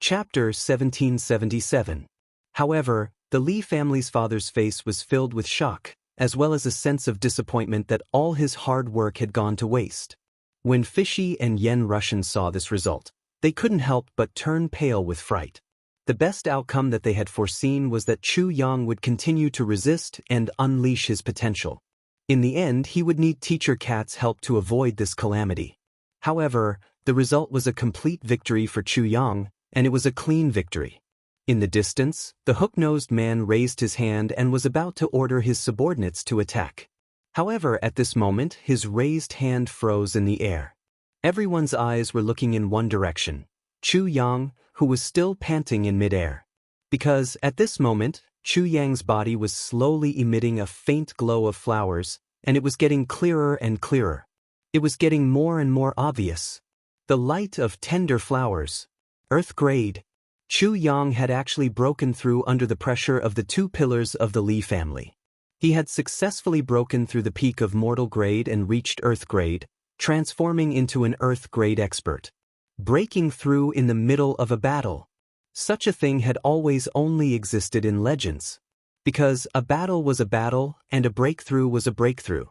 Chapter 1777. However, the Li family's father's face was filled with shock, as well as a sense of disappointment that all his hard work had gone to waste. When Fishy and Yen Russian saw this result, they couldn't help but turn pale with fright. The best outcome that they had foreseen was that Chu Yang would continue to resist and unleash his potential. In the end, he would need Teacher Cat's help to avoid this calamity. However, the result was a complete victory for Chu Yang, and it was a clean victory. In the distance, the hook-nosed man raised his hand and was about to order his subordinates to attack. However, at this moment, his raised hand froze in the air. Everyone's eyes were looking in one direction: Chu Yang, who was still panting in midair. Because, at this moment, Chu Yang's body was slowly emitting a faint glow of flowers, and it was getting clearer and clearer. It was getting more and more obvious. The light of tender flowers. Earth grade. Chu Yang had actually broken through under the pressure of the two pillars of the Li family. He had successfully broken through the peak of mortal grade and reached earth grade, transforming into an earth grade expert. Breaking through in the middle of a battle. Such a thing had always only existed in legends. Because a battle was a battle and a breakthrough was a breakthrough.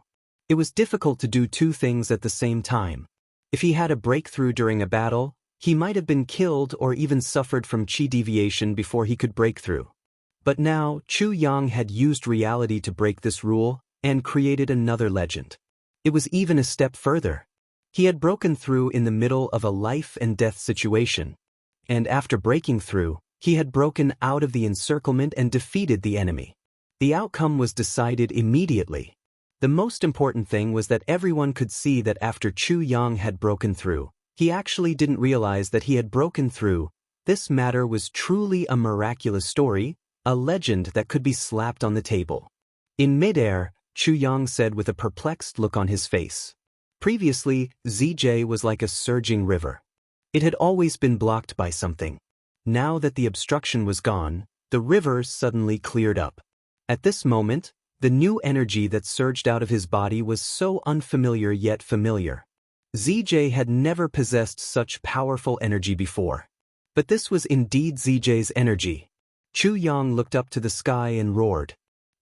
It was difficult to do two things at the same time. If he had a breakthrough during a battle, he might have been killed or even suffered from chi deviation before he could break through. But now, Chu Yang had used reality to break this rule and created another legend. It was even a step further. He had broken through in the middle of a life and death situation. And after breaking through, he had broken out of the encirclement and defeated the enemy. The outcome was decided immediately. The most important thing was that everyone could see that after Chu Yang had broken through, he actually didn't realize that he had broken through. This matter was truly a miraculous story, a legend that could be slapped on the table. In midair, Chu Yang said with a perplexed look on his face. Previously, ZJ was like a surging river. It had always been blocked by something. Now that the obstruction was gone, the river suddenly cleared up. At this moment, the new energy that surged out of his body was so unfamiliar yet familiar. ZJ had never possessed such powerful energy before. But this was indeed ZJ's energy. Chu Yang looked up to the sky and roared.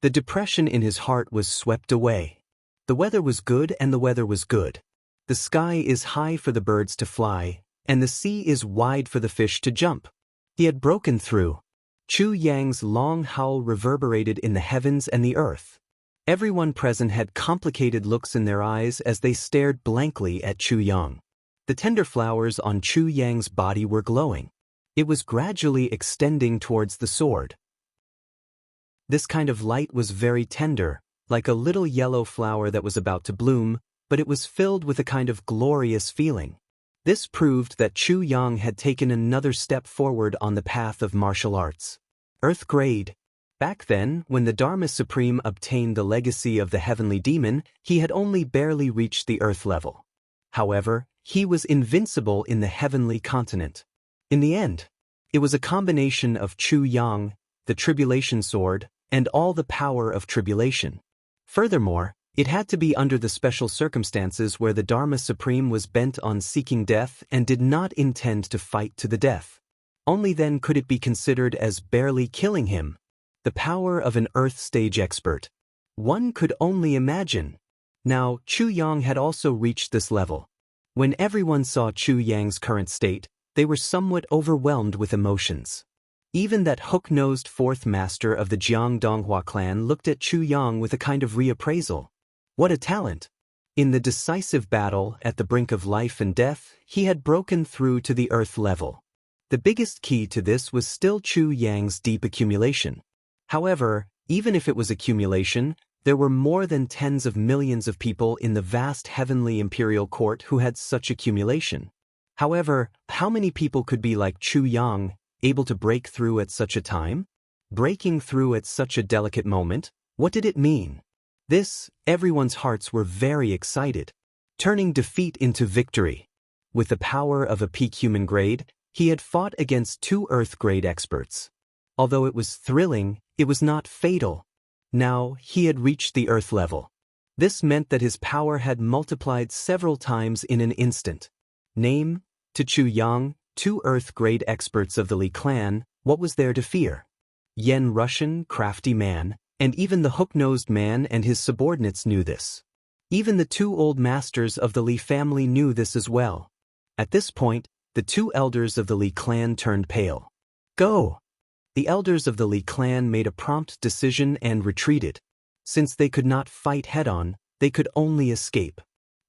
The depression in his heart was swept away. The weather was good and the weather was good. The sky is high for the birds to fly, and the sea is wide for the fish to jump. He had broken through. Chu Yang's long howl reverberated in the heavens and the earth. Everyone present had complicated looks in their eyes as they stared blankly at Chu Yang. The tender flowers on Chu Yang's body were glowing. It was gradually extending towards the sword. This kind of light was very tender, like a little yellow flower that was about to bloom, but it was filled with a kind of glorious feeling. This proved that Chu Yang had taken another step forward on the path of martial arts. Earth grade. Back then, when the Dharma Supreme obtained the legacy of the heavenly demon, he had only barely reached the earth level. However, he was invincible in the heavenly continent. In the end, it was a combination of Chu Yang, the tribulation sword, and all the power of tribulation. Furthermore, it had to be under the special circumstances where the Dharma Supreme was bent on seeking death and did not intend to fight to the death. Only then could it be considered as barely killing him. The power of an earth stage expert. One could only imagine. Now, Chu Yang had also reached this level. When everyone saw Chu Yang's current state, they were somewhat overwhelmed with emotions. Even that hook-nosed fourth master of the Jianghu clan looked at Chu Yang with a kind of reappraisal. What a talent! In the decisive battle at the brink of life and death, he had broken through to the earth level. The biggest key to this was still Chu Yang's deep accumulation. However, even if it was accumulation, there were more than tens of millions of people in the vast heavenly imperial court who had such accumulation. However, how many people could be like Chu Yang, able to break through at such a time? Breaking through at such a delicate moment, what did it mean? This, everyone's hearts were very excited. Turning defeat into victory. With the power of a peak human grade, he had fought against two earth grade experts. Although it was thrilling, it was not fatal. Now, he had reached the earth level. This meant that his power had multiplied several times in an instant. Name: to Chu Yang, two Earth-grade experts of the Li clan, what was there to fear? Yen Russian, crafty man, and even the hook-nosed man and his subordinates knew this. Even the two old masters of the Li family knew this as well. At this point, the two elders of the Li clan turned pale. Go! The elders of the Li clan made a prompt decision and retreated. Since they could not fight head-on, they could only escape.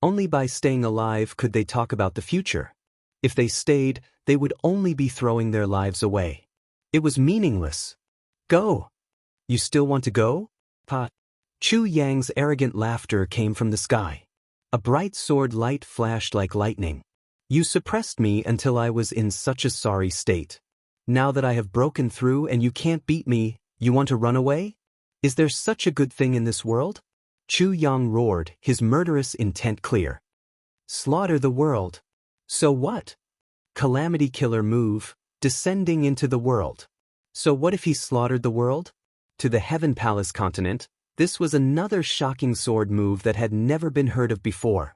Only by staying alive could they talk about the future. If they stayed, they would only be throwing their lives away. It was meaningless. Go! You still want to go? Pa. Chu Yang's arrogant laughter came from the sky. A bright sword light flashed like lightning. You suppressed me until I was in such a sorry state. Now that I have broken through and you can't beat me, you want to run away? Is there such a good thing in this world? Chu Yang roared, his murderous intent clear. Slaughter the world. So what? Calamity killer move, descending into the world. So what if he slaughtered the world? To the Heaven Palace continent, this was another shocking sword move that had never been heard of before.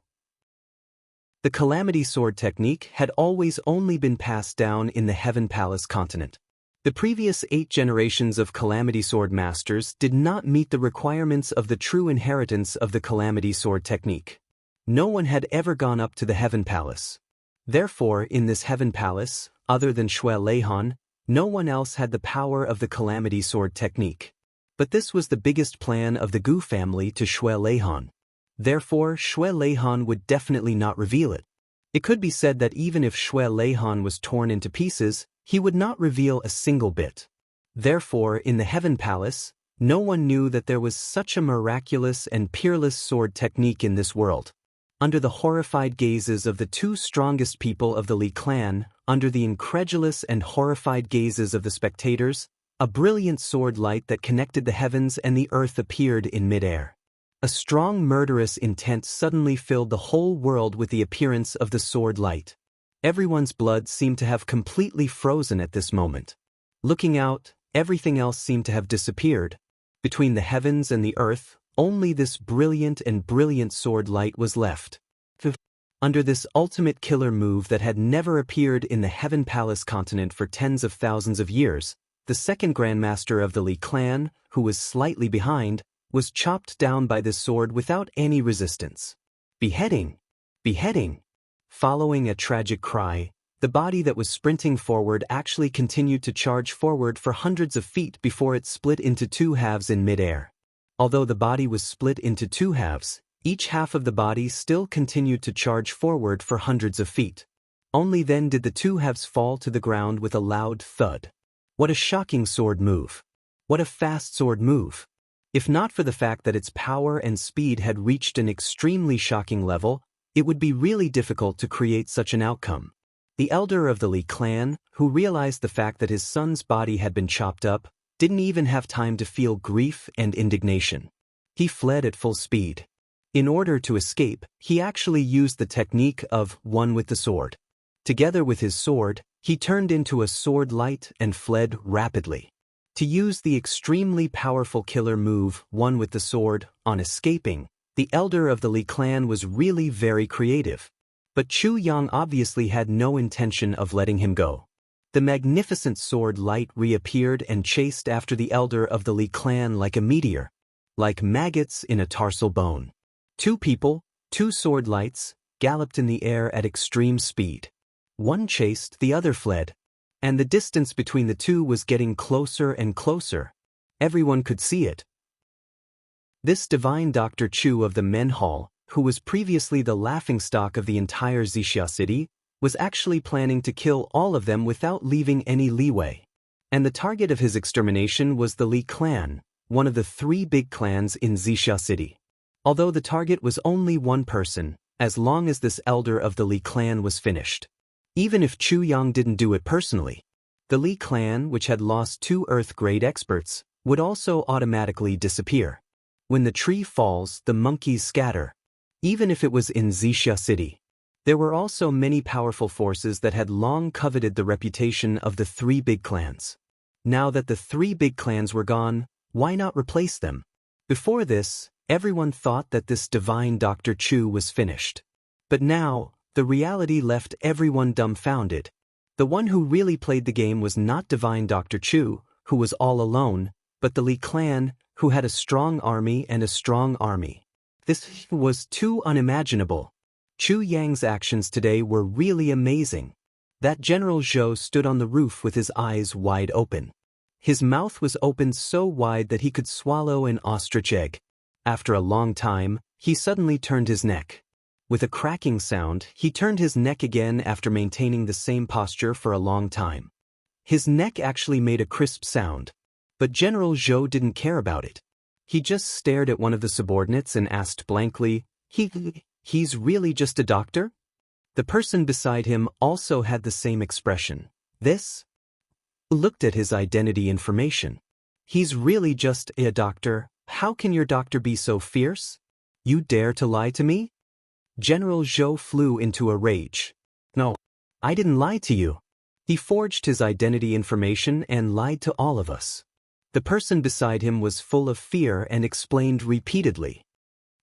The Calamity Sword technique had always only been passed down in the Heaven Palace continent. The previous 8 generations of Calamity Sword masters did not meet the requirements of the true inheritance of the Calamity Sword technique. No one had ever gone up to the Heaven Palace. Therefore, in this Heaven Palace, other than Shui Leihan, no one else had the power of the Calamity Sword technique. But this was the biggest plan of the Gu family to Shui Leihan. Therefore, Shui Leihan would definitely not reveal it. It could be said that even if Shui Leihan was torn into pieces, he would not reveal a single bit. Therefore, in the Heaven Palace, no one knew that there was such a miraculous and peerless sword technique in this world. Under the horrified gazes of the two strongest people of the Li clan, under the incredulous and horrified gazes of the spectators, a brilliant sword light that connected the heavens and the earth appeared in midair. A strong murderous intent suddenly filled the whole world with the appearance of the sword light. Everyone's blood seemed to have completely frozen at this moment. Looking out, everything else seemed to have disappeared. Between the heavens and the earth, only this brilliant sword light was left. Under this ultimate killer move that had never appeared in the Heaven Palace continent for tens of thousands of years, the second Grandmaster of the Li clan, who was slightly behind, was chopped down by this sword without any resistance. Beheading! Beheading! Following a tragic cry, the body that was sprinting forward actually continued to charge forward for hundreds of feet before it split into 2 halves in midair. Although the body was split into 2 halves, each half of the body still continued to charge forward for hundreds of feet. Only then did the 2 halves fall to the ground with a loud thud. What a shocking sword move! What a fast sword move! If not for the fact that its power and speed had reached an extremely shocking level, it would be really difficult to create such an outcome. The elder of the Li clan, who realized the fact that his son's body had been chopped up, didn't even have time to feel grief and indignation. He fled at full speed. In order to escape, he actually used the technique of one with the sword. Together with his sword, he turned into a sword light and fled rapidly. To use the extremely powerful killer move, one with the sword, on escaping, the elder of the Li clan was really very creative. But Chu Yang obviously had no intention of letting him go. The magnificent sword light reappeared and chased after the elder of the Li clan like a meteor, like maggots in a tarsal bone. 2 people, 2 sword lights, galloped in the air at extreme speed. One chased, the other fled. And the distance between the 2 was getting closer and closer. Everyone could see it. This divine Dr. Chu of the Men Hall, who was previously the laughingstock of the entire Wuxia city, was actually planning to kill all of them without leaving any leeway. And the target of his extermination was the Li clan, one of the 3 big clans in Wuxia city. Although the target was only one person, as long as this elder of the Li clan was finished. Even if Chu Yang didn't do it personally, the Li clan, which had lost 2 Earth-grade experts, would also automatically disappear. When the tree falls, the monkeys scatter. Even if it was in Wuxia city. There were also many powerful forces that had long coveted the reputation of the 3 big clans. Now that the 3 big clans were gone, why not replace them? Before this, everyone thought that this divine Dr. Chu was finished. But now, the reality left everyone dumbfounded. The one who really played the game was not divine Dr. Chu, who was all alone, but the Li clan, who had a strong army and a strong army. This was too unimaginable. Chu Yang's actions today were really amazing. That General Zhou stood on the roof with his eyes wide open. His mouth was opened so wide that he could swallow an ostrich egg. After a long time, he suddenly turned his neck. With a cracking sound, he turned his neck again after maintaining the same posture for a long time. His neck actually made a crisp sound. But General Zhou didn't care about it. He just stared at one of the subordinates and asked blankly, He's really just a doctor? The person beside him also had the same expression. This? Looked at his identity information. He's really just a doctor. How can your doctor be so fierce? You dare to lie to me? General Zhou flew into a rage. No, I didn't lie to you. He forged his identity information and lied to all of us. The person beside him was full of fear and explained repeatedly.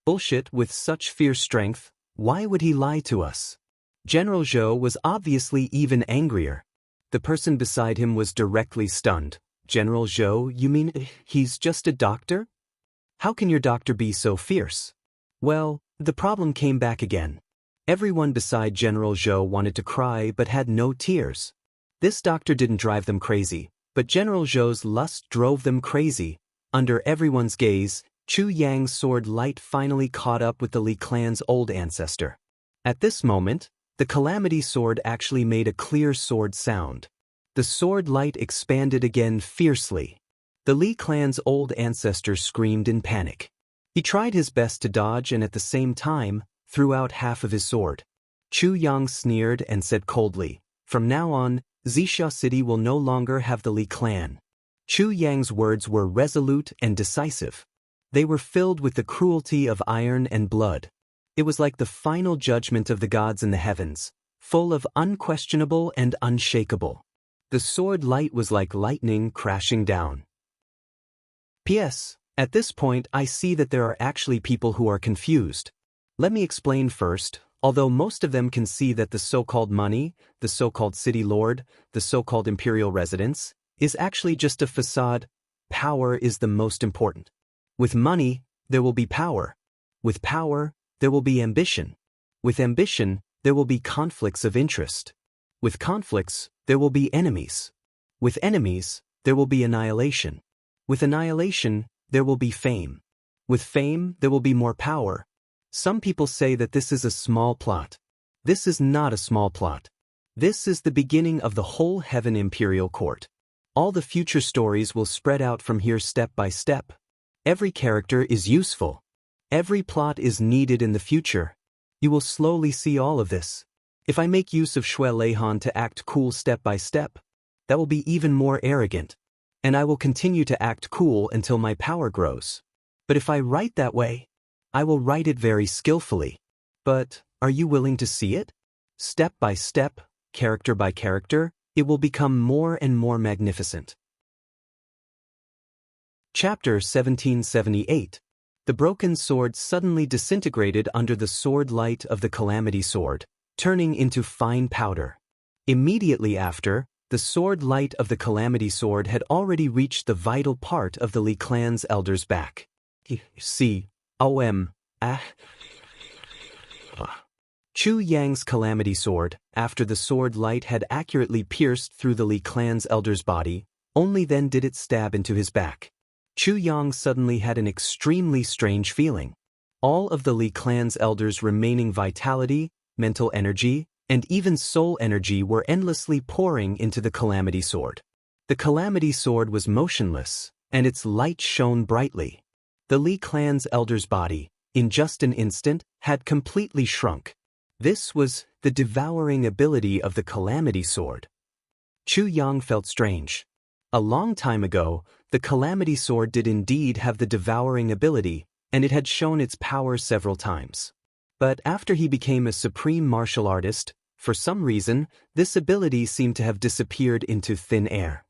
Bullshit, with such fierce strength, why would he lie to us? General Zhou was obviously even angrier. The person beside him was directly stunned. General Zhou, you mean he's just a doctor? How can your doctor be so fierce? Well, the problem came back again. Everyone beside General Zhou wanted to cry but had no tears. This doctor didn't drive them crazy, but General Zhou's lust drove them crazy. Under everyone's gaze, Chu Yang's sword light finally caught up with the Li clan's old ancestor. At this moment, the Calamity Sword actually made a clear sword sound. The sword light expanded again fiercely. The Li clan's old ancestor screamed in panic. He tried his best to dodge and at the same time, threw out half of his sword. Chu Yang sneered and said coldly, "From now on, Zixia City will no longer have the Li clan." Chu Yang's words were resolute and decisive. They were filled with the cruelty of iron and blood. It was like the final judgment of the gods in the heavens, full of unquestionable and unshakable. The sword light was like lightning crashing down. P.S. At this point, I see that there are actually people who are confused. Let me explain first. Although most of them can see that the so-called money, the so-called city lord, the so-called imperial residence, is actually just a facade, power is the most important. With money, there will be power. With power, there will be ambition. With ambition, there will be conflicts of interest. With conflicts, there will be enemies. With enemies, there will be annihilation. With annihilation, there will be fame. With fame, there will be more power. Some people say that this is a small plot. This is not a small plot. This is the beginning of the whole Heaven Imperial Court. All the future stories will spread out from here step by step. Every character is useful. Every plot is needed in the future. You will slowly see all of this. If I make use of Shui Leihan to act cool step by step, that will be even more arrogant. And I will continue to act cool until my power grows. But if I write that way, I will write it very skillfully. But, are you willing to see it? Step by step, character by character, it will become more and more magnificent. Chapter 1778. The broken sword suddenly disintegrated under the sword light of the Calamity Sword, turning into fine powder. Immediately after, the sword light of the Calamity Sword had already reached the vital part of the Li clan's elder's back. Chu Yang's Calamity Sword, after the sword light had accurately pierced through the Li clan's elder's body, only then did it stab into his back. Chu Yang suddenly had an extremely strange feeling. All of the Li clan's elders' remaining vitality, mental energy, and even soul energy were endlessly pouring into the Calamity Sword. The Calamity Sword was motionless, and its light shone brightly. The Li clan's elder's body, in just an instant, had completely shrunk. This was the devouring ability of the Calamity Sword. Chu Yang felt strange. A long time ago, the Calamity Sword did indeed have the devouring ability, and it had shown its power several times. But after he became a supreme martial artist, for some reason, this ability seemed to have disappeared into thin air.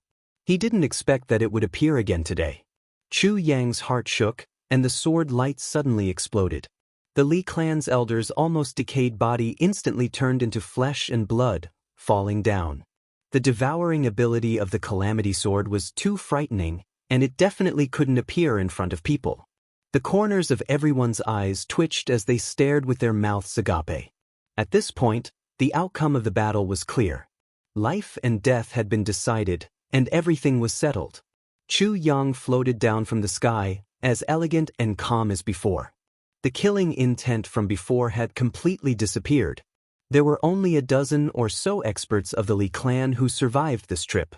He didn't expect that it would appear again today. Chu Yang's heart shook, and the sword light suddenly exploded. The Li clan's elder's almost decayed body instantly turned into flesh and blood, falling down. The devouring ability of the Calamity Sword was too frightening, and it definitely couldn't appear in front of people. The corners of everyone's eyes twitched as they stared with their mouths agape. At this point, the outcome of the battle was clear. Life and death had been decided, and everything was settled. Chu Yang floated down from the sky, as elegant and calm as before. The killing intent from before had completely disappeared. There were only a dozen or so experts of the Li clan who survived this trip.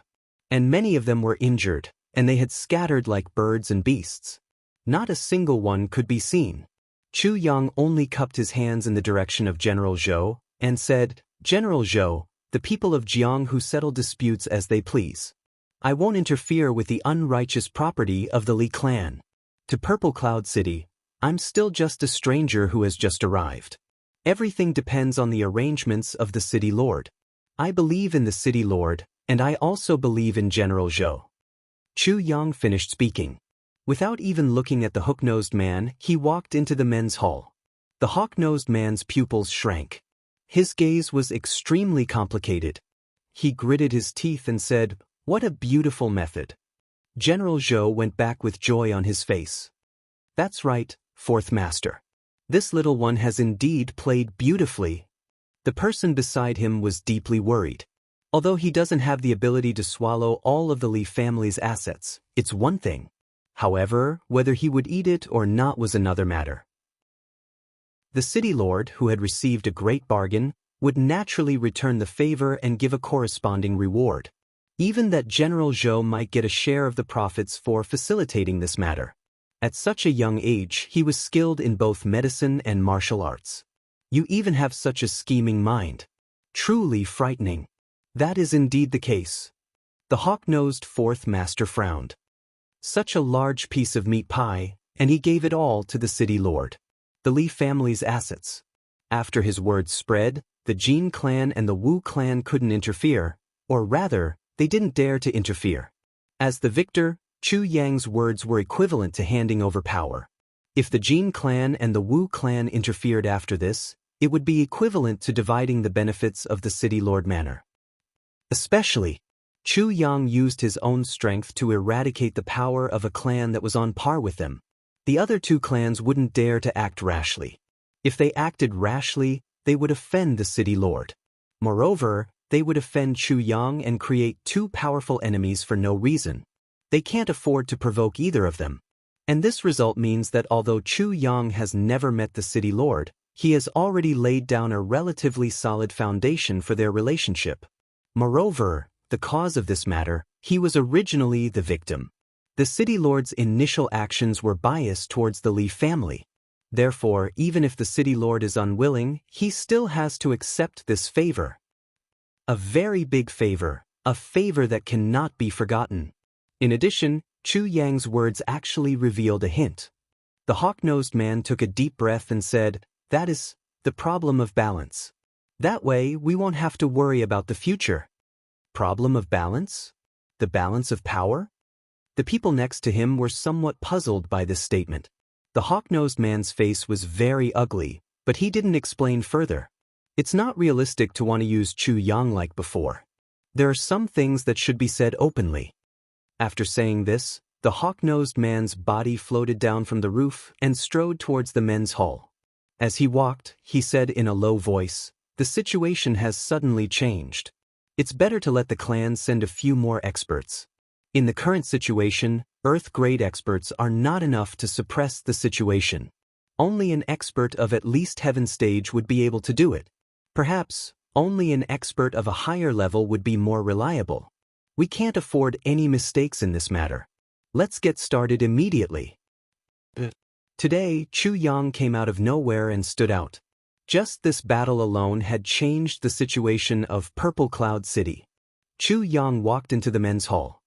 And many of them were injured, and they had scattered like birds and beasts. Not a single one could be seen. Chu Yang only cupped his hands in the direction of General Zhou, and said, "General Zhou, the people of Jianghu settle disputes as they please. I won't interfere with the unrighteous property of the Li clan. To Purple Cloud City, I'm still just a stranger who has just arrived. Everything depends on the arrangements of the city lord. I believe in the city lord, and I also believe in General Zhou." Chu Yang finished speaking. Without even looking at the hook-nosed man, he walked into the men's hall. The hawk-nosed man's pupils shrank. His gaze was extremely complicated. He gritted his teeth and said, "What a beautiful method." General Zhou went back with joy on his face. "That's right, fourth master. This little one has indeed played beautifully." The person beside him was deeply worried. Although he doesn't have the ability to swallow all of the Li family's assets, it's one thing. However, whether he would eat it or not was another matter. The city lord, who had received a great bargain, would naturally return the favor and give a corresponding reward. Even that General Zhou might get a share of the profits for facilitating this matter. At such a young age, he was skilled in both medicine and martial arts. You even have such a scheming mind. Truly frightening. That is indeed the case. The hawk-nosed fourth master frowned. Such a large piece of meat pie, and he gave it all to the city lord. The Li family's assets. After his words spread, the Jin clan and the Wu clan couldn't interfere, or rather, they didn't dare to interfere. As the victor, Chu Yang's words were equivalent to handing over power. If the Jin clan and the Wu clan interfered after this, it would be equivalent to dividing the benefits of the city lord manor. Especially, Chu Yang used his own strength to eradicate the power of a clan that was on par with them. The other two clans wouldn't dare to act rashly. If they acted rashly, they would offend the city lord. Moreover, they would offend Chu Yang and create two powerful enemies for no reason. They can't afford to provoke either of them. And this result means that although Chu Yang has never met the city lord, he has already laid down a relatively solid foundation for their relationship. Moreover, the cause of this matter, he was originally the victim. The city lord's initial actions were biased towards the Li family. Therefore, even if the city lord is unwilling, he still has to accept this favor. A very big favor, a favor that cannot be forgotten. In addition, Chu Yang's words actually revealed a hint. The hawk-nosed man took a deep breath and said, "That is the problem of balance. That way, we won't have to worry about the future." Problem of balance? The balance of power? The people next to him were somewhat puzzled by this statement. The hawk-nosed man's face was very ugly, but he didn't explain further. It's not realistic to want to use Chu Yang like before. There are some things that should be said openly. After saying this, the hawk-nosed man's body floated down from the roof and strode towards the men's hall. As he walked, he said in a low voice, "The situation has suddenly changed. It's better to let the clan send a few more experts. In the current situation, Earth-grade experts are not enough to suppress the situation. Only an expert of at least Heaven stage would be able to do it. Perhaps, only an expert of a higher level would be more reliable. We can't afford any mistakes in this matter. Let's get started immediately." Today, Chu Yang came out of nowhere and stood out. Just this battle alone had changed the situation of Purple Cloud City. Chu Yang walked into the men's hall.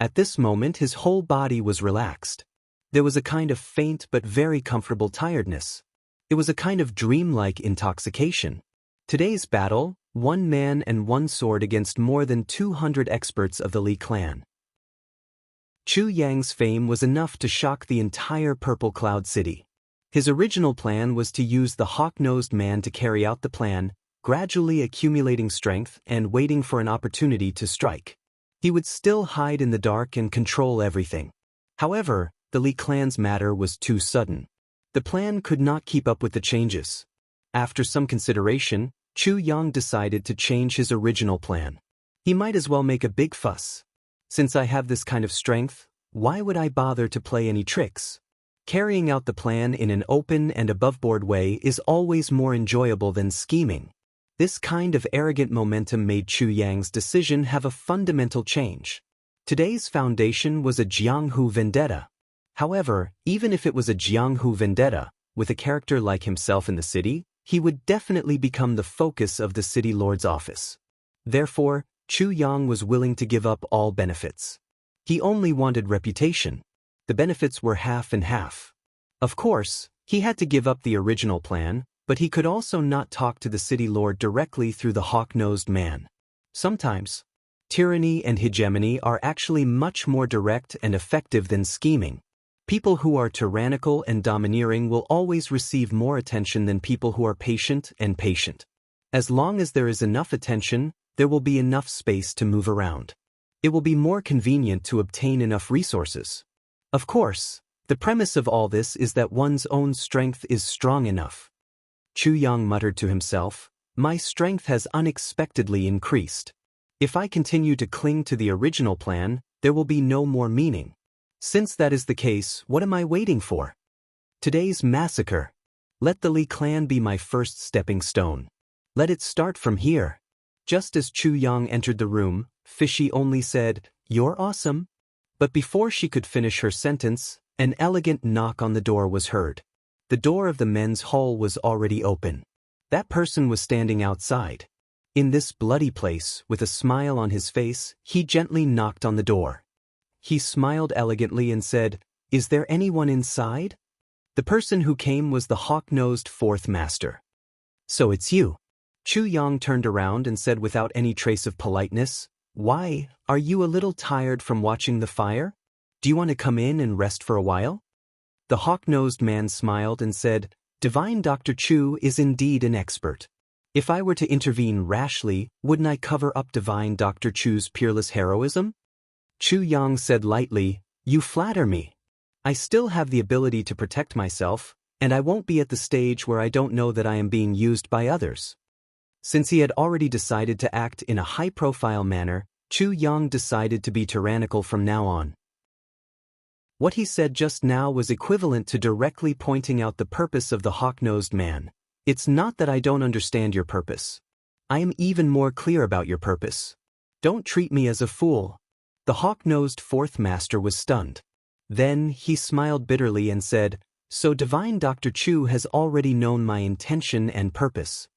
At this moment, his whole body was relaxed. There was a kind of faint but very comfortable tiredness. It was a kind of dreamlike intoxication. Today's battle, one man and one sword against more than 200 experts of the Li clan. Chu Yang's fame was enough to shock the entire Purple Cloud City. His original plan was to use the hawk-nosed man to carry out the plan, gradually accumulating strength and waiting for an opportunity to strike. He would still hide in the dark and control everything. However, the Li clan's matter was too sudden. The plan could not keep up with the changes. After some consideration, Chu Yang decided to change his original plan. He might as well make a big fuss. Since I have this kind of strength, why would I bother to play any tricks? Carrying out the plan in an open and above-board way is always more enjoyable than scheming. This kind of arrogant momentum made Chu Yang's decision have a fundamental change. Today's foundation was a Jianghu vendetta. However, even if it was a Jianghu vendetta, with a character like himself in the city, he would definitely become the focus of the city lord's office. Therefore, Chu Yang was willing to give up all benefits. He only wanted reputation. The benefits were half and half. Of course, he had to give up the original plan, but he could also not talk to the city lord directly through the hawk-nosed man. Sometimes, tyranny and hegemony are actually much more direct and effective than scheming. People who are tyrannical and domineering will always receive more attention than people who are patient and patient. As long as there is enough attention, there will be enough space to move around. It will be more convenient to obtain enough resources. Of course, the premise of all this is that one's own strength is strong enough. Chu Yang muttered to himself, "My strength has unexpectedly increased. If I continue to cling to the original plan, there will be no more meaning. Since that is the case, what am I waiting for? Today's massacre. Let the Li clan be my first stepping stone. Let it start from here." Just as Chu Yang entered the room, Fishy only said, "You're awesome." But before she could finish her sentence, an elegant knock on the door was heard. The door of the men's hall was already open. That person was standing outside. In this bloody place, with a smile on his face, he gently knocked on the door. He smiled elegantly and said, "Is there anyone inside?" The person who came was the hawk-nosed fourth master. "So it's you." Chu Yang turned around and said without any trace of politeness, "Why, are you a little tired from watching the fire? Do you want to come in and rest for a while?" The hawk-nosed man smiled and said, "Divine Dr. Chu is indeed an expert. If I were to intervene rashly, wouldn't I cover up Divine Dr. Chu's peerless heroism?" Chu Yang said lightly, "You flatter me. I still have the ability to protect myself, and I won't be at the stage where I don't know that I am being used by others." Since he had already decided to act in a high-profile manner, Chu Yang decided to be tyrannical from now on. What he said just now was equivalent to directly pointing out the purpose of the hawk-nosed man. "It's not that I don't understand your purpose. I am even more clear about your purpose. Don't treat me as a fool." The hawk-nosed fourth master was stunned. Then he smiled bitterly and said, "So Divine Dr. Chu has already known my intention and purpose."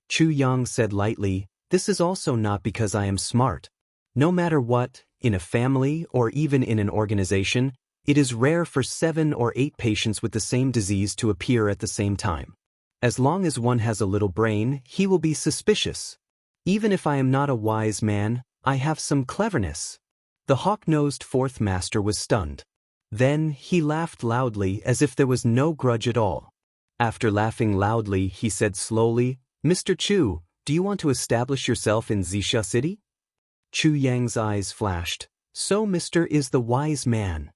Chu Yang said lightly, "This is also not because I am smart. No matter what, in a family or even in an organization, it is rare for 7 or 8 patients with the same disease to appear at the same time. As long as one has a little brain, he will be suspicious. Even if I am not a wise man, I have some cleverness." The hawk-nosed fourth master was stunned. Then he laughed loudly as if there was no grudge at all. After laughing loudly, he said slowly, "Mr. Chu, do you want to establish yourself in Xixia City?" Chu Yang's eyes flashed. "So Mr. is the wise man."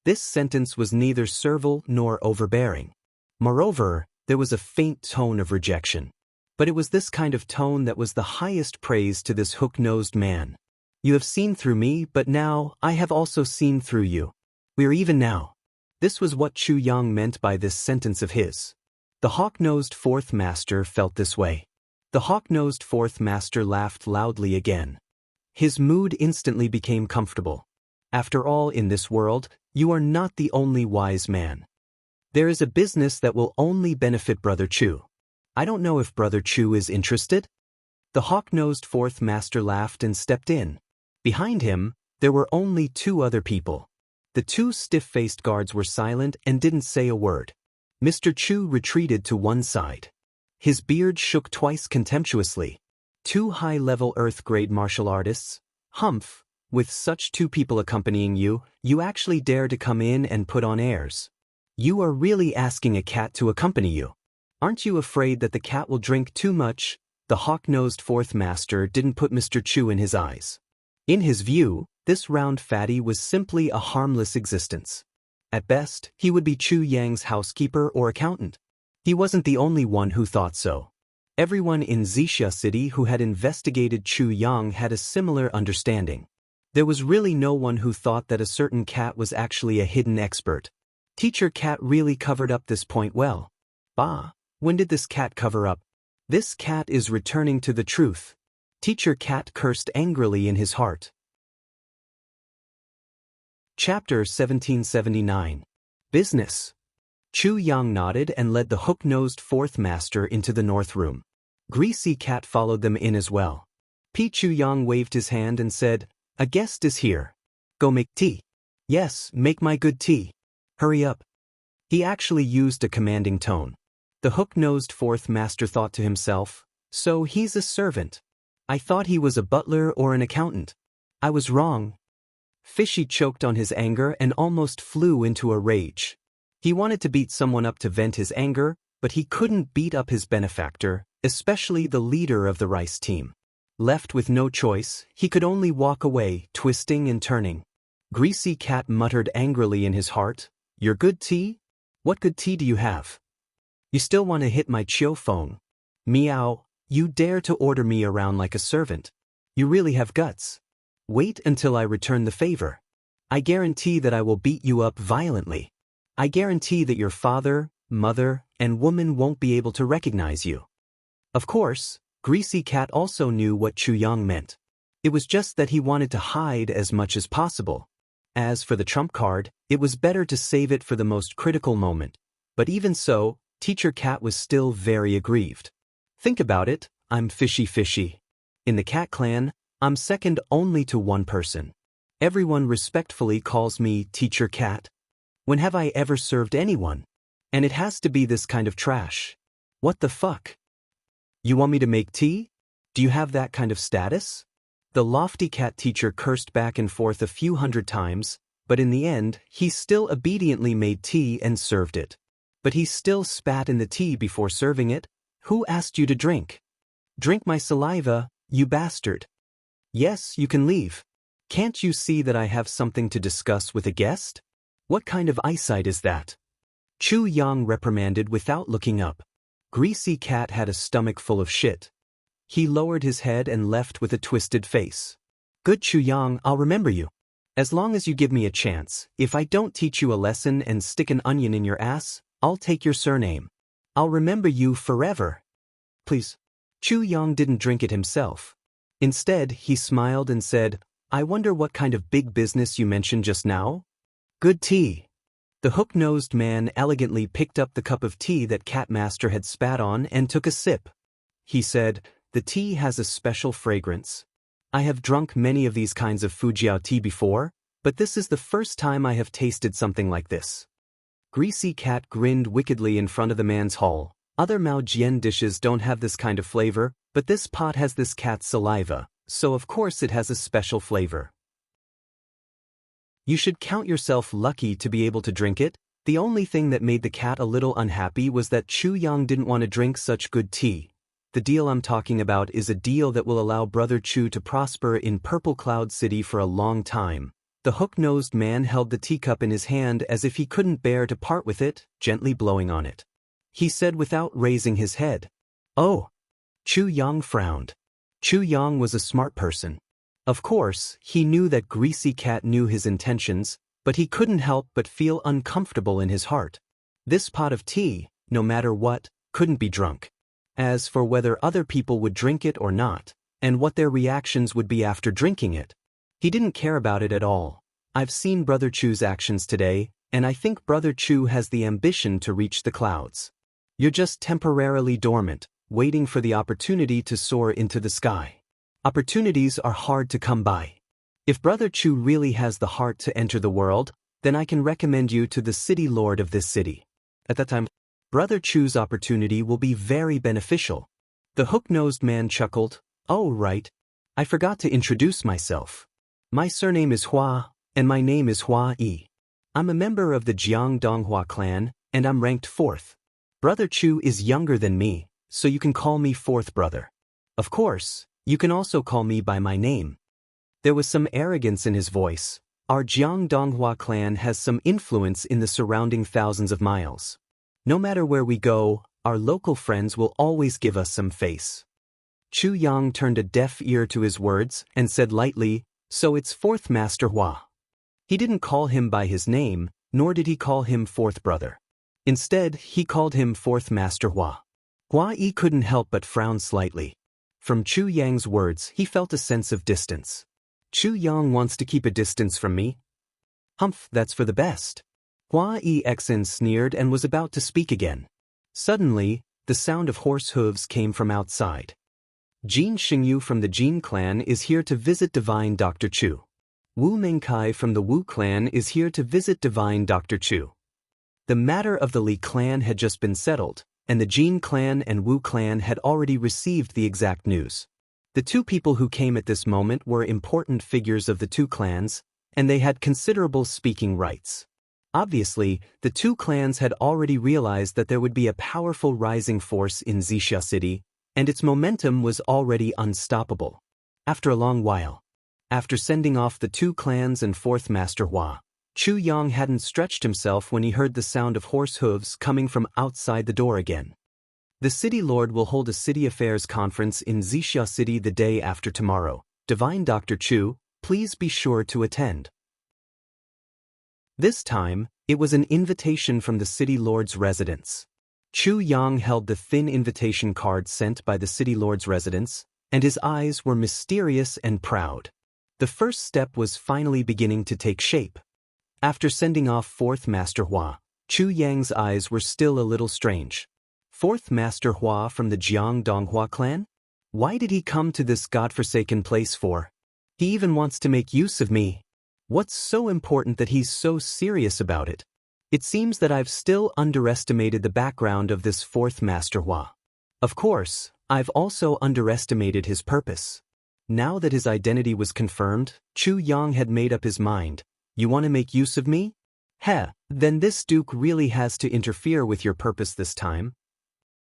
This sentence was neither servile nor overbearing. Moreover, there was a faint tone of rejection. But it was this kind of tone that was the highest praise to this hook-nosed man. "You have seen through me, but now I have also seen through you. We are even now." This was what Chu Yang meant by this sentence of his. The hawk-nosed fourth master felt this way. The hawk-nosed fourth master laughed loudly again. His mood instantly became comfortable. After all, in this world, you are not the only wise man. There is a business that will only benefit Brother Chu. I don't know if Brother Chu is interested." The hawk-nosed fourth master laughed and stepped in. Behind him, there were only 2 other people. The 2 stiff-faced guards were silent and didn't say a word. Mr. Chu retreated to one side. His beard shook twice contemptuously. 2 high-level Earth-grade martial artists? Humph, with such 2 people accompanying you, you actually dare to come in and put on airs. You are really asking a cat to accompany you. Aren't you afraid that the cat will drink too much? the hawk-nosed fourth master didn't put Mr. Chu in his eyes. In his view, this round fatty was simply a harmless existence. At best, he would be Chu Yang's housekeeper or accountant. He wasn't the only one who thought so. Everyone in Wuxia City who had investigated Chu Yang had a similar understanding. There was really no one who thought that a certain cat was actually a hidden expert. Teacher Cat really covered up this point well. Bah, when did this cat cover up? This cat is returning to the truth. Teacher Cat cursed angrily in his heart. Chapter 1779. Business. Chu Yang nodded and led the hook-nosed fourth master into the north room. Greasy Cat followed them in as well. Chu Yang waved his hand and said, "A guest is here. Go make tea." "Yes, make my good tea. Hurry up." He actually used a commanding tone. The hook-nosed fourth master thought to himself, "So he's a servant. I thought he was a butler or an accountant. I was wrong." Fishy choked on his anger and almost flew into a rage. He wanted to beat someone up to vent his anger, but he couldn't beat up his benefactor, especially the leader of the rice team. Left with no choice, he could only walk away, twisting and turning. Greasy Cat muttered angrily in his heart, "Your good tea? What good tea do you have? You still want to hit my chiu phone? Meow, you dare to order me around like a servant. You really have guts. Wait until I return the favor. I guarantee that I will beat you up violently. I guarantee that your father, mother, and woman won't be able to recognize you." Of course, Greasy Cat also knew what Chu Yang meant. It was just that he wanted to hide as much as possible. As for the trump card, it was better to save it for the most critical moment. But even so, Teacher Cat was still very aggrieved. Think about it, I'm fishy. In the cat clan, I'm second only to one person. Everyone respectfully calls me Teacher Cat. When have I ever served anyone? And it has to be this kind of trash. What the fuck? You want me to make tea? Do you have that kind of status? The lofty cat teacher cursed back and forth a few hundred times, but in the end, he still obediently made tea and served it. But he still spat in the tea before serving it. Who asked you to drink? Drink my saliva, you bastard. Yes, you can leave. Can't you see that I have something to discuss with a guest? What kind of eyesight is that? Chu Yang reprimanded without looking up. Greasy Cat had a stomach full of shit. He lowered his head and left with a twisted face. Good Chu Yang, I'll remember you. As long as you give me a chance, if I don't teach you a lesson and stick an onion in your ass, I'll take your surname. I'll remember you forever. Please. Chu Yang didn't drink it himself. Instead, he smiled and said, I wonder what kind of big business you mentioned just now? Good tea. The hook-nosed man elegantly picked up the cup of tea that Cat Master had spat on and took a sip. He said, the tea has a special fragrance. I have drunk many of these kinds of Fujiao tea before, but this is the first time I have tasted something like this. Greasy Cat grinned wickedly in front of the man's hall. Other Mao Jian dishes don't have this kind of flavor, but this pot has this cat's saliva, so of course it has a special flavor. You should count yourself lucky to be able to drink it. The only thing that made the cat a little unhappy was that Chu Yang didn't want to drink such good tea. The deal I'm talking about is a deal that will allow Brother Chu to prosper in Purple Cloud City for a long time. The hook-nosed man held the teacup in his hand as if he couldn't bear to part with it, gently blowing on it. He said without raising his head, Oh. Chu Yang frowned. Chu Yang was a smart person. Of course, he knew that Greasy Cat knew his intentions, but he couldn't help but feel uncomfortable in his heart. This pot of tea, no matter what, couldn't be drunk. As for whether other people would drink it or not, and what their reactions would be after drinking it, he didn't care about it at all. I've seen Brother Chu's actions today, and I think Brother Chu has the ambition to reach the clouds. You're just temporarily dormant, waiting for the opportunity to soar into the sky. Opportunities are hard to come by. If Brother Chu really has the heart to enter the world, then I can recommend you to the city lord of this city. At that time, Brother Chu's opportunity will be very beneficial. The hook-nosed man chuckled, Oh right, I forgot to introduce myself. My surname is Hua, and my name is Hua Yi. I'm a member of the Jianghu clan, and I'm ranked 4th. Brother Chu is younger than me, so you can call me 4th brother. Of course, you can also call me by my name. There was some arrogance in his voice. Our Jianghu clan has some influence in the surrounding thousands of miles. No matter where we go, our local friends will always give us some face. Chu Yang turned a deaf ear to his words and said lightly, "So it's Fourth Master Hua." He didn't call him by his name, nor did he call him Fourth Brother. Instead, he called him Fourth Master Hua. Hua Yi couldn't help but frown slightly. From Chu Yang's words, he felt a sense of distance. Chu Yang wants to keep a distance from me? Humph, that's for the best. Hua Yi Xen sneered and was about to speak again. Suddenly, the sound of horse hooves came from outside. Jin Xingyu from the Jin clan is here to visit Divine Dr. Chu. Wu Mengkai from the Wu clan is here to visit Divine Dr. Chu. The matter of the Li clan had just been settled, and the Jin clan and Wu clan had already received the exact news. The two people who came at this moment were important figures of the two clans, and they had considerable speaking rights. Obviously, the two clans had already realized that there would be a powerful rising force in Wuxia City, and its momentum was already unstoppable. After a long while, after sending off the two clans and Fourth Master Hua, Chu Yang hadn't stretched himself when he heard the sound of horse hooves coming from outside the door again. The city lord will hold a city affairs conference in Wuxia City the day after tomorrow. Divine Dr. Chu, please be sure to attend. This time, it was an invitation from the city lord's residence. Chu Yang held the thin invitation card sent by the city lord's residence, and his eyes were mysterious and proud. The first step was finally beginning to take shape. After sending off Fourth Master Hua, Chu Yang's eyes were still a little strange. Fourth Master Hua from the Jianghu clan? Why did he come to this godforsaken place for? He even wants to make use of me. What's so important that he's so serious about it? It seems that I've still underestimated the background of this Fourth Master Hua. Of course, I've also underestimated his purpose. Now that his identity was confirmed, Chu Yang had made up his mind. You want to make use of me? Heh, then this duke really has to interfere with your purpose this time.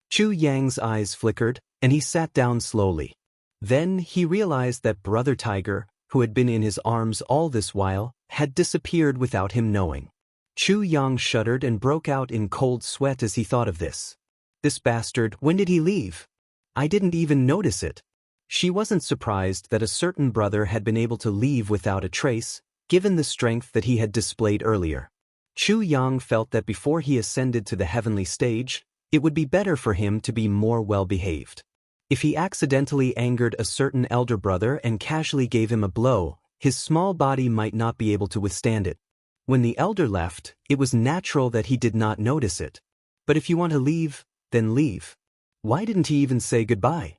Chu Yang's eyes flickered, and he sat down slowly. Then he realized that Brother Tiger, who had been in his arms all this while, had disappeared without him knowing. Chu Yang shuddered and broke out in cold sweat as he thought of this. This bastard, when did he leave? I didn't even notice it. She wasn't surprised that a certain brother had been able to leave without a trace, given the strength that he had displayed earlier. Chu Yang felt that before he ascended to the heavenly stage, it would be better for him to be more well-behaved. If he accidentally angered a certain elder brother and casually gave him a blow, his small body might not be able to withstand it. When the elder left, it was natural that he did not notice it. But if you want to leave, then leave. Why didn't he even say goodbye?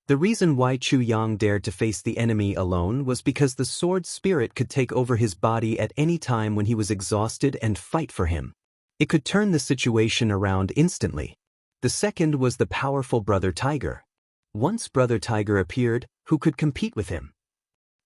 The reason why Chu Yang dared to face the enemy alone was because the sword spirit could take over his body at any time when he was exhausted and fight for him. It could turn the situation around instantly. The second was the powerful Brother Tiger. Once Brother Tiger appeared, who could compete with him?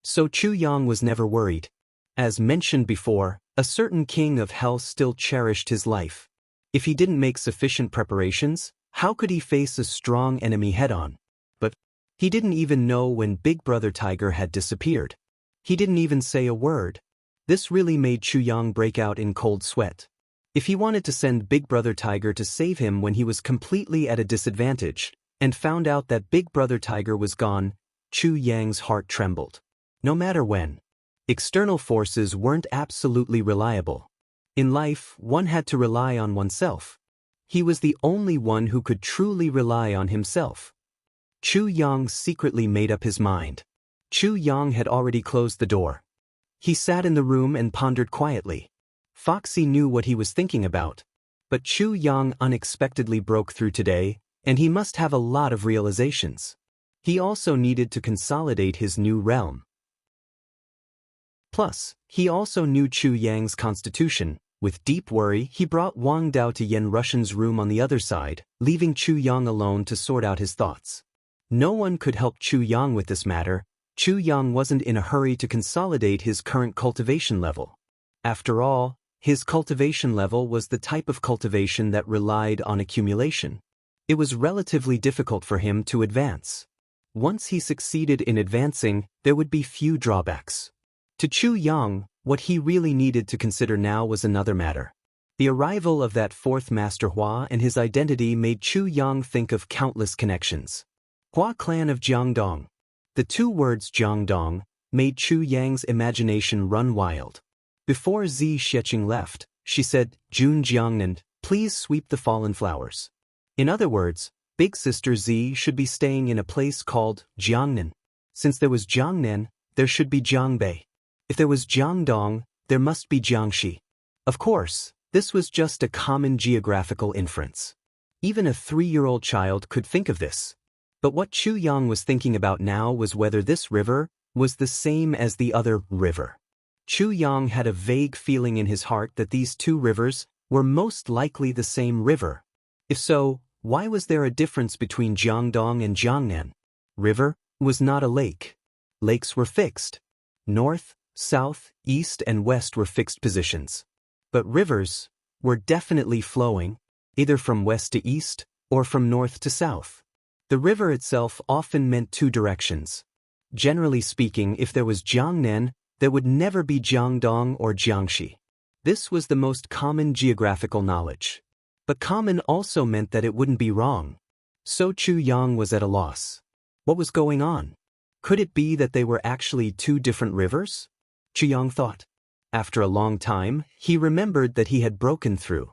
So Chu Yang was never worried. As mentioned before, a certain king of hell still cherished his life. If he didn't make sufficient preparations, how could he face a strong enemy head-on? But he didn't even know when Big Brother Tiger had disappeared. He didn't even say a word. This really made Chu Yang break out in cold sweat. If he wanted to send Big Brother Tiger to save him when he was completely at a disadvantage, and found out that Big Brother Tiger was gone, Chu Yang's heart trembled. No matter when. External forces weren't absolutely reliable. In life, one had to rely on oneself. He was the only one who could truly rely on himself. Chu Yang secretly made up his mind. Chu Yang had already closed the door. He sat in the room and pondered quietly. Foxy knew what he was thinking about. But Chu Yang unexpectedly broke through today, and he must have a lot of realizations. He also needed to consolidate his new realm. Plus, he also knew Chu Yang's constitution. With deep worry, he brought Wang Dao to Yen Rushan's room on the other side, leaving Chu Yang alone to sort out his thoughts. No one could help Chu Yang with this matter. Chu Yang wasn't in a hurry to consolidate his current cultivation level. After all, his cultivation level was the type of cultivation that relied on accumulation. It was relatively difficult for him to advance. Once he succeeded in advancing, there would be few drawbacks. To Chu Yang, what he really needed to consider now was another matter. The arrival of that fourth Master Hua and his identity made Chu Yang think of countless connections. Hua clan of Jiangdong. The two words Jiangdong made Chu Yang's imagination run wild. Before Zi Xiecheng left, she said, "Jun Jiangnan, please sweep the fallen flowers." In other words, big sister Zi should be staying in a place called Jiangnan. Since there was Jiangnan, there should be Jiangbei. If there was Jiangdong, there must be Jiangxi. Of course, this was just a common geographical inference. Even a 3-year-old child could think of this. But what Chu Yang was thinking about now was whether this river was the same as the other river. Chu Yang had a vague feeling in his heart that these two rivers were most likely the same river. If so, why was there a difference between Jiangdong and Jiangnan? River was not a lake. Lakes were fixed. North, south, east, and west were fixed positions. But rivers were definitely flowing, either from west to east or from north to south. The river itself often meant two directions. Generally speaking, if there was Jiangnan, there would never be Jiangdong or Jiangxi. This was the most common geographical knowledge. But common also meant that it wouldn't be wrong. So Chu Yang was at a loss. What was going on? Could it be that they were actually two different rivers? Chu Yang thought. After a long time, he remembered that he had broken through.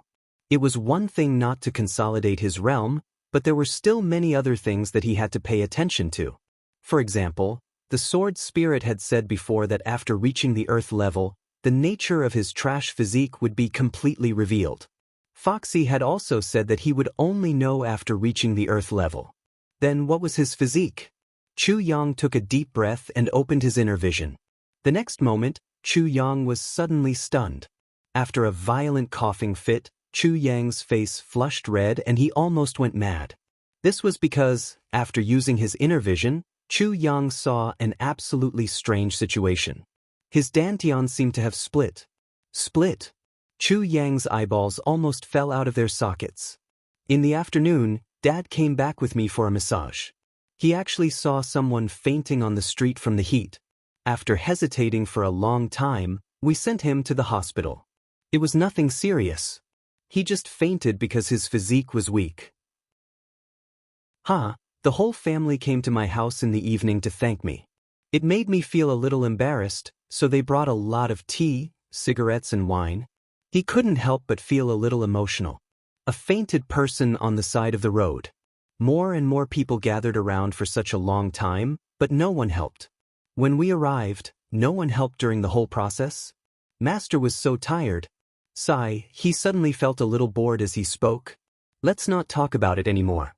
It was one thing not to consolidate his realm, but there were still many other things that he had to pay attention to. For example, the sword spirit had said before that after reaching the earth level, the nature of his trash physique would be completely revealed. Foxy had also said that he would only know after reaching the earth level. Then what was his physique? Chu Yang took a deep breath and opened his inner vision. The next moment, Chu Yang was suddenly stunned. After a violent coughing fit, Chu Yang's face flushed red and he almost went mad. This was because, after using his inner vision, Chu Yang saw an absolutely strange situation. His dantian seemed to have split. Split. Chu Yang's eyeballs almost fell out of their sockets. In the afternoon, Dad came back with me for a massage. He actually saw someone fainting on the street from the heat. After hesitating for a long time, we sent him to the hospital. It was nothing serious. He just fainted because his physique was weak. The whole family came to my house in the evening to thank me. It made me feel a little embarrassed, so they brought a lot of tea, cigarettes and wine. He couldn't help but feel a little emotional. A fainted person on the side of the road. More and more people gathered around for such a long time, but no one helped. When we arrived, no one helped during the whole process. Master was so tired. Sigh, he suddenly felt a little bored as he spoke. Let's not talk about it anymore.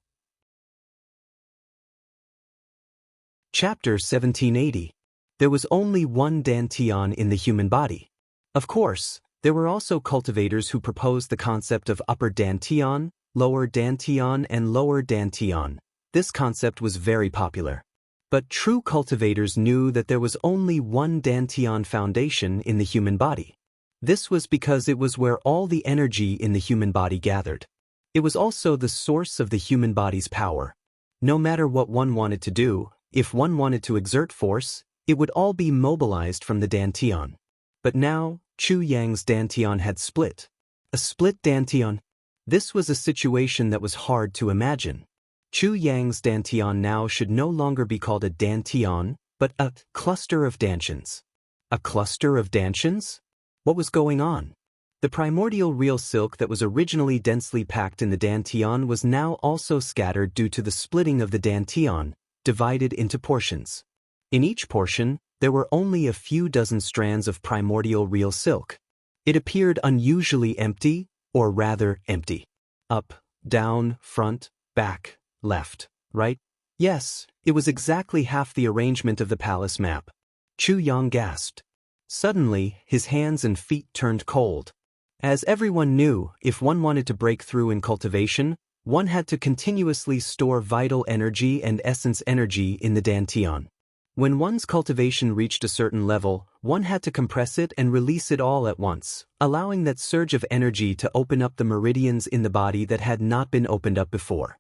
Chapter 1780. There was only one dantian in the human body. Of course, there were also cultivators who proposed the concept of upper dantian, lower dantian, and lower dantian. This concept was very popular. But true cultivators knew that there was only one dantian foundation in the human body. This was because it was where all the energy in the human body gathered. It was also the source of the human body's power. No matter what one wanted to do, if one wanted to exert force, it would all be mobilized from the dantian. But now, Chu Yang's dantian had split. A split dantian. This was a situation that was hard to imagine. Chu Yang's dantian now should no longer be called a dantian, but a cluster of dantians. A cluster of dantians? What was going on? The primordial real silk that was originally densely packed in the dantian was now also scattered due to the splitting of the dantian, divided into portions. In each portion, there were only a few dozen strands of primordial real silk. It appeared unusually empty, or rather empty. Up, down, front, back, left, right? Yes, it was exactly half the arrangement of the palace map. Chu Yang gasped. Suddenly, his hands and feet turned cold. As everyone knew, if one wanted to break through in cultivation, one had to continuously store vital energy and essence energy in the dantian. When one's cultivation reached a certain level, one had to compress it and release it all at once, allowing that surge of energy to open up the meridians in the body that had not been opened up before.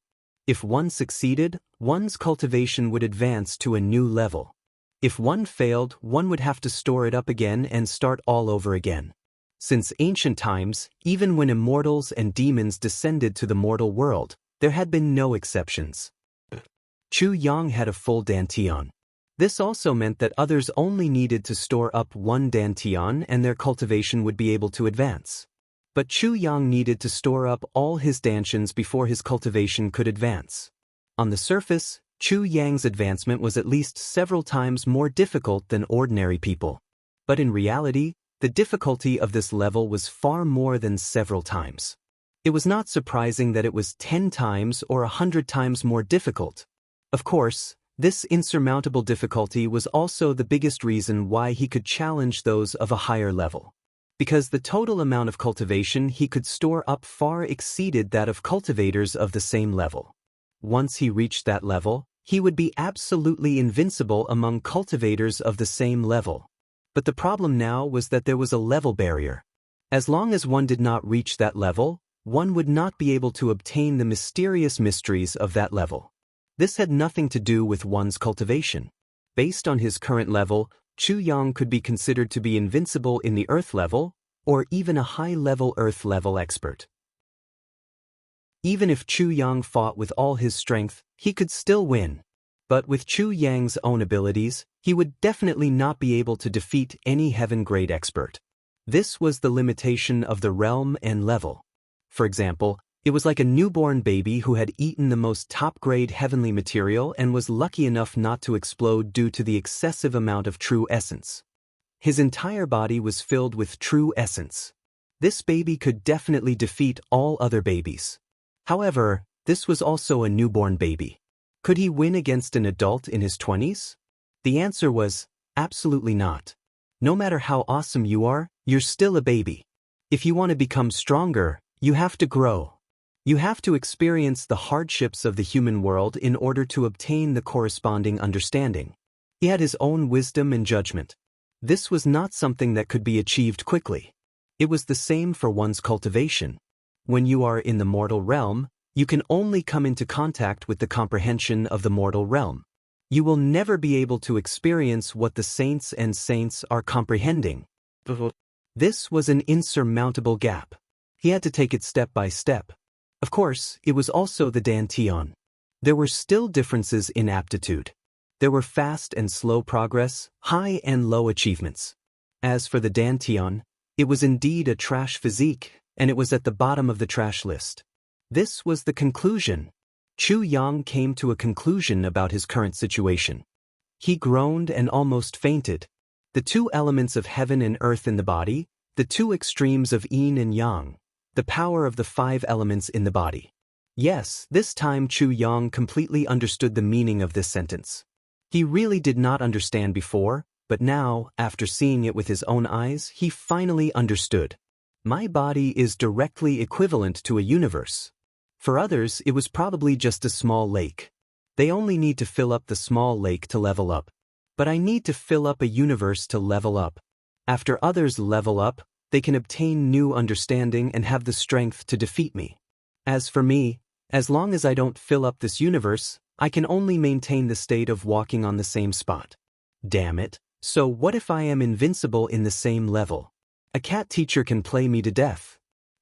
If one succeeded, one's cultivation would advance to a new level. If one failed, one would have to store it up again and start all over again. Since ancient times, even when immortals and demons descended to the mortal world, there had been no exceptions. Chu Yang had a full dantian. This also meant that others only needed to store up one dantian and their cultivation would be able to advance. But Chu Yang needed to store up all his dantians before his cultivation could advance. On the surface, Chu Yang's advancement was at least several times more difficult than ordinary people. But in reality, the difficulty of this level was far more than several times. It was not surprising that it was 10 times or 100 times more difficult. Of course, this insurmountable difficulty was also the biggest reason why he could challenge those of a higher level. Because the total amount of cultivation he could store up far exceeded that of cultivators of the same level. Once he reached that level, he would be absolutely invincible among cultivators of the same level. But the problem now was that there was a level barrier. As long as one did not reach that level, one would not be able to obtain the mysterious mysteries of that level. This had nothing to do with one's cultivation. Based on his current level, Chu Yang could be considered to be invincible in the Earth level, or even a high-level Earth level expert. Even if Chu Yang fought with all his strength, he could still win. But with Chu Yang's own abilities, he would definitely not be able to defeat any heaven-grade expert. This was the limitation of the realm and level. For example, it was like a newborn baby who had eaten the most top-grade heavenly material and was lucky enough not to explode due to the excessive amount of true essence. His entire body was filled with true essence. This baby could definitely defeat all other babies. However, this was also a newborn baby. Could he win against an adult in his 20s? The answer was, absolutely not. No matter how awesome you are, you're still a baby. If you want to become stronger, you have to grow. You have to experience the hardships of the human world in order to obtain the corresponding understanding. He had his own wisdom and judgment. This was not something that could be achieved quickly. It was the same for one's cultivation. When you are in the mortal realm, you can only come into contact with the comprehension of the mortal realm. You will never be able to experience what the saints and saints are comprehending. This was an insurmountable gap. He had to take it step by step. Of course, it was also the dantian. There were still differences in aptitude. There were fast and slow progress, high and low achievements. As for the dantian, it was indeed a trash physique, and it was at the bottom of the trash list. This was the conclusion. Chu Yang came to a conclusion about his current situation. He groaned and almost fainted. The two elements of heaven and earth in the body, the two extremes of yin and yang, the power of the 5 elements in the body. Yes, this time Chu Yang completely understood the meaning of this sentence. He really did not understand before, but now, after seeing it with his own eyes, he finally understood. My body is directly equivalent to a universe. For others, it was probably just a small lake. They only need to fill up the small lake to level up. But I need to fill up a universe to level up. After others level up, they can obtain new understanding and have the strength to defeat me. As for me, as long as I don't fill up this universe, I can only maintain the state of walking on the same spot. Damn it. So what if I am invincible in the same level? A cat teacher can play me to death.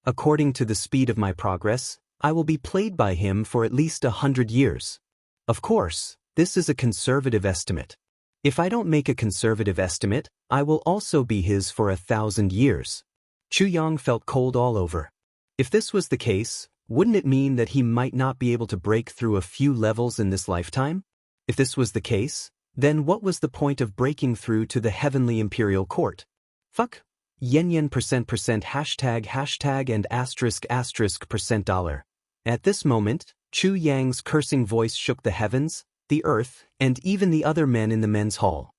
According to the speed of my progress, I will be played by him for at least 100 years. Of course, this is a conservative estimate. If I don't make a conservative estimate, I will also be his for 1,000 years. Chu Yang felt cold all over. If this was the case, wouldn't it mean that he might not be able to break through a few levels in this lifetime? If this was the case, then what was the point of breaking through to the heavenly imperial court? Fuck. Yen %% hashtag and asterisk %. At this moment, Chu Yang's cursing voice shook the heavens, the earth, and even the other men in the men's hall.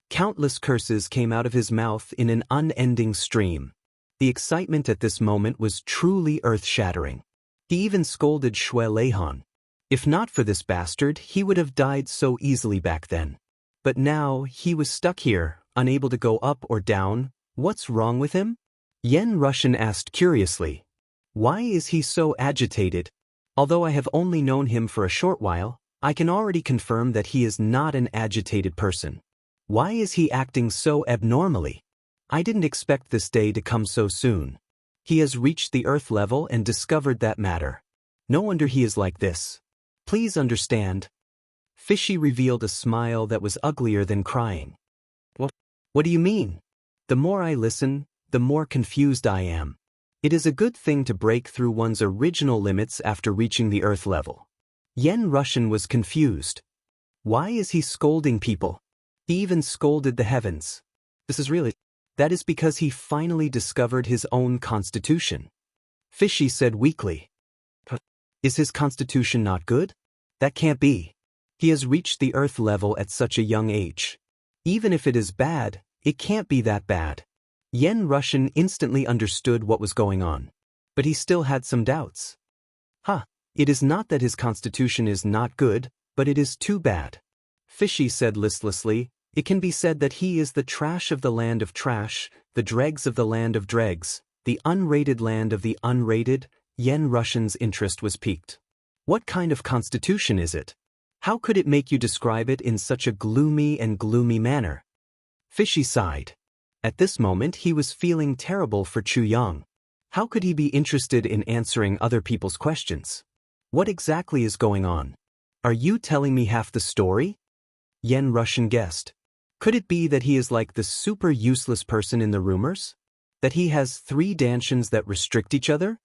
Countless curses came out of his mouth in an unending stream. The excitement at this moment was truly earth-shattering. He even scolded Shui Leihan. If not for this bastard, he would have died so easily back then. But now, he was stuck here, unable to go up or down. What's wrong with him? Yen Russian asked curiously. Why is he so agitated? Although I have only known him for a short while, I can already confirm that he is not an agitated person. Why is he acting so abnormally? I didn't expect this day to come so soon. He has reached the earth level and discovered that matter. No wonder he is like this. Please understand. Fishy revealed a smile that was uglier than crying. What do you mean? The more I listen, the more confused I am. It is a good thing to break through one's original limits after reaching the earth level. Yen Russian was confused. Why is he scolding people? He even scolded the heavens. That is because he finally discovered his own constitution. Fishy said weakly. Is his constitution not good? That can't be. He has reached the earth level at such a young age. Even if it is bad, it can't be that bad. Yen Russian instantly understood what was going on. But he still had some doubts. It is not that his constitution is not good, but it is too bad. Fishy said listlessly, it can be said that he is the trash of the land of trash, the dregs of the land of dregs, the unrated land of the unrated. Yen Russian's interest was piqued. What kind of constitution is it? How could it make you describe it in such a gloomy manner? Fishy sighed. At this moment he was feeling terrible for Chu Yang. How could he be interested in answering other people's questions? What exactly is going on? Are you telling me half the story? Yen Russian guessed. Could it be that he is like the super useless person in the rumors? That he has 3 dantians that restrict each other?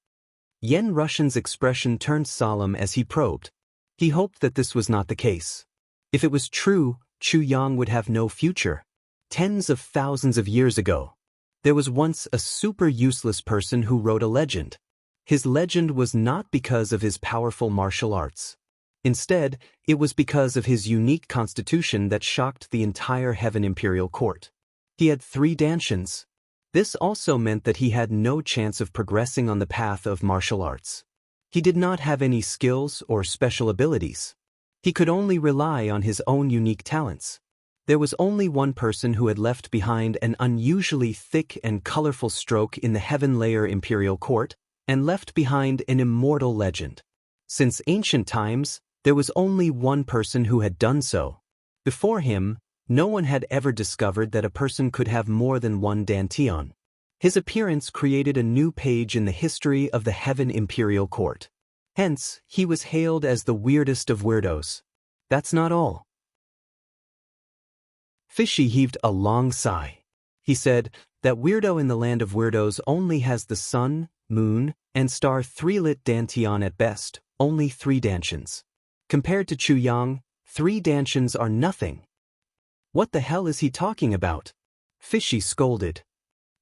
Yen Russian's expression turned solemn as he probed. He hoped that this was not the case. If it was true, Chu Yang would have no future. Tens of thousands of years ago, there was once a super useless person who wrote a legend. His legend was not because of his powerful martial arts. Instead, it was because of his unique constitution that shocked the entire Heaven Imperial Court. He had 3 dantians. This also meant that he had no chance of progressing on the path of martial arts. He did not have any skills or special abilities. He could only rely on his own unique talents. There was only one person who had left behind an unusually thick and colorful stroke in the Heaven Layer Imperial Court, and left behind an immortal legend. Since ancient times, there was only one person who had done so. Before him, no one had ever discovered that a person could have more than 1 dantian. His appearance created a new page in the history of the Heaven Imperial Court. Hence, he was hailed as the weirdest of weirdos. That's not all. Fishy heaved a long sigh. He said, that weirdo in the land of weirdos only has the sun, moon, and star 3-lit dantian at best, only 3 dantians. Compared to Chu Yang, 3 dantians are nothing. What the hell is he talking about? Fishy scolded.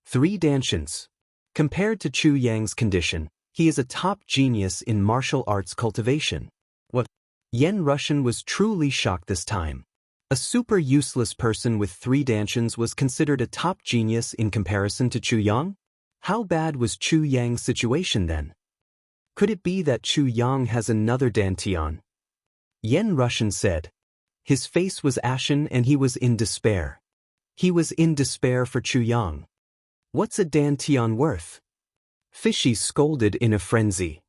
3 dantians. Compared to Chu Yang's condition, he is a top genius in martial arts cultivation. What? Yen Russian was truly shocked this time. A super useless person with 3 dantians was considered a top genius in comparison to Chu Yang? How bad was Chu Yang's situation then? Could it be that Chu Yang has another dantian? Yen Russian said. His face was ashen and he was in despair. He was in despair for Chu Yang. What's a dantian worth? Fishy scolded in a frenzy.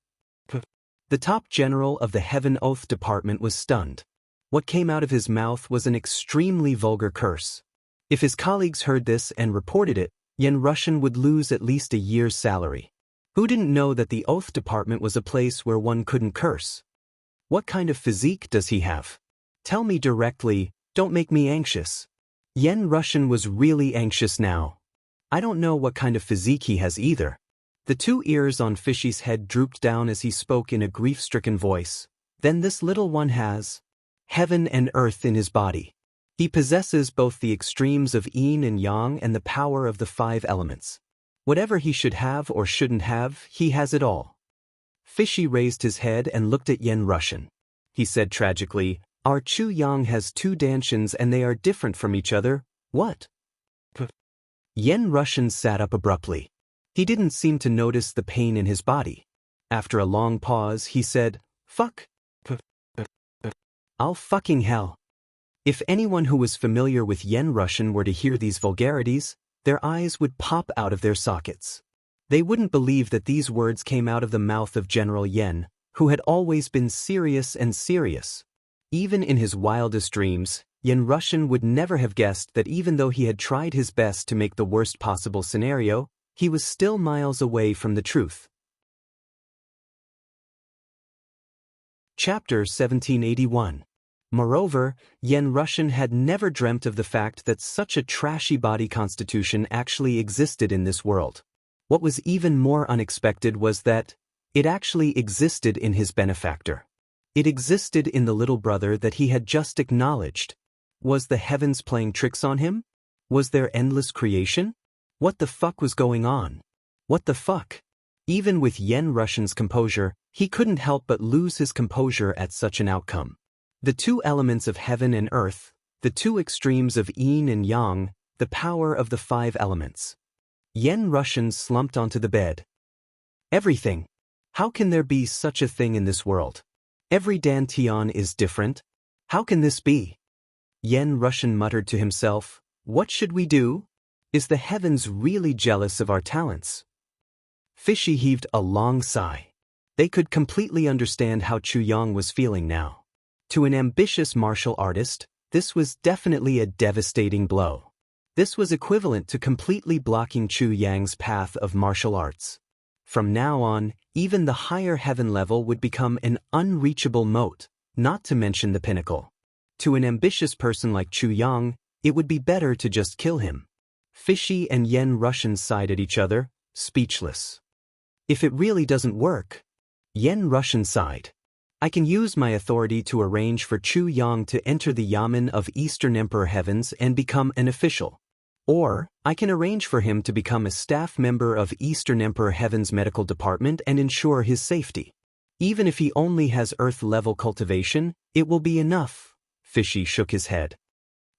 The top general of the Heaven Oath Department was stunned. What came out of his mouth was an extremely vulgar curse. If his colleagues heard this and reported it, Yen Russian would lose at least a year's salary. Who didn't know that the Oath Department was a place where one couldn't curse? What kind of physique does he have? Tell me directly, don't make me anxious. Yen Russian was really anxious now. I don't know what kind of physique he has either. The 2 ears on Fishy's head drooped down as he spoke in a grief-stricken voice. Then this little one has heaven and earth in his body. He possesses both the extremes of yin and yang and the power of the 5 elements. Whatever he should have or shouldn't have, he has it all. Fishy raised his head and looked at Yen Russian. He said tragically, our Chu Yang has 2 dantians and they are different from each other. What? Yen Russian sat up abruptly. He didn't seem to notice the pain in his body. After a long pause, he said, fuck. I'll fucking hell. If anyone who was familiar with Yen Russian were to hear these vulgarities, their eyes would pop out of their sockets. They wouldn't believe that these words came out of the mouth of General Yen, who had always been serious and serious. Even in his wildest dreams, Yen Rushan would never have guessed that even though he had tried his best to make the worst possible scenario, he was still miles away from the truth. Chapter 1781. Moreover, Yen Rushan had never dreamt of the fact that such a trashy body constitution actually existed in this world. What was even more unexpected was that it actually existed in his benefactor. It existed in the little brother that he had just acknowledged. Was the heavens playing tricks on him? Was there endless creation? What the fuck was going on? What the fuck? Even with Yen Rushan's composure, he couldn't help but lose his composure at such an outcome. The two elements of heaven and earth, the two extremes of yin and yang, the power of the five elements. Yen Rushan slumped onto the bed. Everything. How can there be such a thing in this world? Every dantian is different. How can this be? Yen Rushan muttered to himself, what should we do? Is the heavens really jealous of our talents? Fishy heaved a long sigh. They could completely understand how Chu Yang was feeling now. To an ambitious martial artist, this was definitely a devastating blow. This was equivalent to completely blocking Chu Yang's path of martial arts. From now on, even the higher heaven level would become an unreachable moat, not to mention the pinnacle. To an ambitious person like Chu Yang, it would be better to just kill him. Fishy and Yen Rushan sighed at each other, speechless. If it really doesn't work, Yen Rushan sighed. I can use my authority to arrange for Chu Yang to enter the Yamen of Eastern Emperor Heavens and become an official. Or, I can arrange for him to become a staff member of Eastern Emperor Heaven's medical department and ensure his safety. Even if he only has Earth-level cultivation, it will be enough. Fishy shook his head.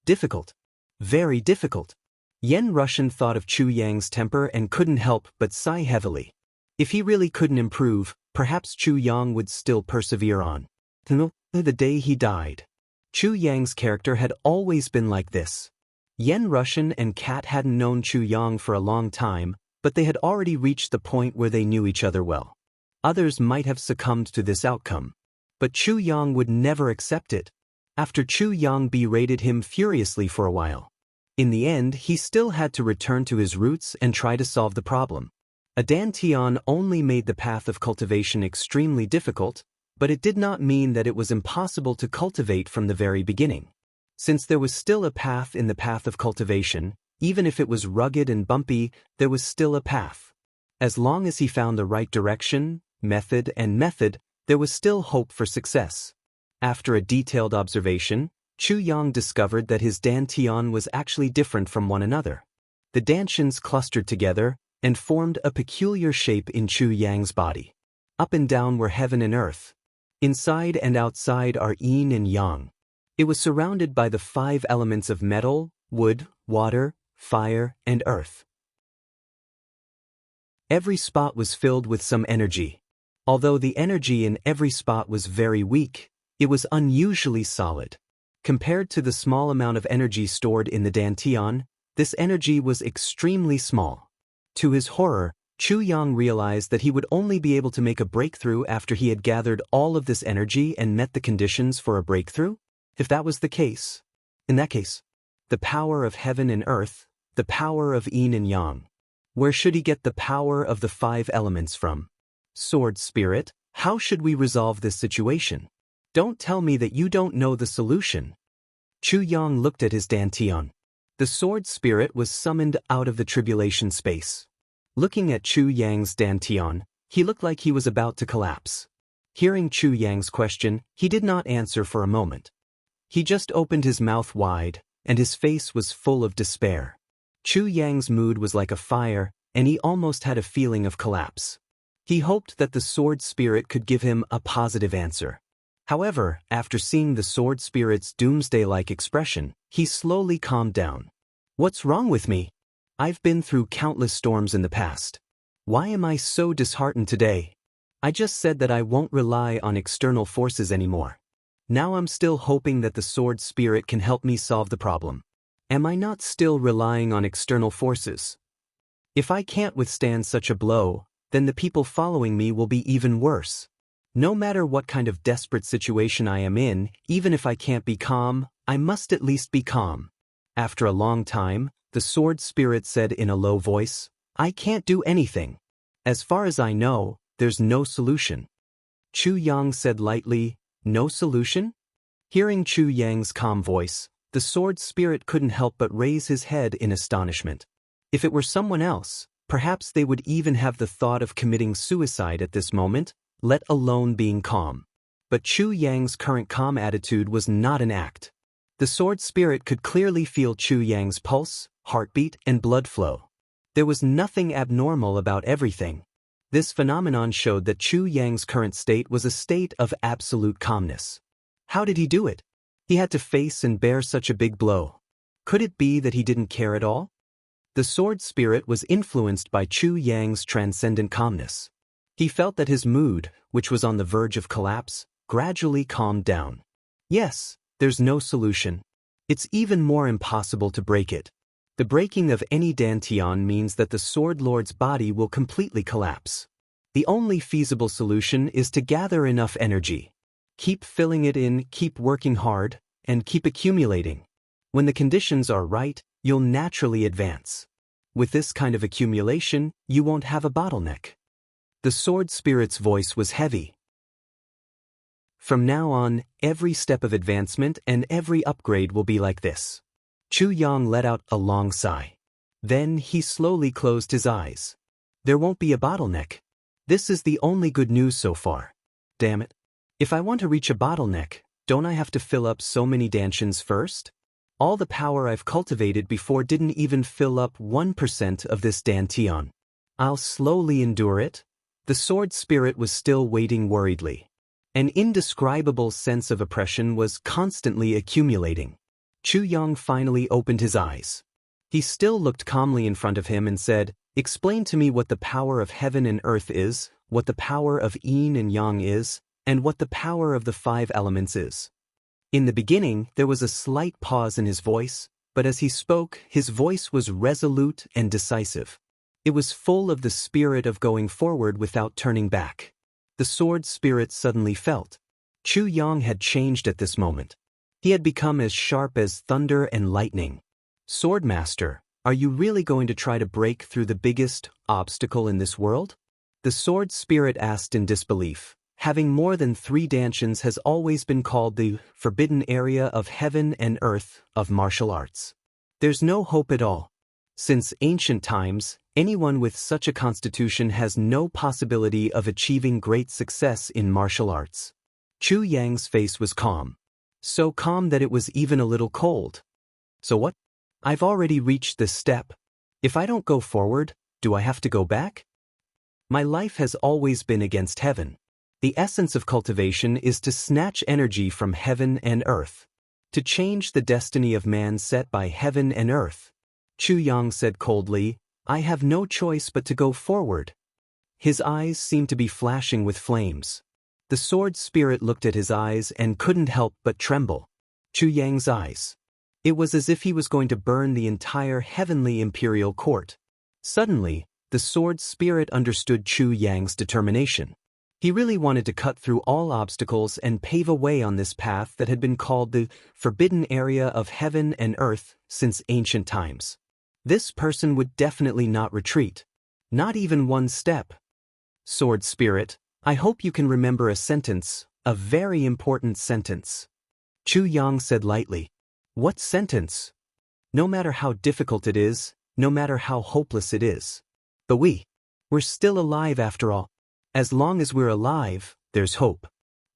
Difficult. Very difficult. Yen Rushan thought of Chu Yang's temper and couldn't help but sigh heavily. If he really couldn't improve, perhaps Chu Yang would still persevere on. The day he died. Chu Yang's character had always been like this. Yen Rushan and Kat hadn't known Chu Yang for a long time, but they had already reached the point where they knew each other well. Others might have succumbed to this outcome. But Chu Yang would never accept it. After Chu Yang berated him furiously for a while. In the end, he still had to return to his roots and try to solve the problem. A dantian only made the path of cultivation extremely difficult, but it did not mean that it was impossible to cultivate from the very beginning. Since there was still a path in the path of cultivation, even if it was rugged and bumpy, there was still a path. As long as he found the right direction, method, there was still hope for success. After a detailed observation, Chu Yang discovered that his dantian was actually different from one another. The dantians clustered together and formed a peculiar shape in Chu Yang's body. Up and down were heaven and earth. Inside and outside are yin and yang. It was surrounded by the five elements of metal, wood, water, fire, and earth. Every spot was filled with some energy. Although the energy in every spot was very weak, it was unusually solid. Compared to the small amount of energy stored in the dantian, this energy was extremely small. To his horror, Chu Yang realized that he would only be able to make a breakthrough after he had gathered all of this energy and met the conditions for a breakthrough. If that was the case, in that case, the power of heaven and earth, the power of yin and yang. Where should he get the power of the five elements from? Sword Spirit, how should we resolve this situation? Don't tell me that you don't know the solution. Chu Yang looked at his dantian. The Sword Spirit was summoned out of the tribulation space. Looking at Chu Yang's dantian, he looked like he was about to collapse. Hearing Chu Yang's question, he did not answer for a moment. He just opened his mouth wide, and his face was full of despair. Chu Yang's mood was like a fire, and he almost had a feeling of collapse. He hoped that the Sword Spirit could give him a positive answer. However, after seeing the Sword Spirit's doomsday-like expression, he slowly calmed down. What's wrong with me? I've been through countless storms in the past. Why am I so disheartened today? I just said that I won't rely on external forces anymore. Now I'm still hoping that the Sword Spirit can help me solve the problem. Am I not still relying on external forces? If I can't withstand such a blow, then the people following me will be even worse. No matter what kind of desperate situation I am in, even if I can't be calm, I must at least be calm. After a long time, the sword spirit said in a low voice, I can't do anything. As far as I know, there's no solution. Chu Yang said lightly, no solution? Hearing Chu Yang's calm voice, the sword spirit couldn't help but raise his head in astonishment. If it were someone else, perhaps they would even have the thought of committing suicide at this moment, let alone being calm. But Chu Yang's current calm attitude was not an act. The sword spirit could clearly feel Chu Yang's pulse, heartbeat, and blood flow. There was nothing abnormal about everything. This phenomenon showed that Chu Yang's current state was a state of absolute calmness. How did he do it? He had to face and bear such a big blow. Could it be that he didn't care at all? The sword spirit was influenced by Chu Yang's transcendent calmness. He felt that his mood, which was on the verge of collapse, gradually calmed down. Yes, there's no solution. It's even more impossible to break it. The breaking of any dantian means that the sword lord's body will completely collapse. The only feasible solution is to gather enough energy. Keep filling it in, keep working hard, and keep accumulating. When the conditions are right, you'll naturally advance. With this kind of accumulation, you won't have a bottleneck. The sword spirit's voice was heavy. From now on, every step of advancement and every upgrade will be like this. Chu Yang let out a long sigh. Then he slowly closed his eyes. There won't be a bottleneck. This is the only good news so far. Damn it. If I want to reach a bottleneck, don't I have to fill up so many dantians first? All the power I've cultivated before didn't even fill up 1% of this dantian. I'll slowly endure it. The sword spirit was still waiting worriedly. An indescribable sense of oppression was constantly accumulating. Chu Yang finally opened his eyes. He still looked calmly in front of him and said, Explain to me what the power of heaven and earth is, what the power of yin and yang is, and what the power of the 5 elements is. In the beginning, there was a slight pause in his voice, but as he spoke, his voice was resolute and decisive. It was full of the spirit of going forward without turning back. The sword spirit suddenly felt. Chu Yang had changed at this moment. He had become as sharp as thunder and lightning. Swordmaster, are you really going to try to break through the biggest obstacle in this world? The sword spirit asked in disbelief. Having more than 3 dantians has always been called the forbidden area of heaven and earth of martial arts. There's no hope at all. Since ancient times, anyone with such a constitution has no possibility of achieving great success in martial arts. Chu Yang's face was calm. So calm that it was even a little cold. So what? I've already reached this step. If I don't go forward, do I have to go back? My life has always been against heaven. The essence of cultivation is to snatch energy from heaven and earth. To change the destiny of man set by heaven and earth. Chu Yang said coldly, I have no choice but to go forward. His eyes seemed to be flashing with flames. The sword spirit looked at his eyes and couldn't help but tremble. Chu Yang's eyes. It was as if he was going to burn the entire heavenly imperial court. Suddenly, the sword spirit understood Chu Yang's determination. He really wanted to cut through all obstacles and pave a way on this path that had been called the forbidden area of heaven and earth since ancient times. This person would definitely not retreat. Not even one step. Sword spirit, I hope you can remember a sentence, a very important sentence. Chu Yang said lightly. What sentence? No matter how difficult it is, no matter how hopeless it is. But we're still alive after all. As long as we're alive, there's hope.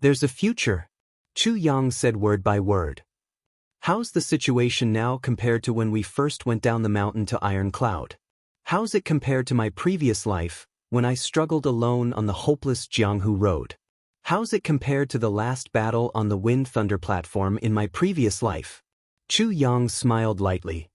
There's a future. Chu Yang said word by word. How's the situation now compared to when we first went down the mountain to Iron Cloud? How's it compared to my previous life, when I struggled alone on the hopeless Jianghu road? How's it compared to the last battle on the Wind Thunder platform in my previous life? Chu Yang smiled lightly.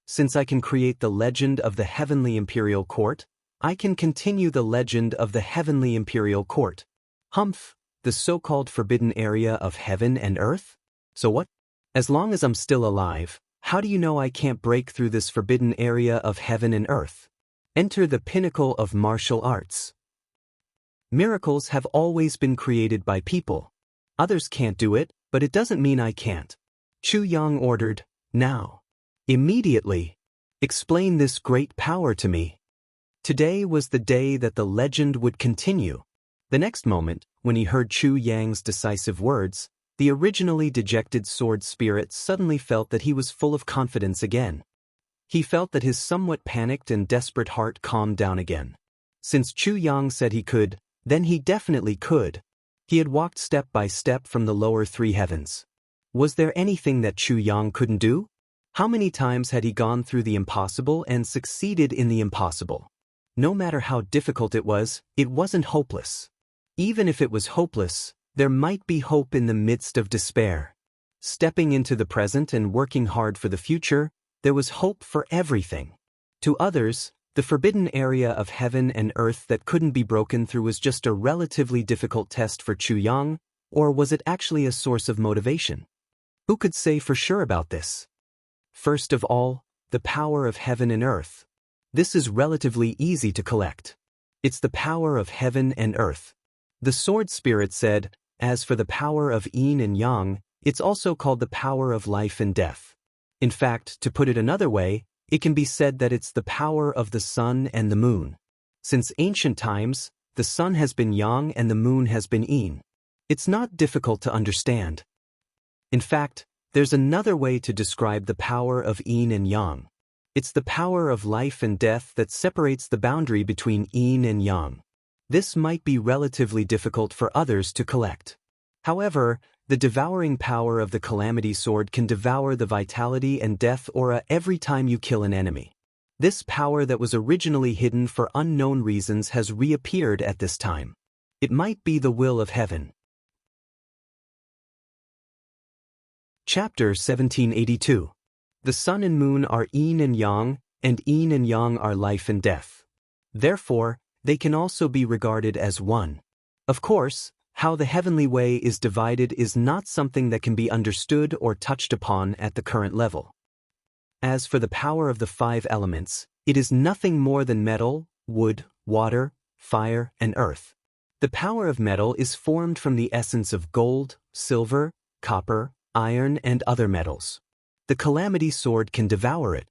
Since I can create the legend of the Heavenly Imperial Court, I can continue the legend of the Heavenly Imperial Court. Humph, the so-called forbidden area of heaven and earth? So what? As long as I'm still alive, how do you know I can't break through this forbidden area of heaven and earth? Enter the pinnacle of martial arts. Miracles have always been created by people. Others can't do it, but it doesn't mean I can't. Chu Yang ordered, now. Immediately. Explain this great power to me. Today was the day that the legend would continue. The next moment, when he heard Chu Yang's decisive words, the originally dejected sword spirit suddenly felt that he was full of confidence again. He felt that his somewhat panicked and desperate heart calmed down again. Since Chu Yang said he could, then he definitely could. He had walked step by step from the lower three heavens. Was there anything that Chu Yang couldn't do? How many times had he gone through the impossible and succeeded in the impossible? No matter how difficult it wasn't hopeless. Even if it was hopeless, there might be hope in the midst of despair. Stepping into the present and working hard for the future, there was hope for everything. To others, the forbidden area of heaven and earth that couldn't be broken through was just a relatively difficult test for Chu Yang, or was it actually a source of motivation? Who could say for sure about this? First of all, the power of heaven and earth. This is relatively easy to collect. It's the power of heaven and earth. The sword spirit said, as for the power of yin and yang, it's also called the power of life and death. In fact, to put it another way, it can be said that it's the power of the sun and the moon. Since ancient times, the sun has been yang and the moon has been yin. It's not difficult to understand. In fact, there's another way to describe the power of yin and yang. It's the power of life and death that separates the boundary between yin and yang. This might be relatively difficult for others to collect. However, the devouring power of the calamity sword can devour the vitality and death aura every time you kill an enemy. This power that was originally hidden for unknown reasons has reappeared at this time. It might be the will of heaven. Chapter 1782. The sun and moon are yin and yang are life and death. Therefore, they can also be regarded as one. Of course, how the heavenly way is divided is not something that can be understood or touched upon at the current level. As for the power of the five elements, it is nothing more than metal, wood, water, fire, and earth. The power of metal is formed from the essence of gold, silver, copper, iron, and other metals. The calamity sword can devour it.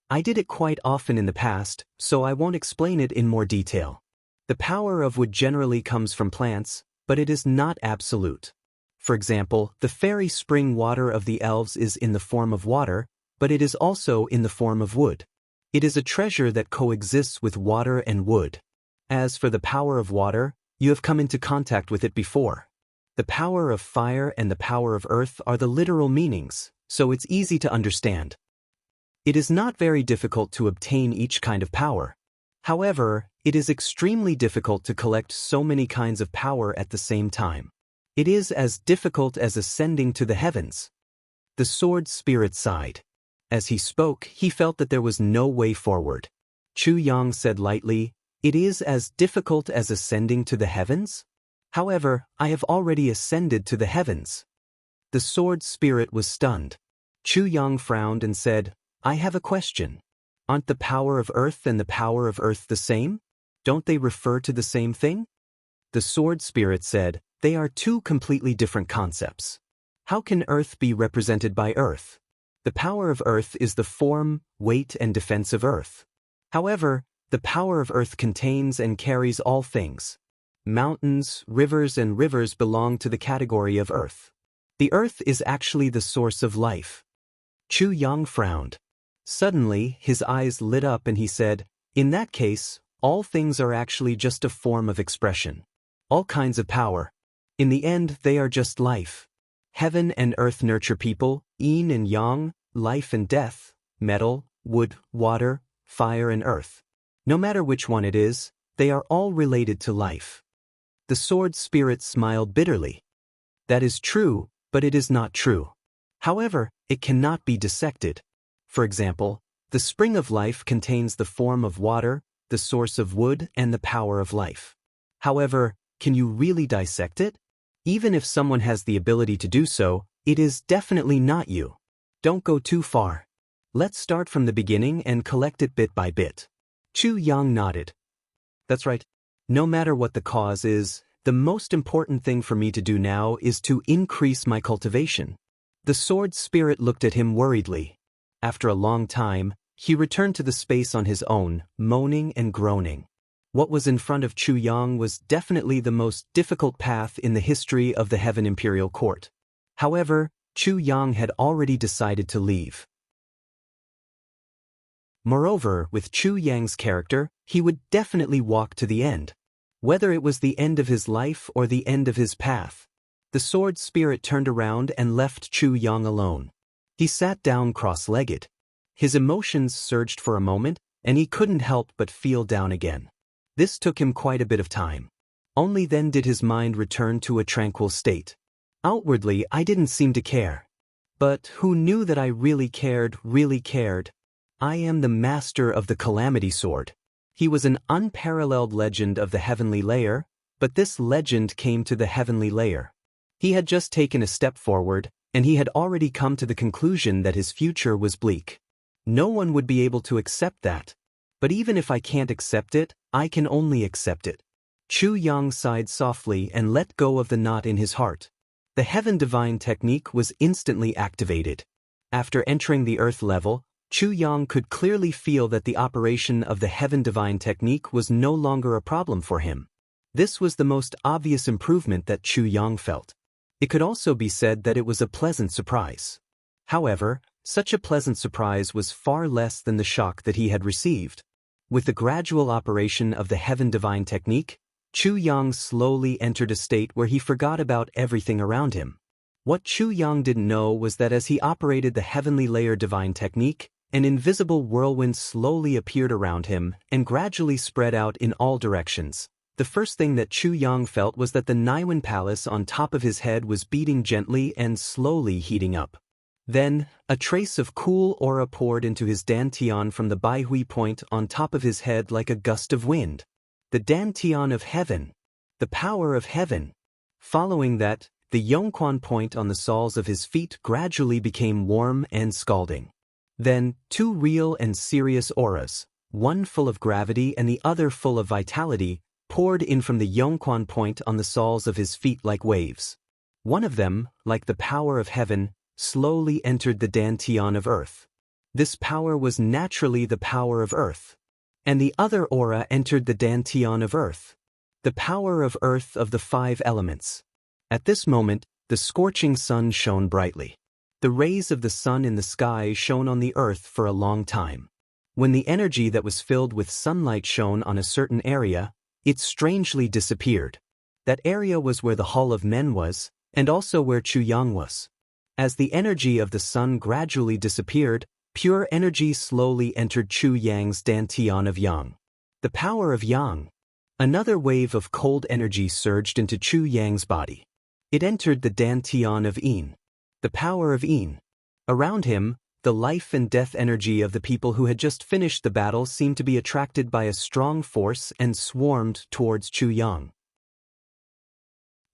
I did it quite often in the past, so I won't explain it in more detail. The power of wood generally comes from plants, but it is not absolute. For example, the fairy spring water of the elves is in the form of water, but it is also in the form of wood. It is a treasure that coexists with water and wood. As for the power of water, you have come into contact with it before. The power of fire and the power of earth are the literal meanings, so it's easy to understand. It is not very difficult to obtain each kind of power. However, it is extremely difficult to collect so many kinds of power at the same time. It is as difficult as ascending to the heavens. The sword spirit sighed. As he spoke, he felt that there was no way forward. Chu Yang said lightly, "It is as difficult as ascending to the heavens? However, I have already ascended to the heavens." The sword spirit was stunned. Chu Yang frowned and said, "I have a question. Aren't the power of earth and the power of earth the same? Don't they refer to the same thing?" The sword spirit said, "They are two completely different concepts. How can earth be represented by earth? The power of earth is the form, weight, and defense of earth. However, the power of earth contains and carries all things. Mountains, rivers, and rivers belong to the category of earth. The earth is actually the source of life." Chu Yang frowned. Suddenly, his eyes lit up and he said, "In that case, all things are actually just a form of expression. All kinds of power. In the end, they are just life. Heaven and earth nurture people, yin and yang, life and death, metal, wood, water, fire and earth. No matter which one it is, they are all related to life." The sword spirit smiled bitterly. "That is true, but it is not true. However, it cannot be dissected. For example, the spring of life contains the form of water, the source of wood, and the power of life. However, can you really dissect it? Even if someone has the ability to do so, it is definitely not you. Don't go too far. Let's start from the beginning and collect it bit by bit." Chu Yang nodded. "That's right. No matter what the cause is, the most important thing for me to do now is to increase my cultivation. The sword spirit looked at him worriedly. After a long time, he returned to the space on his own, moaning and groaning. What was in front of Chu Yang was definitely the most difficult path in the history of the Heaven Imperial Court. However, Chu Yang had already decided to leave. Moreover, with Chu Yang's character, he would definitely walk to the end. Whether it was the end of his life or the end of his path. The sword spirit turned around and left Chu Yang alone. He sat down cross-legged. His emotions surged for a moment, and he couldn't help but feel down again. This took him quite a bit of time. Only then did his mind return to a tranquil state. Outwardly, I didn't seem to care. But who knew that I really cared? I am the master of the Calamity Sword. He was an unparalleled legend of the heavenly layer, but this legend came to the heavenly layer. He had just taken a step forward, and he had already come to the conclusion that his future was bleak. No one would be able to accept that. But even if I can't accept it, I can only accept it. Chu Yang sighed softly and let go of the knot in his heart. The Heaven Divine technique was instantly activated. After entering the earth level, Chu Yang could clearly feel that the operation of the Heaven Divine technique was no longer a problem for him. This was the most obvious improvement that Chu Yang felt. It could also be said that it was a pleasant surprise. However, such a pleasant surprise was far less than the shock that he had received. With the gradual operation of the Heaven Divine technique, Chu Yang slowly entered a state where he forgot about everything around him. What Chu Yang didn't know was that as he operated the Heavenly Layer Divine technique, an invisible whirlwind slowly appeared around him and gradually spread out in all directions. The first thing that Chu Yang felt was that the Naiwan Palace on top of his head was beating gently and slowly heating up. Then, a trace of cool aura poured into his dantian from the Baihui point on top of his head like a gust of wind. The dantian of heaven. The power of heaven. Following that, the Yongquan point on the soles of his feet gradually became warm and scalding. Then, two real and serious auras, one full of gravity and the other full of vitality, poured in from the Yongquan point on the soles of his feet like waves. One of them, like the power of heaven, slowly entered the dantian of earth. This power was naturally the power of earth. And the other aura entered the dantian of earth. The power of earth of the 5 elements. At this moment, the scorching sun shone brightly. The rays of the sun in the sky shone on the earth for a long time. When the energy that was filled with sunlight shone on a certain area, it strangely disappeared. That area was where the Hall of Men was, and also where Chu Yang was. As the energy of the sun gradually disappeared, pure energy slowly entered Chu Yang's dantian of Yang. The power of Yang. Another wave of cold energy surged into Chu Yang's body. It entered the dantian of Yin. The power of Yin. Around him, the life and death energy of the people who had just finished the battle seemed to be attracted by a strong force and swarmed towards Chu Yang.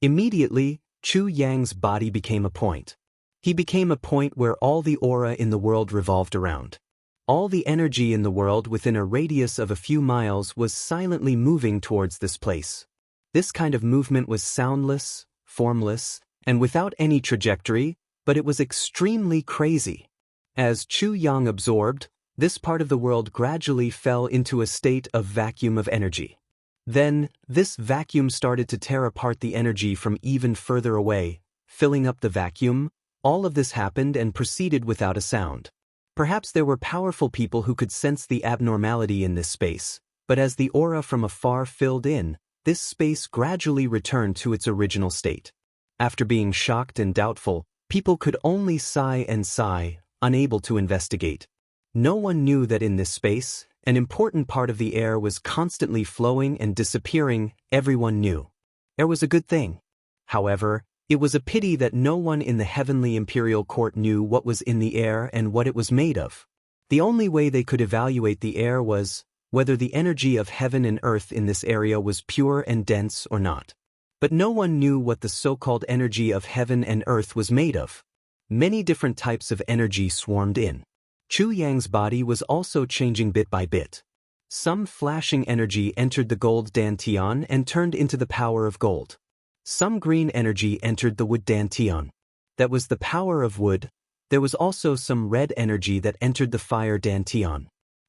Immediately, Chu Yang's body became a point. He became a point where all the aura in the world revolved around. All the energy in the world within a radius of a few miles was silently moving towards this place. This kind of movement was soundless, formless, and without any trajectory, but it was extremely crazy. As Chu Yang absorbed, this part of the world gradually fell into a state of vacuum of energy. Then, this vacuum started to tear apart the energy from even further away, filling up the vacuum. All of this happened and proceeded without a sound. Perhaps there were powerful people who could sense the abnormality in this space, but as the aura from afar filled in, this space gradually returned to its original state. After being shocked and doubtful, people could only sigh and sigh, unable to investigate. No one knew that in this space, an important part of the air was constantly flowing and disappearing. Everyone knew. Air was a good thing. However, it was a pity that no one in the Heavenly Imperial Court knew what was in the air and what it was made of. The only way they could evaluate the air was whether the energy of heaven and earth in this area was pure and dense or not. But no one knew what the so-called energy of heaven and earth was made of. Many different types of energy swarmed in. Chu Yang's body was also changing bit by bit. Some flashing energy entered the gold dantian and turned into the power of gold. Some green energy entered the wood dantian. That was the power of wood. There was also some red energy that entered the fire dantian.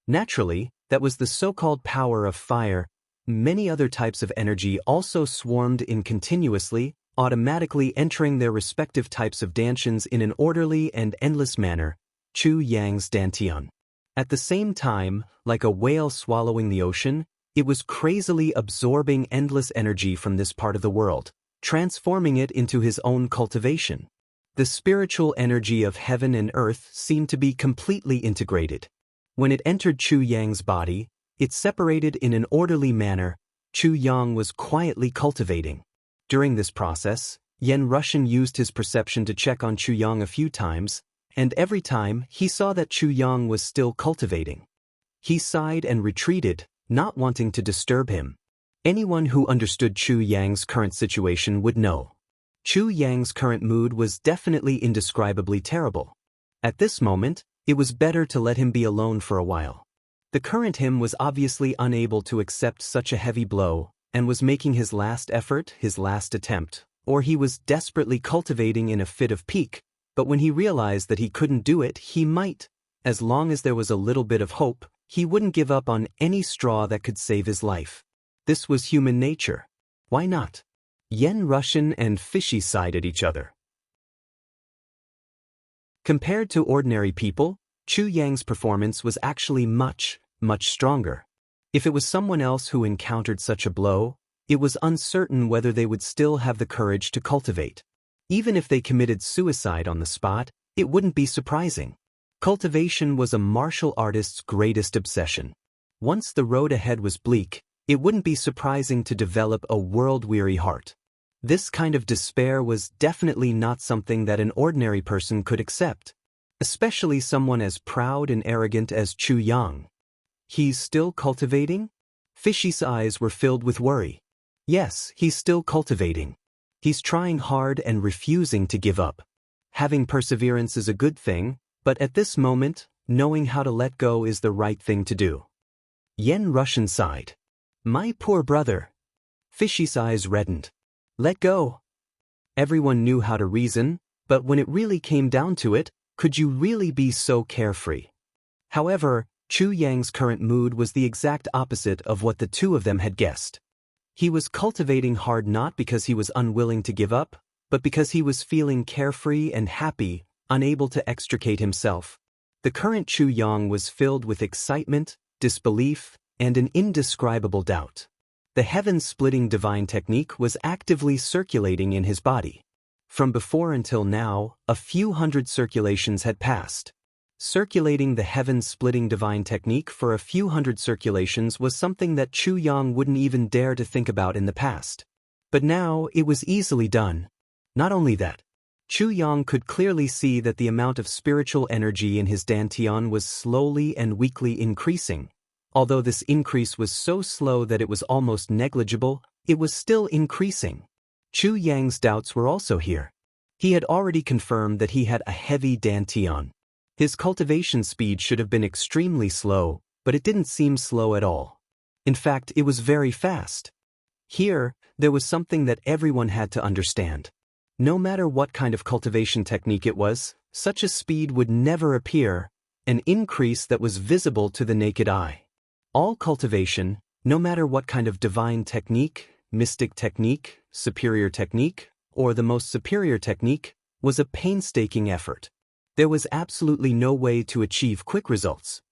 Naturally, that was the so-called power of fire. Many other types of energy also swarmed in continuously, automatically entering their respective types of dantians in an orderly and endless manner, Chu Yang's dantian. At the same time, like a whale swallowing the ocean, it was crazily absorbing endless energy from this part of the world, transforming it into his own cultivation. The spiritual energy of heaven and earth seemed to be completely integrated. When it entered Chu Yang's body, it separated in an orderly manner. Chu Yang was quietly cultivating. During this process, Yen Russian used his perception to check on Chu Yang a few times, and every time he saw that Chu Yang was still cultivating. He sighed and retreated, not wanting to disturb him. Anyone who understood Chu Yang's current situation would know. Chu Yang's current mood was definitely indescribably terrible. At this moment, it was better to let him be alone for a while. The current him was obviously unable to accept such a heavy blow, and was making his last effort, his last attempt, or he was desperately cultivating in a fit of pique, but when he realized that he couldn't do it, he might. As long as there was a little bit of hope, he wouldn't give up on any straw that could save his life. This was human nature. Why not? Yen Russian and Fishy sighed at each other. Compared to ordinary people, Chu Yang's performance was actually much, much stronger. If it was someone else who encountered such a blow, it was uncertain whether they would still have the courage to cultivate. Even if they committed suicide on the spot, it wouldn't be surprising. Cultivation was a martial artist's greatest obsession. Once the road ahead was bleak, it wouldn't be surprising to develop a world-weary heart. This kind of despair was definitely not something that an ordinary person could accept, especially someone as proud and arrogant as Chu Yang. He's still cultivating? Fishy's eyes were filled with worry. Yes, he's still cultivating. He's trying hard and refusing to give up. Having perseverance is a good thing, but at this moment, knowing how to let go is the right thing to do. Yen Russian sighed. My poor brother. Fishy's eyes reddened. Let go. Everyone knew how to reason, but when it really came down to it, could you really be so carefree? However, Chu Yang's current mood was the exact opposite of what the two of them had guessed. He was cultivating hard not because he was unwilling to give up, but because he was feeling carefree and happy, unable to extricate himself. The current Chu Yang was filled with excitement, disbelief, and an indescribable doubt. The heaven-splitting divine technique was actively circulating in his body. From before until now, a few hundred circulations had passed. Circulating the heaven-splitting divine technique for a few hundred circulations was something that Chu Yang wouldn't even dare to think about in the past. But now it was easily done. Not only that, Chu Yang could clearly see that the amount of spiritual energy in his dantian was slowly and weakly increasing. Although this increase was so slow that it was almost negligible, it was still increasing. Chu Yang's doubts were also here. He had already confirmed that he had a heavy dantian. His cultivation speed should have been extremely slow, but it didn't seem slow at all. In fact, it was very fast. Here, there was something that everyone had to understand. No matter what kind of cultivation technique it was, such a speed would never appear, an increase that was visible to the naked eye. All cultivation, no matter what kind of divine technique, mystic technique, superior technique, or the most superior technique, was a painstaking effort. There was absolutely no way to achieve quick results.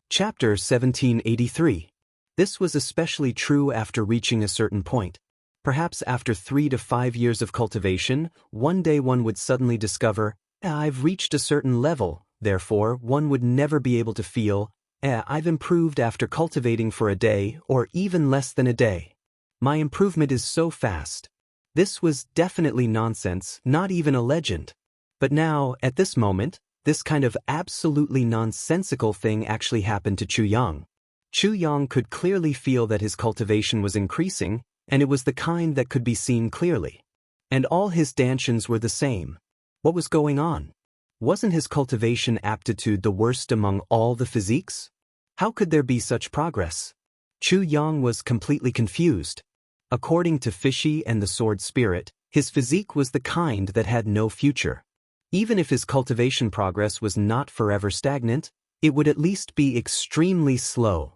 Chapter 1783. This was especially true after reaching a certain point. Perhaps after 3 to 5 years of cultivation, one day one would suddenly discover, I've reached a certain level, therefore one would never be able to feel, I've improved after cultivating for a day or even less than a day. My improvement is so fast. This was definitely nonsense, not even a legend. But now, at this moment, this kind of absolutely nonsensical thing actually happened to Chu Yang. Chu Yang could clearly feel that his cultivation was increasing, and it was the kind that could be seen clearly. And all his dantians were the same. What was going on? Wasn't his cultivation aptitude the worst among all the physiques? How could there be such progress? Chu Yang was completely confused. According to Fishy and the Sword Spirit, his physique was the kind that had no future. Even if his cultivation progress was not forever stagnant, it would at least be extremely slow.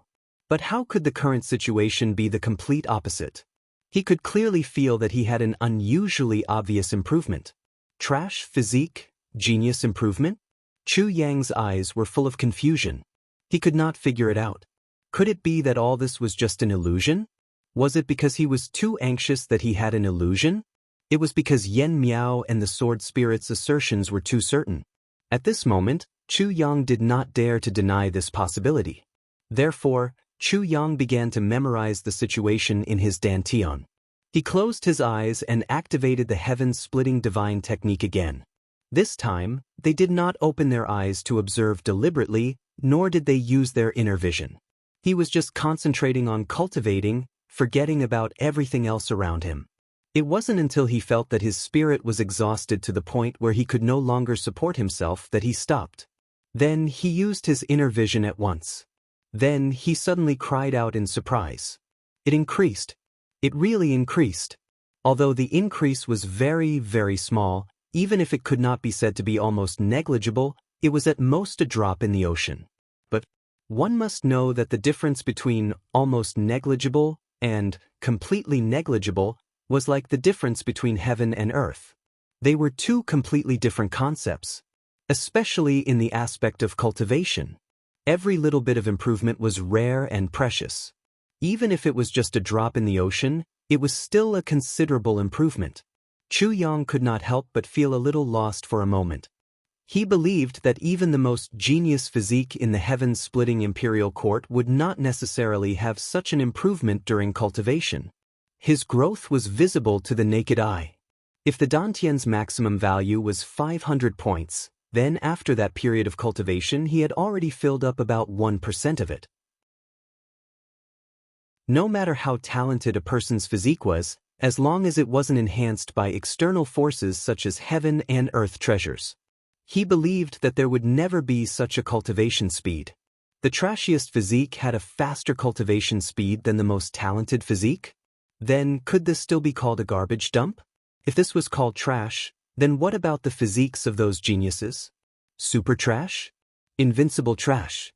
But how could the current situation be the complete opposite? He could clearly feel that he had an unusually obvious improvement. Trash physique, genius improvement? Chu Yang's eyes were full of confusion. He could not figure it out. Could it be that all this was just an illusion? Was it because he was too anxious that he had an illusion? It was because Yen Miao and the Sword Spirit's assertions were too certain. At this moment, Chu Yang did not dare to deny this possibility. Therefore, Chu Yang began to memorize the situation in his dantian. He closed his eyes and activated the heaven-splitting divine technique again. This time, they did not open their eyes to observe deliberately, nor did they use their inner vision. He was just concentrating on cultivating, forgetting about everything else around him. It wasn't until he felt that his spirit was exhausted to the point where he could no longer support himself that he stopped. Then he used his inner vision at once. Then he suddenly cried out in surprise. It increased. It really increased. Although the increase was very, very small, even if it could not be said to be almost negligible, it was at most a drop in the ocean. But one must know that the difference between almost negligible and completely negligible was like the difference between heaven and earth. They were two completely different concepts, especially in the aspect of cultivation. Every little bit of improvement was rare and precious. Even if it was just a drop in the ocean, it was still a considerable improvement. Chu Yang could not help but feel a little lost for a moment. He believed that even the most genius physique in the heaven-splitting imperial court would not necessarily have such an improvement during cultivation. His growth was visible to the naked eye. If the dantian's maximum value was 500 points, then after that period of cultivation he had already filled up about 1% of it. No matter how talented a person's physique was, as long as it wasn't enhanced by external forces such as heaven and earth treasures. He believed that there would never be such a cultivation speed. The trashiest physique had a faster cultivation speed than the most talented physique? Then could this still be called a garbage dump? If this was called trash, then what about the physiques of those geniuses? Super trash? Invincible trash?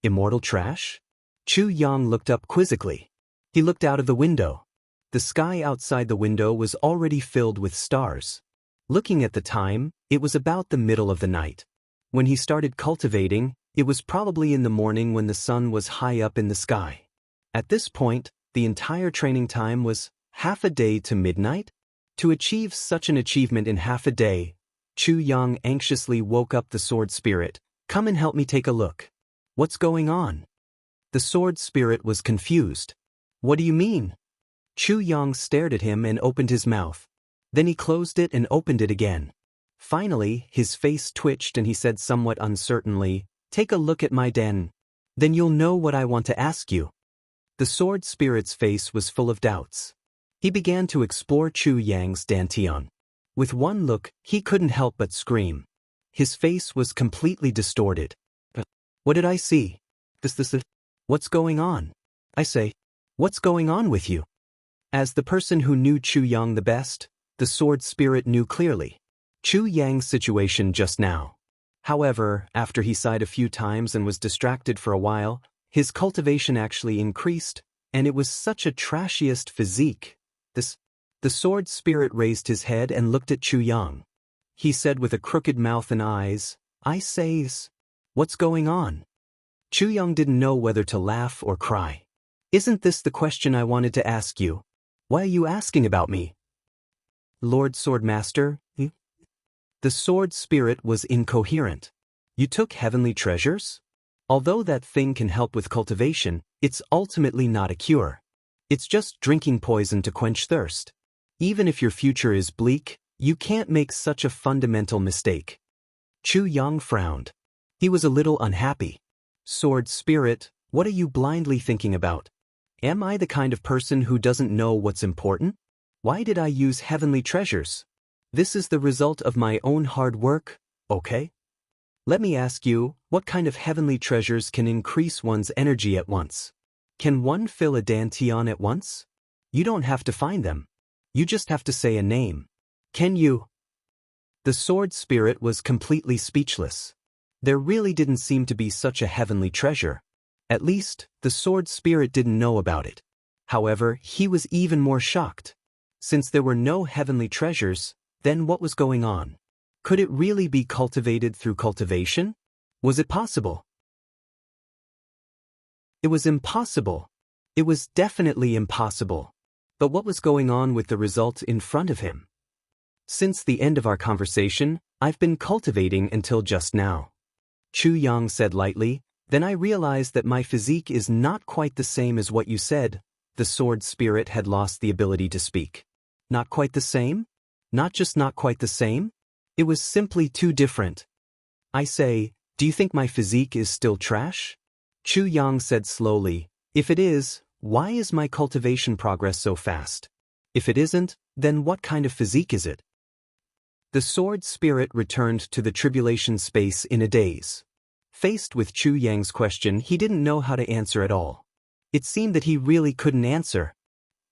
Immortal trash? Chu Yang looked up quizzically. He looked out of the window. The sky outside the window was already filled with stars. Looking at the time, it was about the middle of the night. When he started cultivating, it was probably in the morning when the sun was high up in the sky. At this point, the entire training time was half a day to midnight? To achieve such an achievement in half a day, Chu Yang anxiously woke up the Sword Spirit. Come and help me take a look. What's going on? The Sword Spirit was confused. What do you mean? Chu Yang stared at him and opened his mouth. Then he closed it and opened it again. Finally, his face twitched and he said somewhat uncertainly, "Take a look at my den. Then you'll know what I want to ask you." The Sword Spirit's face was full of doubts. He began to explore Chu Yang's dantian. With one look, he couldn't help but scream. His face was completely distorted. What did I see? What's going on? I say, what's going on with you? As the person who knew Chu Yang the best, the Sword Spirit knew clearly Chu Yang's situation just now. However, after he sighed a few times and was distracted for a while, his cultivation actually increased, and it was such a trashiest physique. The Sword Spirit raised his head and looked at Chu Yang. He said with a crooked mouth and eyes, "I says, what's going on?" Chu Yang didn't know whether to laugh or cry. "Isn't this the question I wanted to ask you? Why are you asking about me?" "Lord Swordmaster?" The Sword Spirit was incoherent. "You took heavenly treasures? Although that thing can help with cultivation, it's ultimately not a cure. It's just drinking poison to quench thirst. Even if your future is bleak, you can't make such a fundamental mistake." Chu Yang frowned. He was a little unhappy. "Sword Spirit, what are you blindly thinking about? Am I the kind of person who doesn't know what's important? Why did I use heavenly treasures? This is the result of my own hard work, okay? Let me ask you, what kind of heavenly treasures can increase one's energy at once? Can one fill a dantian at once? You don't have to find them. You just have to say a name. Can you? The sword spirit was completely speechless. There really didn't seem to be such a heavenly treasure. At least, the sword spirit didn't know about it. However, he was even more shocked. Since there were no heavenly treasures, then what was going on? Could it really be cultivated through cultivation? Was it possible? It was impossible. It was definitely impossible. But what was going on with the result in front of him? Since the end of our conversation, I've been cultivating until just now. Chu Yang said lightly, then I realized that my physique is not quite the same as what you said. The sword spirit had lost the ability to speak. Not quite the same? Not just not quite the same? It was simply too different. I say, do you think my physique is still trash? Chu Yang said slowly, if it is, why is my cultivation progress so fast? If it isn't, then what kind of physique is it? The sword spirit returned to the tribulation space in a daze. Faced with Chu Yang's question, he didn't know how to answer at all. It seemed that he really couldn't answer.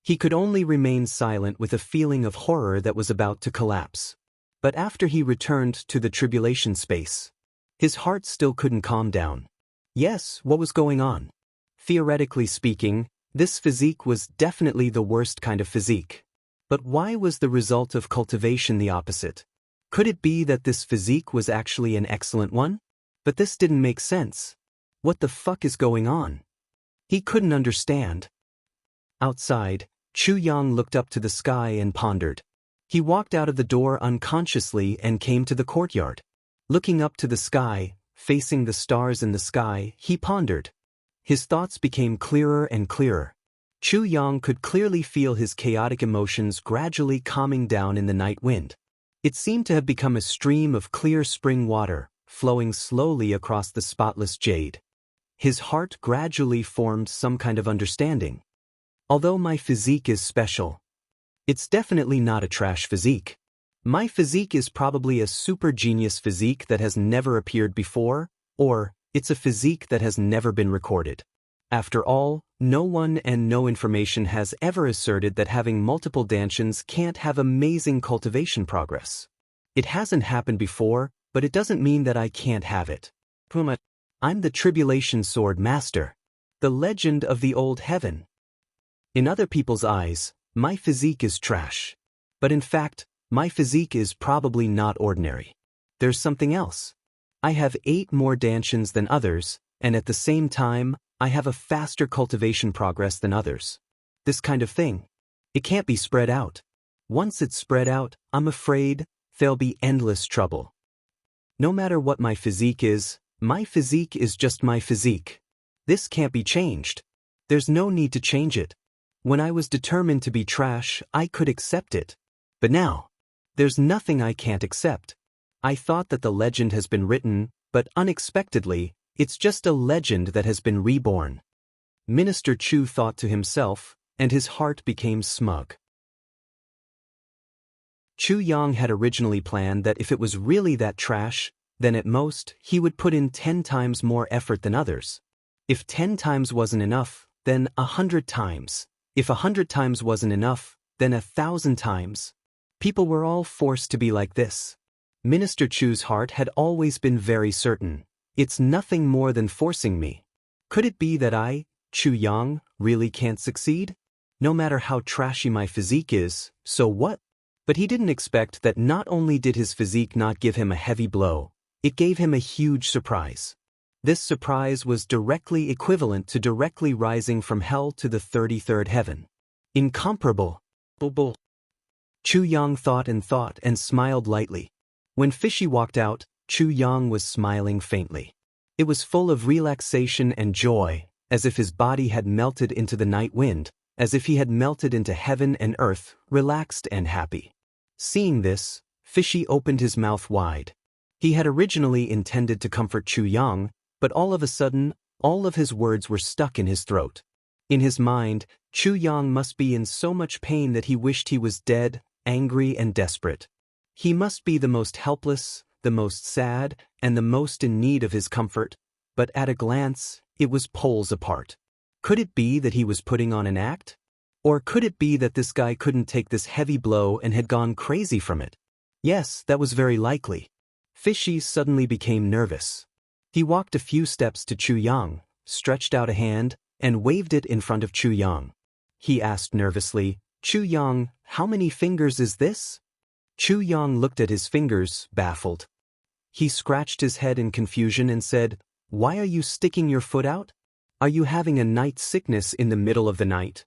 He could only remain silent with a feeling of horror that was about to collapse. But after he returned to the tribulation space, his heart still couldn't calm down. Yes, what was going on? Theoretically speaking, this physique was definitely the worst kind of physique. But why was the result of cultivation the opposite? Could it be that this physique was actually an excellent one? But this didn't make sense. What the fuck is going on? He couldn't understand. Outside, Chu Yang looked up to the sky and pondered. He walked out of the door unconsciously and came to the courtyard. Looking up to the sky, facing the stars in the sky, he pondered. His thoughts became clearer and clearer. Chu Yang could clearly feel his chaotic emotions gradually calming down in the night wind. It seemed to have become a stream of clear spring water, flowing slowly across the spotless jade. His heart gradually formed some kind of understanding. Although my physique is special, it's definitely not a trash physique. My physique is probably a super genius physique that has never appeared before, or it's a physique that has never been recorded. After all, no one and no information has ever asserted that having multiple dantians can't have amazing cultivation progress. It hasn't happened before, but it doesn't mean that I can't have it. Puma, I'm the Tribulation Sword Master, the legend of the old heaven. In other people's eyes, my physique is trash. But in fact, my physique is probably not ordinary. There's something else. I have 8 more dantians than others, and at the same time, I have a faster cultivation progress than others. This kind of thing, it can't be spread out. Once it's spread out, I'm afraid there'll be endless trouble. No matter what my physique is just my physique. This can't be changed. There's no need to change it. When I was determined to be trash, I could accept it. But now, there's nothing I can't accept. I thought that the legend has been written, but unexpectedly, it's just a legend that has been reborn. Minister Chu thought to himself, and his heart became smug. Chu Yang had originally planned that if it was really that trash, then at most, he would put in 10 times more effort than others. If 10 times wasn't enough, then 100 times. If 100 times wasn't enough, then 1,000 times. People were all forced to be like this. Minister Chu's heart had always been very certain. It's nothing more than forcing me. Could it be that I, Chu Yang, really can't succeed? No matter how trashy my physique is, so what? But he didn't expect that not only did his physique not give him a heavy blow, it gave him a huge surprise. This surprise was directly equivalent to directly rising from hell to the 33rd heaven. Incomparable. Chu Yang thought and smiled lightly. When Fishy walked out, Chu Yang was smiling faintly. It was full of relaxation and joy, as if his body had melted into the night wind, as if he had melted into heaven and earth, relaxed and happy. Seeing this, Fishy opened his mouth wide. He had originally intended to comfort Chu Yang, but all of a sudden, all of his words were stuck in his throat. In his mind, Chu Yang must be in so much pain that he wished he was dead, angry and desperate. He must be the most helpless, the most sad, and the most in need of his comfort, but at a glance, it was poles apart. Could it be that he was putting on an act? Or could it be that this guy couldn't take this heavy blow and had gone crazy from it? Yes, that was very likely. Fishy suddenly became nervous. He walked a few steps to Chu Yang, stretched out a hand, and waved it in front of Chu Yang. He asked nervously, "Chu Yang, how many fingers is this?" Chu Yang looked at his fingers, baffled. He scratched his head in confusion and said, "Why are you sticking your foot out? Are you having a night sickness in the middle of the night?"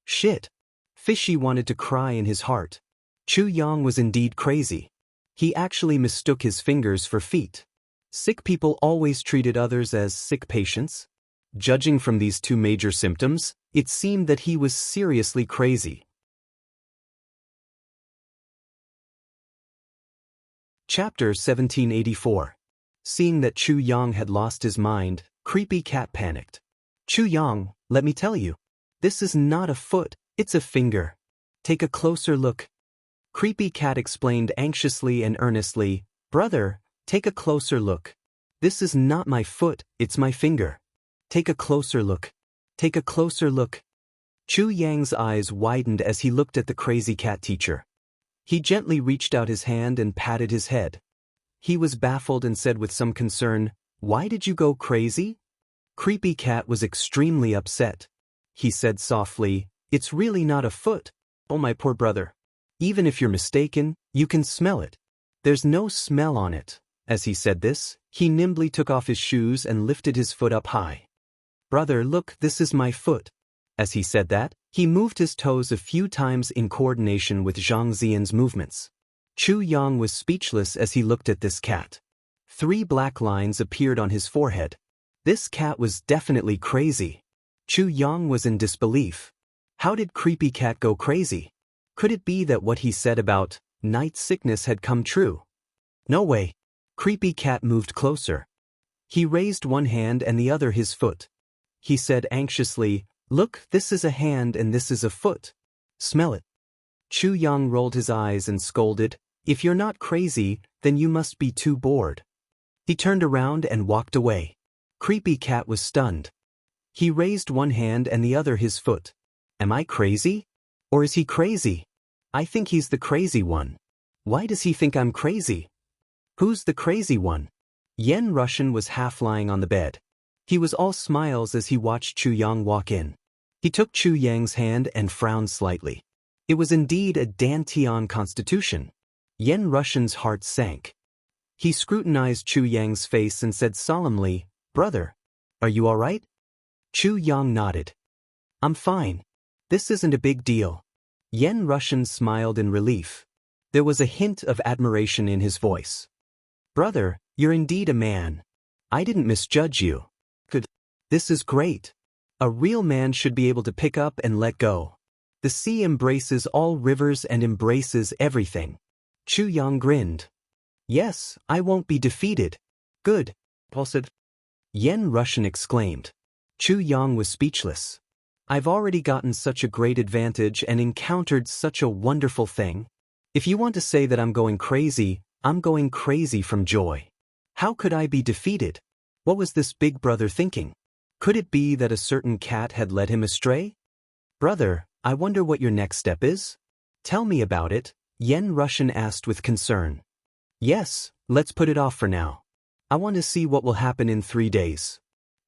Shit. Fishy wanted to cry in his heart. Chu Yang was indeed crazy. He actually mistook his fingers for feet. Sick people always treated others as sick patients. Judging from these two major symptoms, it seemed that he was seriously crazy. Chapter 1784. Seeing that Chu Yang had lost his mind, Creepy Cat panicked. "Chu Yang, let me tell you. This is not a foot, it's a finger. Take a closer look." Creepy Cat explained anxiously and earnestly, "Brother, take a closer look. This is not my foot, it's my finger. Take a closer look. Take a closer look." Chu Yang's eyes widened as he looked at the crazy cat teacher. He gently reached out his hand and patted his head. He was baffled and said with some concern, "Why did you go crazy?" Creepy Cat was extremely upset. He said softly, "It's really not a foot. Oh my poor brother. Even if you're mistaken, you can smell it. There's no smell on it." As he said this, he nimbly took off his shoes and lifted his foot up high. "Brother, look, this is my foot." As he said that, he moved his toes a few times in coordination with Zhang Xian's movements. Chu Yang was speechless as he looked at this cat. 3 black lines appeared on his forehead. This cat was definitely crazy. Chu Yang was in disbelief. How did Creepy Cat go crazy? Could it be that what he said about night sickness had come true? No way. Creepy Cat moved closer. He raised one hand and the other his foot. He said anxiously, "Look, this is a hand and this is a foot. Smell it." Chu Yang rolled his eyes and scolded, "If you're not crazy, then you must be too bored." He turned around and walked away. Creepy Cat was stunned. He raised one hand and the other his foot. Am I crazy? Or is he crazy? I think he's the crazy one. Why does he think I'm crazy? Who's the crazy one? Yen Russian was half lying on the bed. He was all smiles as he watched Chu Yang walk in. He took Chu Yang's hand and frowned slightly. It was indeed a Dantian constitution. Yen Russian's heart sank. He scrutinized Chu Yang's face and said solemnly, "Brother, are you all right?" Chu Yang nodded. "I'm fine. This isn't a big deal." Yen Russian smiled in relief. There was a hint of admiration in his voice. "Brother, you're indeed a man. I didn't misjudge you. Good. This is great. A real man should be able to pick up and let go. The sea embraces all rivers and embraces everything." Chu Yang grinned. "Yes, I won't be defeated." "Good." Pulsed. Yen Russian exclaimed. Chu Yang was speechless. "I've already gotten such a great advantage and encountered such a wonderful thing. If you want to say that I'm going crazy, I'm going crazy from joy. How could I be defeated? What was this big brother thinking? Could it be that a certain cat had led him astray? Brother, I wonder what your next step is? Tell me about it," Yen Russian asked with concern. "Yes, let's put it off for now. I want to see what will happen in 3 days.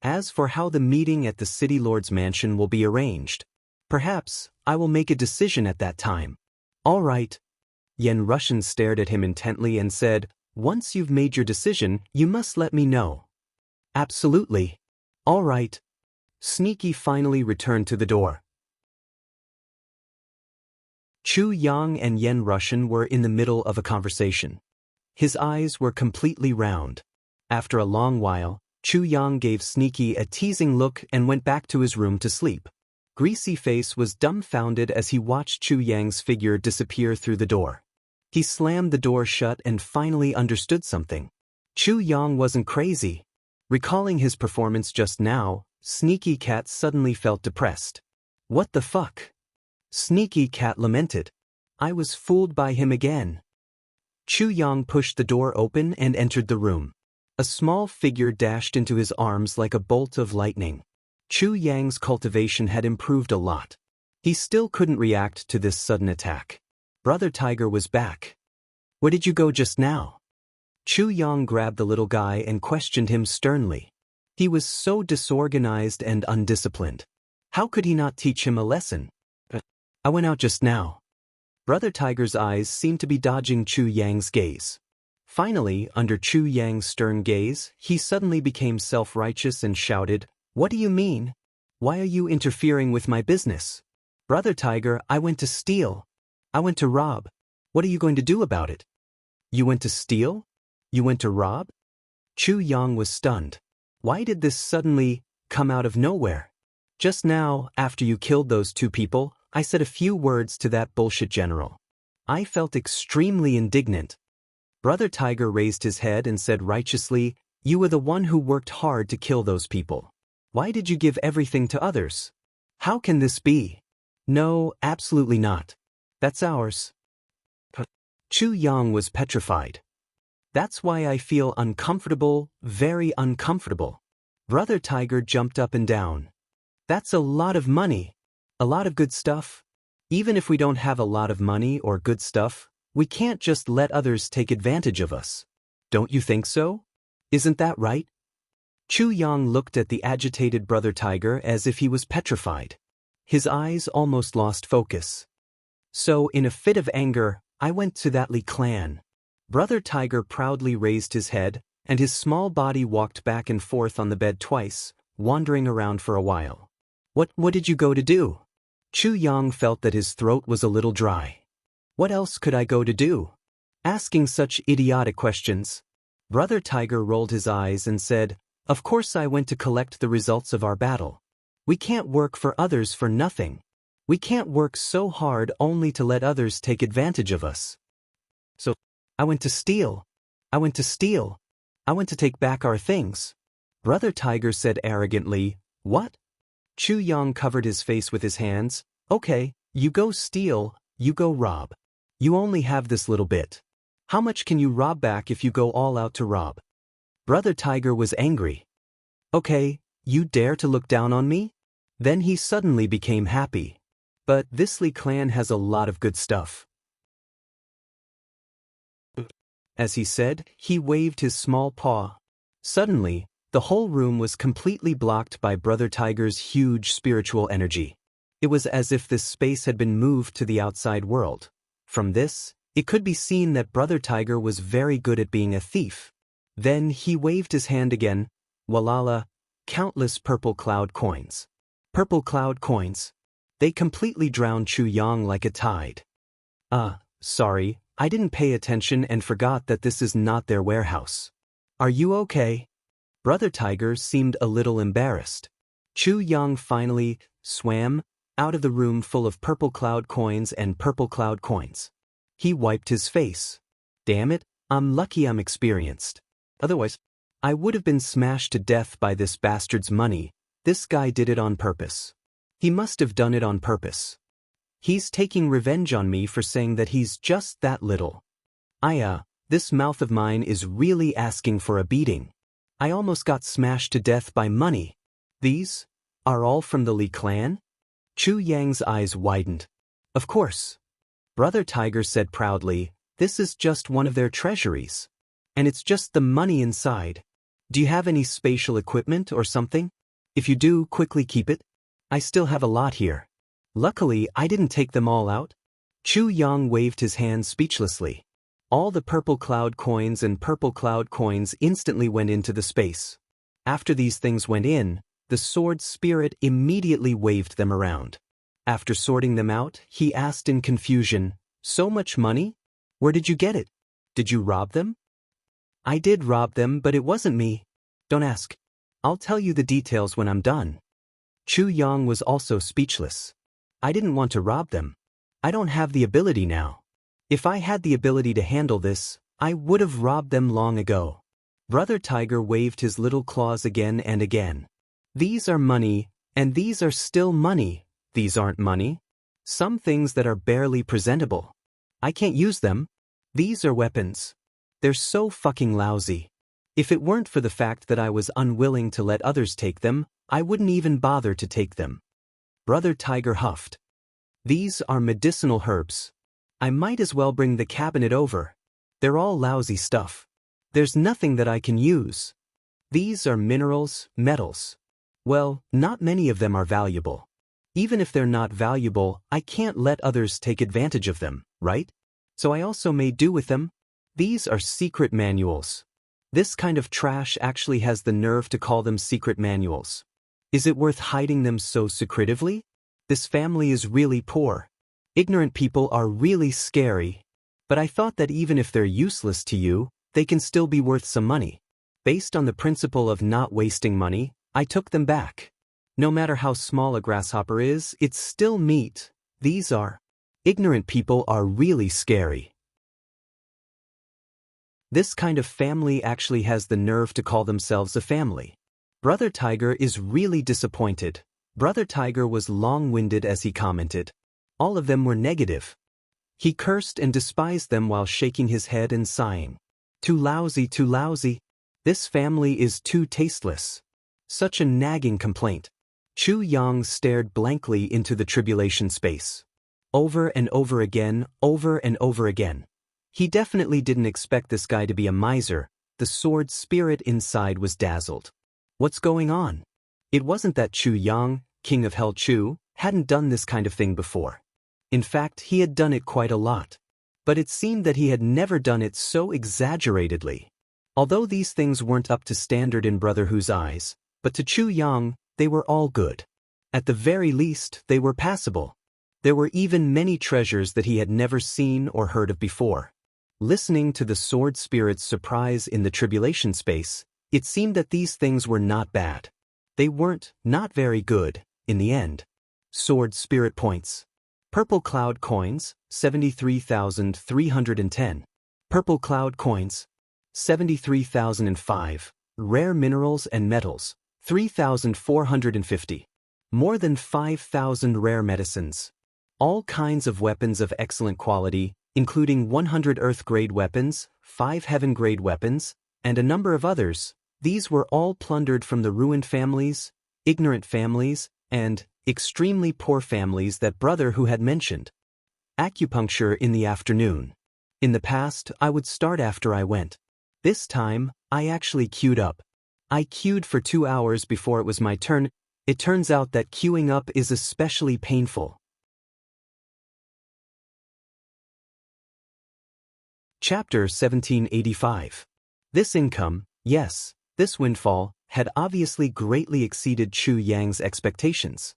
As for how the meeting at the City Lord's mansion will be arranged, perhaps I will make a decision at that time." "All right." Yen Russian stared at him intently and said, "Once you've made your decision, you must let me know." "Absolutely. All right." Sneaky finally returned to the door. Chu Yang and Yen Russian were in the middle of a conversation. His eyes were completely round. After a long while, Chu Yang gave Sneaky a teasing look and went back to his room to sleep. Greasy Face was dumbfounded as he watched Chu Yang's figure disappear through the door. He slammed the door shut and finally understood something. Chu Yang wasn't crazy. Recalling his performance just now, Sneaky Cat suddenly felt depressed. "What the fuck?" Sneaky Cat lamented. "I was fooled by him again." Chu Yang pushed the door open and entered the room. A small figure dashed into his arms like a bolt of lightning. Chu Yang's cultivation had improved a lot. He still couldn't react to this sudden attack. Brother Tiger was back. Where did you go just now? Chu Yang grabbed the little guy and questioned him sternly. He was so disorganized and undisciplined. How could he not teach him a lesson? I went out just now. Brother Tiger's eyes seemed to be dodging Chu Yang's gaze. Finally, under Chu Yang's stern gaze, he suddenly became self-righteous and shouted, "What do you mean? Why are you interfering with my business? Brother Tiger, I went to steal. I went to rob. What are you going to do about it?" You went to steal? You went to rob? Chu Yang was stunned. Why did this suddenly come out of nowhere? Just now, after you killed those two people, I said a few words to that bullshit general. I felt extremely indignant. Brother Tiger raised his head and said righteously, "You were the one who worked hard to kill those people. Why did you give everything to others? How can this be? No, absolutely not. That's ours." Chu Yang was petrified. That's why I feel uncomfortable, very uncomfortable. Brother Tiger jumped up and down. That's a lot of money. A lot of good stuff. Even if we don't have a lot of money or good stuff, we can't just let others take advantage of us. Don't you think so? Isn't that right? Chu Yang looked at the agitated Brother Tiger as if he was petrified. His eyes almost lost focus. So, in a fit of anger, I went to that Li clan. Brother Tiger proudly raised his head, and his small body walked back and forth on the bed twice, wandering around for a while. What did you go to do? Chu Yang felt that his throat was a little dry. What else could I go to do? Asking such idiotic questions. Brother Tiger rolled his eyes and said, "Of course I went to collect the results of our battle. We can't work for others for nothing. We can't work so hard only to let others take advantage of us. So, I went to steal. I went to steal. I went to take back our things." Brother Tiger said arrogantly, "What?" Chu Yang covered his face with his hands. "Okay, you go steal, you go rob. You only have this little bit. How much can you rob back if you go all out to rob?" Brother Tiger was angry. "Okay, you dare to look down on me?" Then he suddenly became happy. "But this Li clan has a lot of good stuff." As he said, he waved his small paw. Suddenly, the whole room was completely blocked by Brother Tiger's huge spiritual energy. It was as if this space had been moved to the outside world. From this, it could be seen that Brother Tiger was very good at being a thief. Then he waved his hand again. Walala, countless purple cloud coins. Purple cloud coins. They completely drowned Chu Yang like a tide. Sorry, I didn't pay attention and forgot that this is not their warehouse. Are you okay? Brother Tiger seemed a little embarrassed. Chu Yang finally swam out of the room full of purple cloud coins and purple cloud coins. He wiped his face. Damn it, I'm lucky I'm experienced. Otherwise, I would have been smashed to death by this bastard's money. This guy did it on purpose. He must have done it on purpose. He's taking revenge on me for saying that he's just that little. This mouth of mine is really asking for a beating. I almost got smashed to death by money. These are all from the Li clan? Chu Yang's eyes widened. Of course. Brother Tiger said proudly, this is just one of their treasuries. And it's just the money inside. Do you have any spatial equipment or something? If you do, quickly keep it. I still have a lot here. Luckily, I didn't take them all out. Chu Yang waved his hand speechlessly. All the purple cloud coins and purple cloud coins instantly went into the space. After these things went in, the sword spirit immediately waved them around. After sorting them out, he asked in confusion, "So much money? Where did you get it? Did you rob them?" "I did rob them, but it wasn't me. Don't ask. I'll tell you the details when I'm done." Chu Yang was also speechless. I didn't want to rob them. I don't have the ability now. If I had the ability to handle this, I would have robbed them long ago. Brother Tiger waved his little claws again and again. These are money, and these are still money. These aren't money. Some things that are barely presentable. I can't use them. These are weapons. They're so fucking lousy. If it weren't for the fact that I was unwilling to let others take them, I wouldn't even bother to take them. Brother Tiger huffed. These are medicinal herbs. I might as well bring the cabinet over. They're all lousy stuff. There's nothing that I can use. These are minerals, metals. Well, not many of them are valuable. Even if they're not valuable, I can't let others take advantage of them, right? So I also made do with them. These are secret manuals. This kind of trash actually has the nerve to call them secret manuals. Is it worth hiding them so secretively? This family is really poor. Ignorant people are really scary. But I thought that even if they're useless to you, they can still be worth some money. Based on the principle of not wasting money, I took them back. No matter how small a grasshopper is, it's still meat. These are. Ignorant people are really scary. This kind of family actually has the nerve to call themselves a family. Brother Tiger is really disappointed. Brother Tiger was long-winded as he commented. All of them were negative. He cursed and despised them while shaking his head and sighing. Too lousy, too lousy. This family is too tasteless. Such a nagging complaint. Chu Yang stared blankly into the tribulation space. Over and over again, over and over again. He definitely didn't expect this guy to be a miser. The sword spirit inside was dazzled. What's going on? It wasn't that Chu Yang, king of Hell Chu, hadn't done this kind of thing before. In fact, he had done it quite a lot. But it seemed that he had never done it so exaggeratedly. Although these things weren't up to standard in Brother Hu's eyes, but to Chu Yang, they were all good. At the very least, they were passable. There were even many treasures that he had never seen or heard of before. Listening to the sword spirit's surprise in the tribulation space, it seemed that these things were not bad. They weren't, not very good, in the end. Sword spirit points. Purple cloud coins, 73,310. Purple cloud coins, 73,005. Rare minerals and metals, 3,450. More than 5,000 rare medicines. All kinds of weapons of excellent quality, including 100 Earth-grade weapons, 5 Heaven-grade weapons, and a number of others. These were all plundered from the ruined families, ignorant families, and extremely poor families that Brother Hu had mentioned. Acupuncture in the afternoon. In the past, I would start after I went. This time, I actually queued up. I queued for 2 hours before it was my turn. It turns out that queuing up is especially painful. Chapter 1785. This income, yes, this windfall, had obviously greatly exceeded Chu Yang's expectations.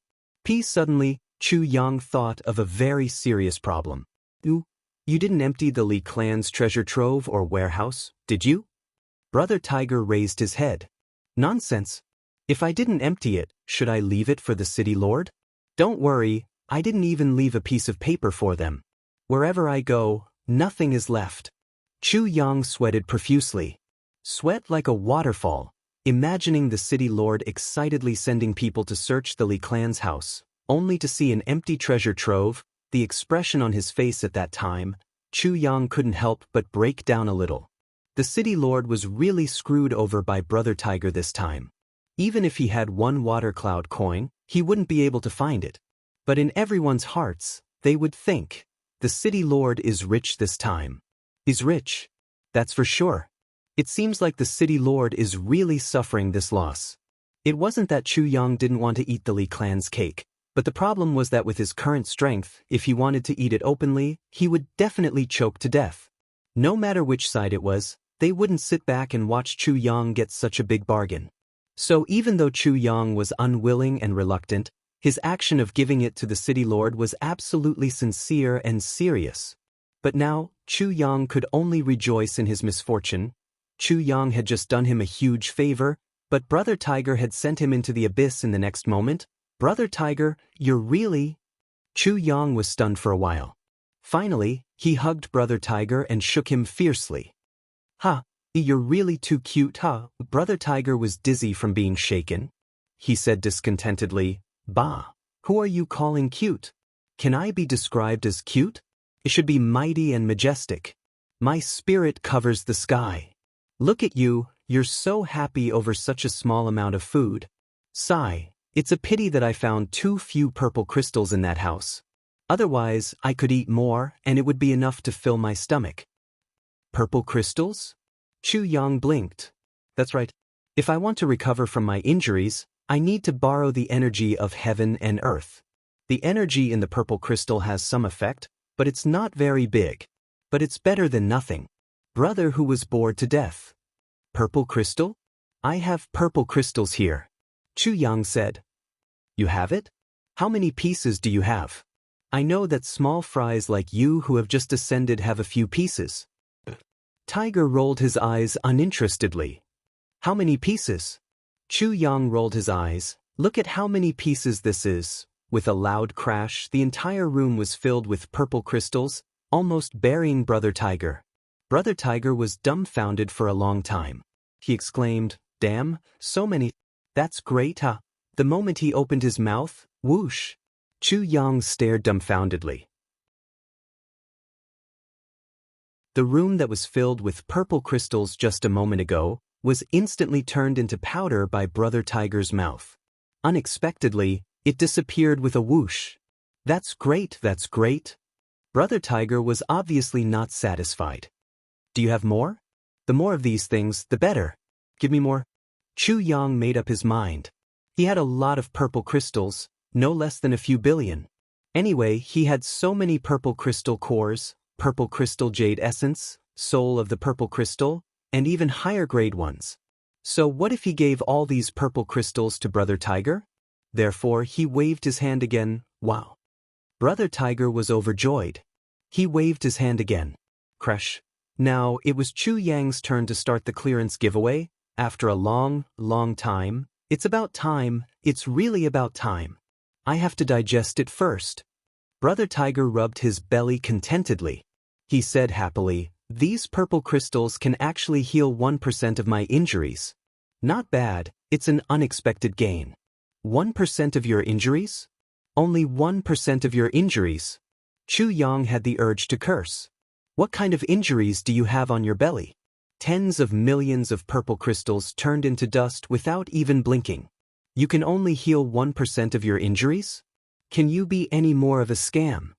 Suddenly, Chu Yang thought of a very serious problem. You didn't empty the Li clan's treasure trove or warehouse, did you? Brother Tiger raised his head. Nonsense. If I didn't empty it, should I leave it for the city lord? Don't worry, I didn't even leave a piece of paper for them. Wherever I go, nothing is left. Chu Yang sweated profusely. Sweat like a waterfall, imagining the city lord excitedly sending people to search the Li clan's house, only to see an empty treasure trove. The expression on his face at that time, Chu Yang couldn't help but break down a little. The city lord was really screwed over by Brother Tiger this time. Even if he had 1 water cloud coin, he wouldn't be able to find it. But in everyone's hearts, they would think, the city lord is rich this time. He's rich. That's for sure. It seems like the city lord is really suffering this loss. It wasn't that Chu Yang didn't want to eat the Li clan's cake, but the problem was that with his current strength, if he wanted to eat it openly, he would definitely choke to death. No matter which side it was, they wouldn't sit back and watch Chu Yang get such a big bargain. So even though Chu Yang was unwilling and reluctant, his action of giving it to the city lord was absolutely sincere and serious. But now, Chu Yang could only rejoice in his misfortune. Chu Yang had just done him a huge favor, but Brother Tiger had sent him into the abyss in the next moment. Brother Tiger, you're really... Chu Yang was stunned for a while. Finally, he hugged Brother Tiger and shook him fiercely. Ha, you're really too cute, huh? Brother Tiger was dizzy from being shaken. He said discontentedly, Bah, who are you calling cute? Can I be described as cute? It should be mighty and majestic. My spirit covers the sky. Look at you, you're so happy over such a small amount of food. Sigh, it's a pity that I found too few purple crystals in that house. Otherwise, I could eat more and it would be enough to fill my stomach. Purple crystals? Chu Yang blinked. That's right. If I want to recover from my injuries, I need to borrow the energy of heaven and earth. The energy in the purple crystal has some effect, but it's not very big. But it's better than nothing. Brother who was bored to death. Purple crystal? I have purple crystals here. Chu Yang said. You have it? How many pieces do you have? I know that small fries like you who have just ascended have a few pieces. Tiger rolled his eyes uninterestedly. How many pieces? Chu Yang rolled his eyes. Look at how many pieces this is. With a loud crash, the entire room was filled with purple crystals, almost burying Brother Tiger. Brother Tiger was dumbfounded for a long time. He exclaimed, "Damn, so many. That's great, huh?" The moment he opened his mouth, whoosh. Chu Yang stared dumbfoundedly. The room that was filled with purple crystals just a moment ago was instantly turned into powder by Brother Tiger's mouth. Unexpectedly, it disappeared with a whoosh. That's great, that's great. Brother Tiger was obviously not satisfied. Do you have more? The more of these things, the better. Give me more. Chu Yang made up his mind. He had a lot of purple crystals, no less than a few billion. Anyway, he had so many purple crystal cores, purple crystal jade essence, soul of the purple crystal, and even higher grade ones. So what if he gave all these purple crystals to Brother Tiger? Therefore, he waved his hand again. Wow. Brother Tiger was overjoyed. He waved his hand again. Crash. Now, it was Chu Yang's turn to start the clearance giveaway. After a long, long time. It's about time. It's really about time. I have to digest it first. Brother Tiger rubbed his belly contentedly. He said happily, "These purple crystals can actually heal 1% of my injuries. Not bad, it's an unexpected gain. 1% of your injuries? Only 1% of your injuries." Chu Yang had the urge to curse. What kind of injuries do you have on your belly? Tens of millions of purple crystals turned into dust without even blinking. You can only heal 1% of your injuries? Can you be any more of a scam?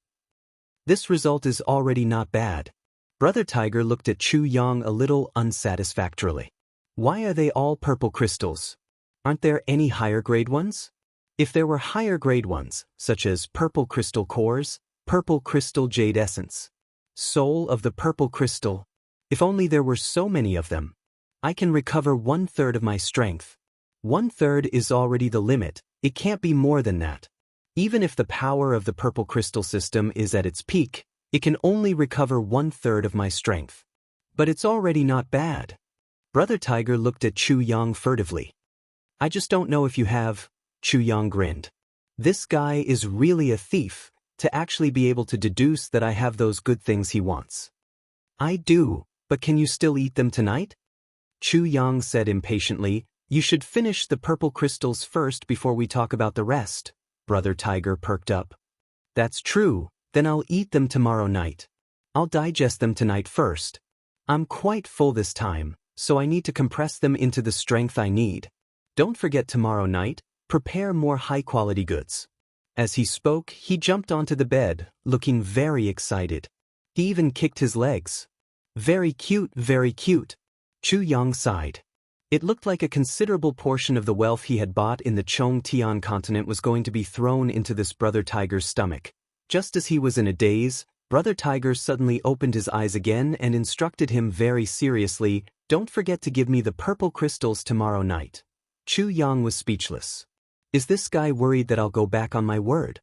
This result is already not bad. Brother Tiger looked at Chu Yang a little unsatisfactorily. Why are they all purple crystals? Aren't there any higher grade ones? If there were higher grade ones, such as purple crystal cores, purple crystal jade essence, soul of the purple crystal, if only there were so many of them. I can recover 1/3 of my strength. 1/3 is already the limit, it can't be more than that. Even if the power of the purple crystal system is at its peak, it can only recover 1/3 of my strength. But it's already not bad. Brother Tiger looked at Chu Yang furtively. I just don't know if you have. Chu Yang grinned. This guy is really a thief, to actually be able to deduce that I have those good things he wants. I do, but can you still eat them tonight? Chu Yang said impatiently, you should finish the purple crystals first before we talk about the rest. Brother Tiger perked up. That's true, then I'll eat them tomorrow night. I'll digest them tonight first. I'm quite full this time, so I need to compress them into the strength I need. Don't forget tomorrow night, prepare more high-quality goods. As he spoke, he jumped onto the bed, looking very excited. He even kicked his legs. Very cute, very cute. Chu Yang sighed. It looked like a considerable portion of the wealth he had bought in the Chongtian continent was going to be thrown into this Brother Tiger's stomach. Just as he was in a daze, Brother Tiger suddenly opened his eyes again and instructed him very seriously, don't forget to give me the purple crystals tomorrow night. Chu Yang was speechless. Is this guy worried that I'll go back on my word?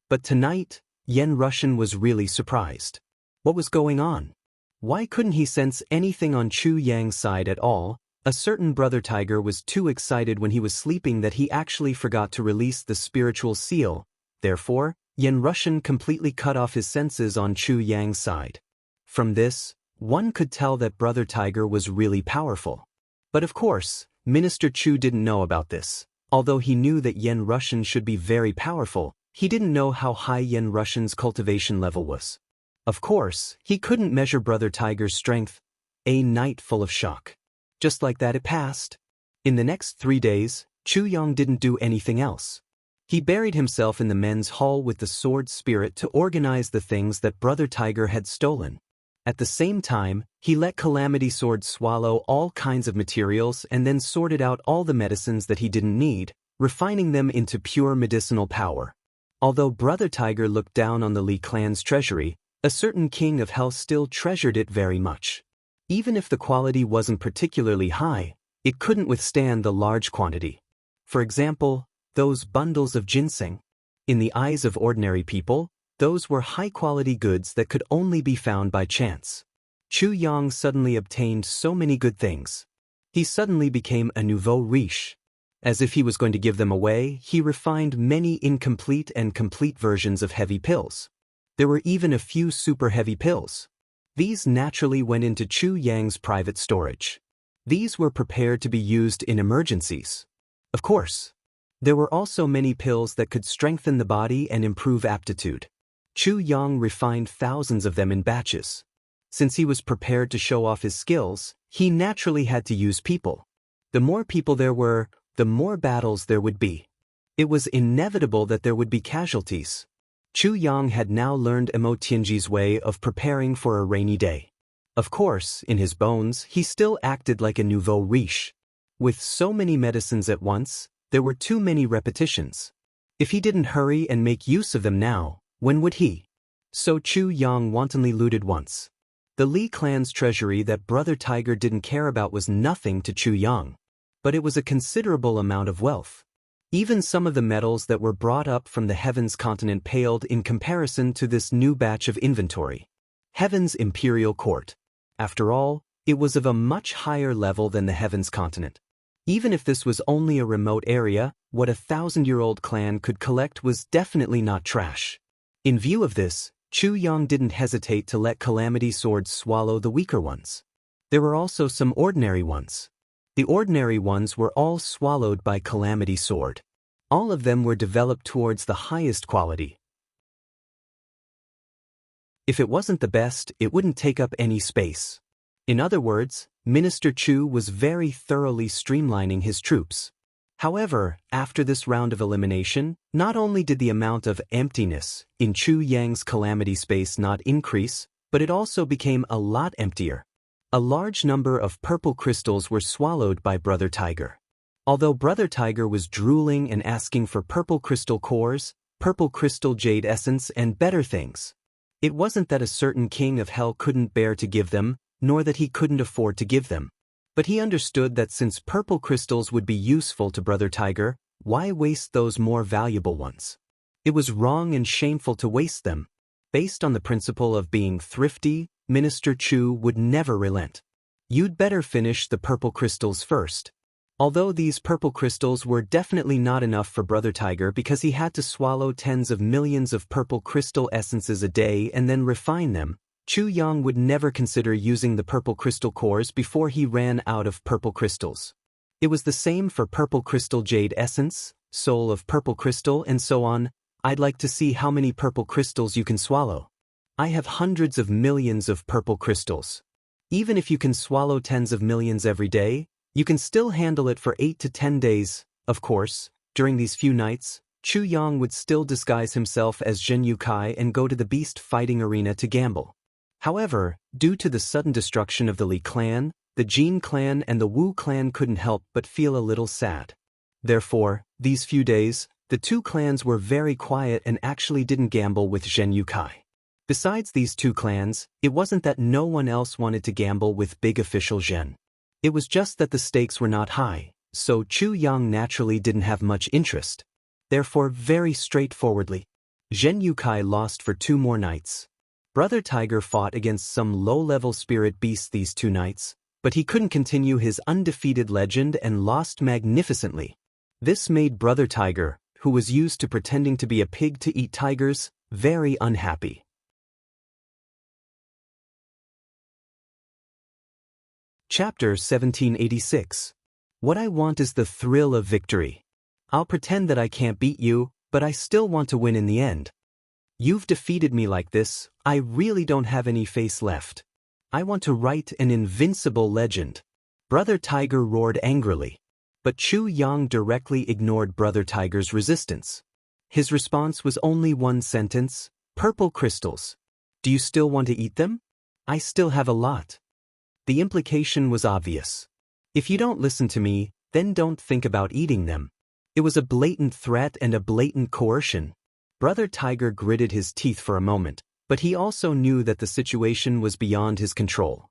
But tonight, Yen Russian was really surprised. What was going on? Why couldn't he sense anything on Chu Yang's side at all? A certain Brother Tiger was too excited when he was sleeping that he actually forgot to release the spiritual seal. Therefore, Yen Russian completely cut off his senses on Chu Yang's side. From this, one could tell that Brother Tiger was really powerful. But of course, Minister Chu didn't know about this. Although he knew that Yen Russian should be very powerful, he didn't know how high Yen Russian's cultivation level was. Of course, he couldn't measure Brother Tiger's strength. A night full of shock. Just like that it passed. In the next 3 days, Chu Yang didn't do anything else. He buried himself in the men's hall with the sword spirit to organize the things that Brother Tiger had stolen. At the same time, he let Calamity Sword swallow all kinds of materials and then sorted out all the medicines that he didn't need, refining them into pure medicinal power. Although Brother Tiger looked down on the Li clan's treasury, a certain king of hell still treasured it very much. Even if the quality wasn't particularly high, it couldn't withstand the large quantity. For example, those bundles of ginseng. In the eyes of ordinary people, those were high-quality goods that could only be found by chance. Chu Yang suddenly obtained so many good things. He suddenly became a nouveau riche. As if he was going to give them away, he refined many incomplete and complete versions of heavy pills. There were even a few super heavy pills. These naturally went into Chu Yang's private storage. These were prepared to be used in emergencies. Of course, there were also many pills that could strengthen the body and improve aptitude. Chu Yang refined thousands of them in batches. Since he was prepared to show off his skills, he naturally had to use people. The more people there were, the more battles there would be. It was inevitable that there would be casualties. Chu Yang had now learned Emo Tianji's way of preparing for a rainy day. Of course, in his bones, he still acted like a nouveau riche. With so many medicines at once, there were too many repetitions. If he didn't hurry and make use of them now, when would he? So Chu Yang wantonly looted once. The Li clan's treasury that Brother Tiger didn't care about was nothing to Chu Yang. But it was a considerable amount of wealth. Even some of the metals that were brought up from the Heavens continent paled in comparison to this new batch of inventory. Heaven's imperial court. After all, it was of a much higher level than the Heavens continent. Even if this was only a remote area, what a 1,000-year-old clan could collect was definitely not trash. In view of this, Chu Yang didn't hesitate to let Calamity Swords swallow the weaker ones. There were also some ordinary ones. The ordinary ones were all swallowed by Calamity Sword. All of them were developed towards the highest quality. If it wasn't the best, it wouldn't take up any space. In other words, Minister Chu was very thoroughly streamlining his troops. However, after this round of elimination, not only did the amount of emptiness in Chu Yang's calamity space not increase, but it also became a lot emptier. A large number of purple crystals were swallowed by Brother Tiger. Although Brother Tiger was drooling and asking for purple crystal cores, purple crystal jade essence, and better things, it wasn't that a certain king of hell couldn't bear to give them, nor that he couldn't afford to give them. But he understood that since purple crystals would be useful to Brother Tiger, why waste those more valuable ones? It was wrong and shameful to waste them. Based on the principle of being thrifty, Minister Chu would never relent. You'd better finish the purple crystals first. Although these purple crystals were definitely not enough for Brother Tiger because he had to swallow tens of millions of purple crystal essences a day and then refine them, Chu Yang would never consider using the purple crystal cores before he ran out of purple crystals. It was the same for purple crystal jade essence, soul of purple crystal, and so on. I'd like to see how many purple crystals you can swallow. I have hundreds of millions of purple crystals. Even if you can swallow tens of millions every day, you can still handle it for 8 to 10 days. Of course, during these few nights, Chu Yang would still disguise himself as Zhen Yukai and go to the beast fighting arena to gamble. However, due to the sudden destruction of the Li clan, the Jin clan and the Wu clan couldn't help but feel a little sad. Therefore, these few days, the two clans were very quiet and actually didn't gamble with Zhen Yukai. Besides these two clans, it wasn't that no one else wanted to gamble with big official Zhen. It was just that the stakes were not high, so Chu Yang naturally didn't have much interest. Therefore, very straightforwardly, Zhen Yukai lost for 2 more nights. Brother Tiger fought against some low-level spirit beasts these 2 nights, but he couldn't continue his undefeated legend and lost magnificently. This made Brother Tiger, who was used to pretending to be a pig to eat tigers, very unhappy. Chapter 1786. What I want is the thrill of victory. I'll pretend that I can't beat you, but I still want to win in the end. You've defeated me like this, I really don't have any face left. I want to write an invincible legend. Brother Tiger roared angrily. But Chu Yang directly ignored Brother Tiger's resistance. His response was only one sentence: purple crystals. Do you still want to eat them? I still have a lot. The implication was obvious. If you don't listen to me, then don't think about eating them. It was a blatant threat and a blatant coercion. Brother Tiger gritted his teeth for a moment, but he also knew that the situation was beyond his control.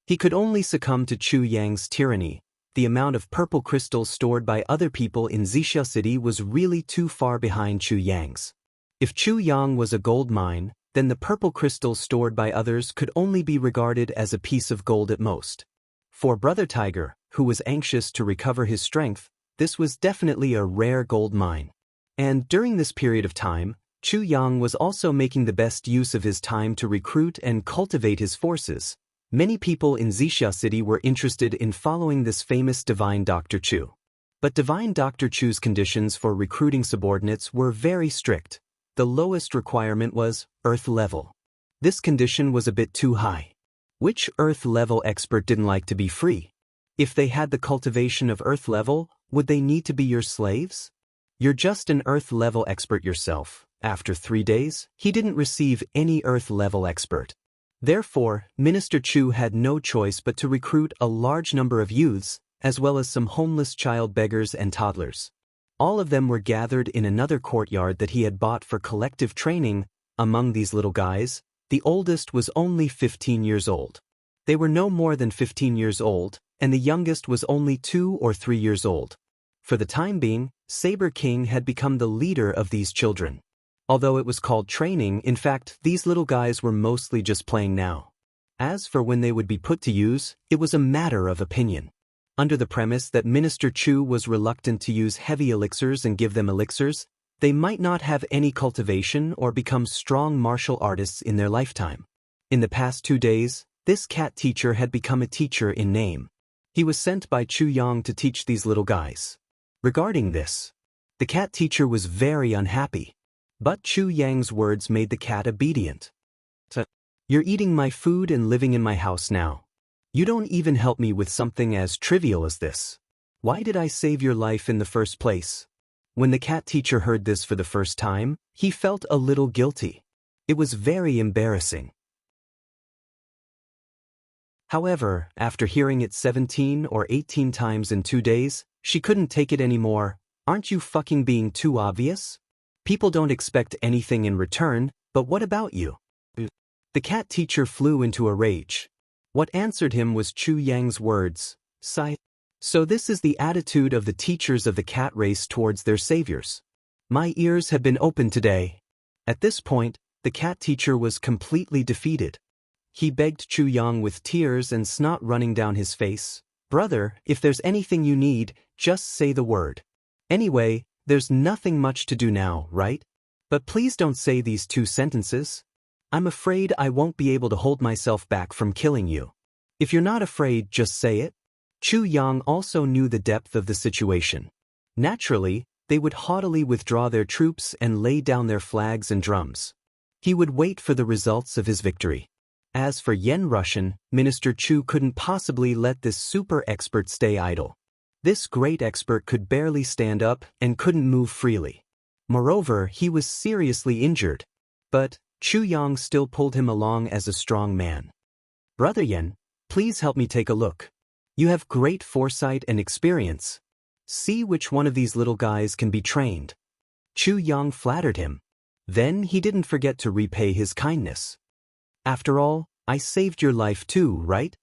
He could only succumb to Chu Yang's tyranny. The amount of purple crystals stored by other people in Wuxia City was really too far behind Chu Yang's. If Chu Yang was a gold mine, then the purple crystals stored by others could only be regarded as a piece of gold at most. For Brother Tiger, who was anxious to recover his strength, this was definitely a rare gold mine. And during this period of time, Chu Yang was also making the best use of his time to recruit and cultivate his forces. Many people in Wuxia City were interested in following this famous Divine Dr. Chu. But Divine Dr. Chu's conditions for recruiting subordinates were very strict. The lowest requirement was Earth level. This condition was a bit too high. Which Earth level expert didn't like to be free? If they had the cultivation of Earth level, would they need to be your slaves? You're just an Earth level expert yourself. After 3 days, he didn't receive any Earth level expert. Therefore, Minister Chu had no choice but to recruit a large number of youths, as well as some homeless child beggars and toddlers. All of them were gathered in another courtyard that he had bought for collective training. Among these little guys, the oldest was only 15 years old. They were no more than 15 years old, and the youngest was only 2 or 3 years old. For the time being, Saber King had become the leader of these children. Although it was called training, in fact, these little guys were mostly just playing now. As for when they would be put to use, it was a matter of opinion. Under the premise that Minister Chu was reluctant to use heavy elixirs and give them elixirs, they might not have any cultivation or become strong martial artists in their lifetime. In the past 2 days, this cat teacher had become a teacher in name. He was sent by Chu Yang to teach these little guys. Regarding this, the cat teacher was very unhappy. But Chu Yang's words made the cat obedient. You're eating my food and living in my house now. You don't even help me with something as trivial as this. Why did I save your life in the first place? When the cat teacher heard this for the first time, he felt a little guilty. It was very embarrassing. However, after hearing it 17 or 18 times in 2 days, she couldn't take it anymore. Aren't you fucking being too obvious? People don't expect anything in return, but what about you? The cat teacher flew into a rage. What answered him was Chu Yang's words, sigh. So this is the attitude of the teachers of the cat race towards their saviors. My ears have been opened today. At this point, the cat teacher was completely defeated. He begged Chu Yang with tears and snot running down his face. Brother, if there's anything you need, just say the word. Anyway, there's nothing much to do now, right? But please don't say these 2 sentences. I'm afraid I won't be able to hold myself back from killing you. If you're not afraid, just say it. Chu Yang also knew the depth of the situation. Naturally, they would haughtily withdraw their troops and lay down their flags and drums. He would wait for the results of his victory. As for Yen Russian, Minister Chu couldn't possibly let this super expert stay idle. This great expert could barely stand up and couldn't move freely. Moreover, he was seriously injured. But Chu Yang still pulled him along as a strong man. Brother Yen, please help me take a look. You have great foresight and experience. See which one of these little guys can be trained. Chu Yang flattered him. Then he didn't forget to repay his kindness. After all, I saved your life too, right?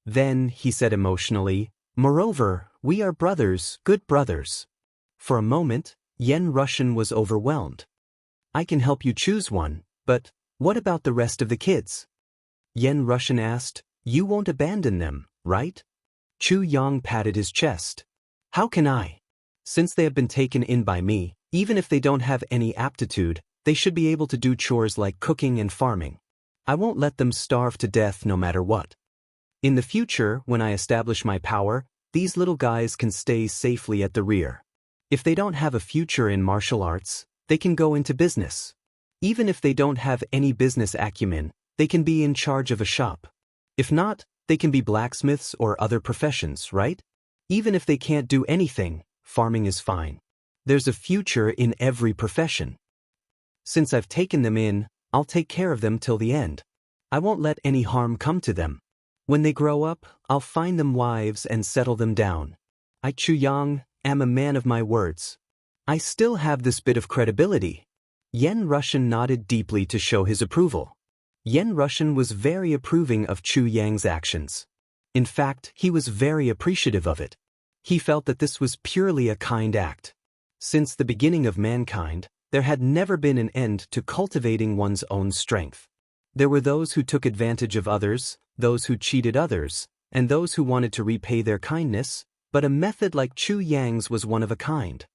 Then, he said emotionally, moreover, we are brothers, good brothers. For a moment, Yen Russian was overwhelmed. I can help you choose one, but what about the rest of the kids? Yen Russian asked, you won't abandon them, right? Chu Yang patted his chest. How can I? Since they have been taken in by me, even if they don't have any aptitude, they should be able to do chores like cooking and farming. I won't let them starve to death no matter what. In the future, when I establish my power, these little guys can stay safely at the rear. If they don't have a future in martial arts, they can go into business. Even if they don't have any business acumen, they can be in charge of a shop. If not, they can be blacksmiths or other professions, right? Even if they can't do anything, farming is fine. There's a future in every profession. Since I've taken them in, I'll take care of them till the end. I won't let any harm come to them. When they grow up, I'll find them wives and settle them down. I, Chu Yang, am a man of my words. I still have this bit of credibility. Yen Russian nodded deeply to show his approval. Yen Russian was very approving of Chu Yang's actions. In fact, he was very appreciative of it. He felt that this was purely a kind act. Since the beginning of mankind, there had never been an end to cultivating one's own strength. There were those who took advantage of others, those who cheated others, and those who wanted to repay their kindness, but a method like Chu Yang's was one of a kind.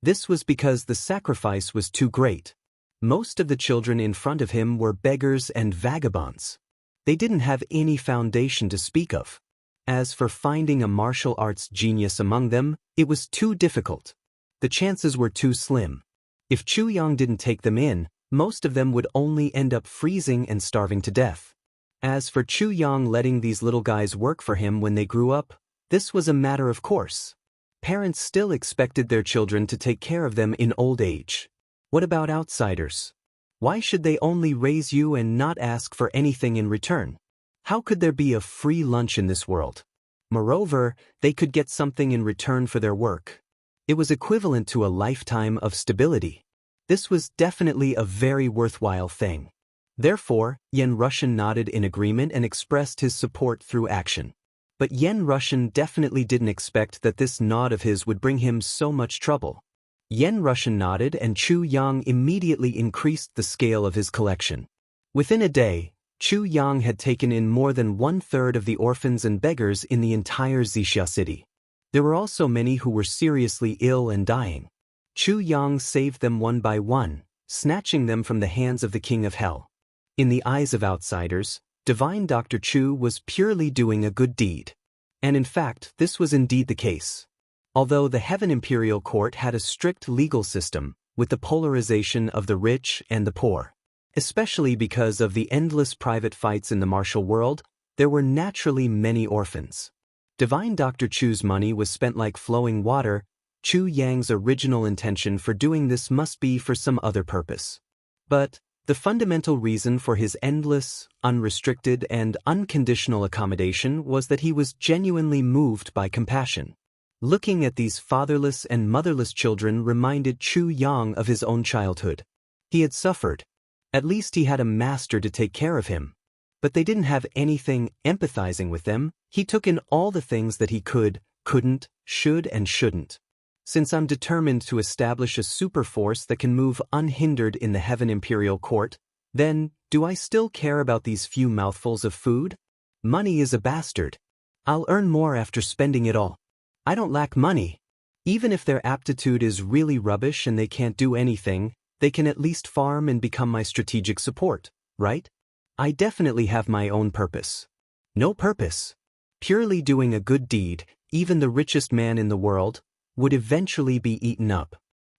This was because the sacrifice was too great. Most of the children in front of him were beggars and vagabonds. They didn't have any foundation to speak of. As for finding a martial arts genius among them, it was too difficult. The chances were too slim. If Chu Yang didn't take them in, most of them would only end up freezing and starving to death. As for Chu Yang letting these little guys work for him when they grew up, this was a matter of course. Parents still expected their children to take care of them in old age. What about outsiders? Why should they only raise you and not ask for anything in return? How could there be a free lunch in this world? Moreover, they could get something in return for their work. It was equivalent to a lifetime of stability. This was definitely a very worthwhile thing. Therefore, Yen Russian nodded in agreement and expressed his support through action. But Yen Russian definitely didn't expect that this nod of his would bring him so much trouble. Yen Russian nodded and Chu Yang immediately increased the scale of his collection. Within a day, Chu Yang had taken in more than 1/3 of the orphans and beggars in the entire Wuxia city. There were also many who were seriously ill and dying. Chu Yang saved them one by one, snatching them from the hands of the king of hell. In the eyes of outsiders, divine Dr. Chu was purely doing a good deed. And in fact, this was indeed the case. Although the Heaven Imperial Court had a strict legal system, with the polarization of the rich and the poor, especially because of the endless private fights in the martial world, there were naturally many orphans. Divine Dr. Chu's money was spent like flowing water. Chu Yang's original intention for doing this must be for some other purpose. But the fundamental reason for his endless, unrestricted, and unconditional accommodation was that he was genuinely moved by compassion. Looking at these fatherless and motherless children reminded Chu Yang of his own childhood. He had suffered. At least he had a master to take care of him. But they didn't have anything. Empathizing with them, he took in all the things that he could, couldn't, should, and shouldn't. Since I'm determined to establish a super force that can move unhindered in the Heaven Imperial Court, then, do I still care about these few mouthfuls of food? Money is a bastard. I'll earn more after spending it all. I don't lack money. Even if their aptitude is really rubbish and they can't do anything, they can at least farm and become my strategic support, right? I definitely have my own purpose. No purpose. Purely doing a good deed, even the richest man in the world, would eventually be eaten up.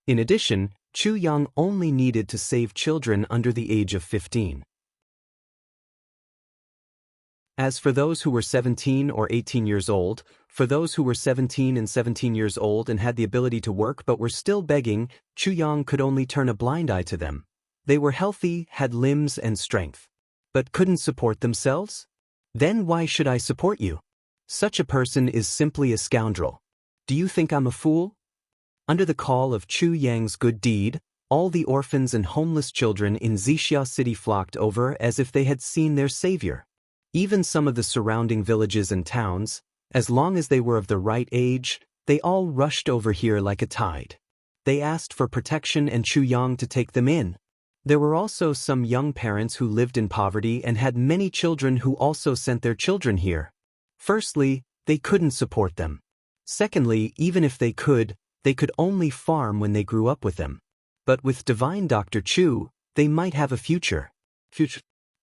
In addition, Chu Yang only needed to save children under the age of 15. As for those who were 17 or 18 years old, for those who were 17 and 17 years old and had the ability to work but were still begging, Chu Yang could only turn a blind eye to them. They were healthy, had limbs and strength, but couldn't support themselves? Then why should I support you? Such a person is simply a scoundrel. Do you think I'm a fool? Under the call of Chu Yang's good deed, all the orphans and homeless children in Wuxia city flocked over as if they had seen their savior. Even some of the surrounding villages and towns, as long as they were of the right age, they all rushed over here like a tide. They asked for protection and Chu Yang to take them in. There were also some young parents who lived in poverty and had many children who also sent their children here. Firstly, they couldn't support them. Secondly, even if they could only farm when they grew up with them. But with divine Dr. Chu, they might have a future.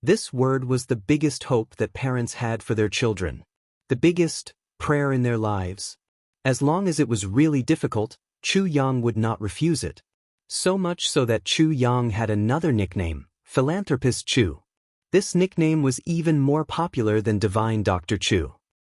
This word was the biggest hope that parents had for their children. The biggest prayer in their lives. As long as it was really difficult, Chu Yang would not refuse it. So much so that Chu Yang had another nickname, Philanthropist Chu. This nickname was even more popular than Divine Dr. Chu.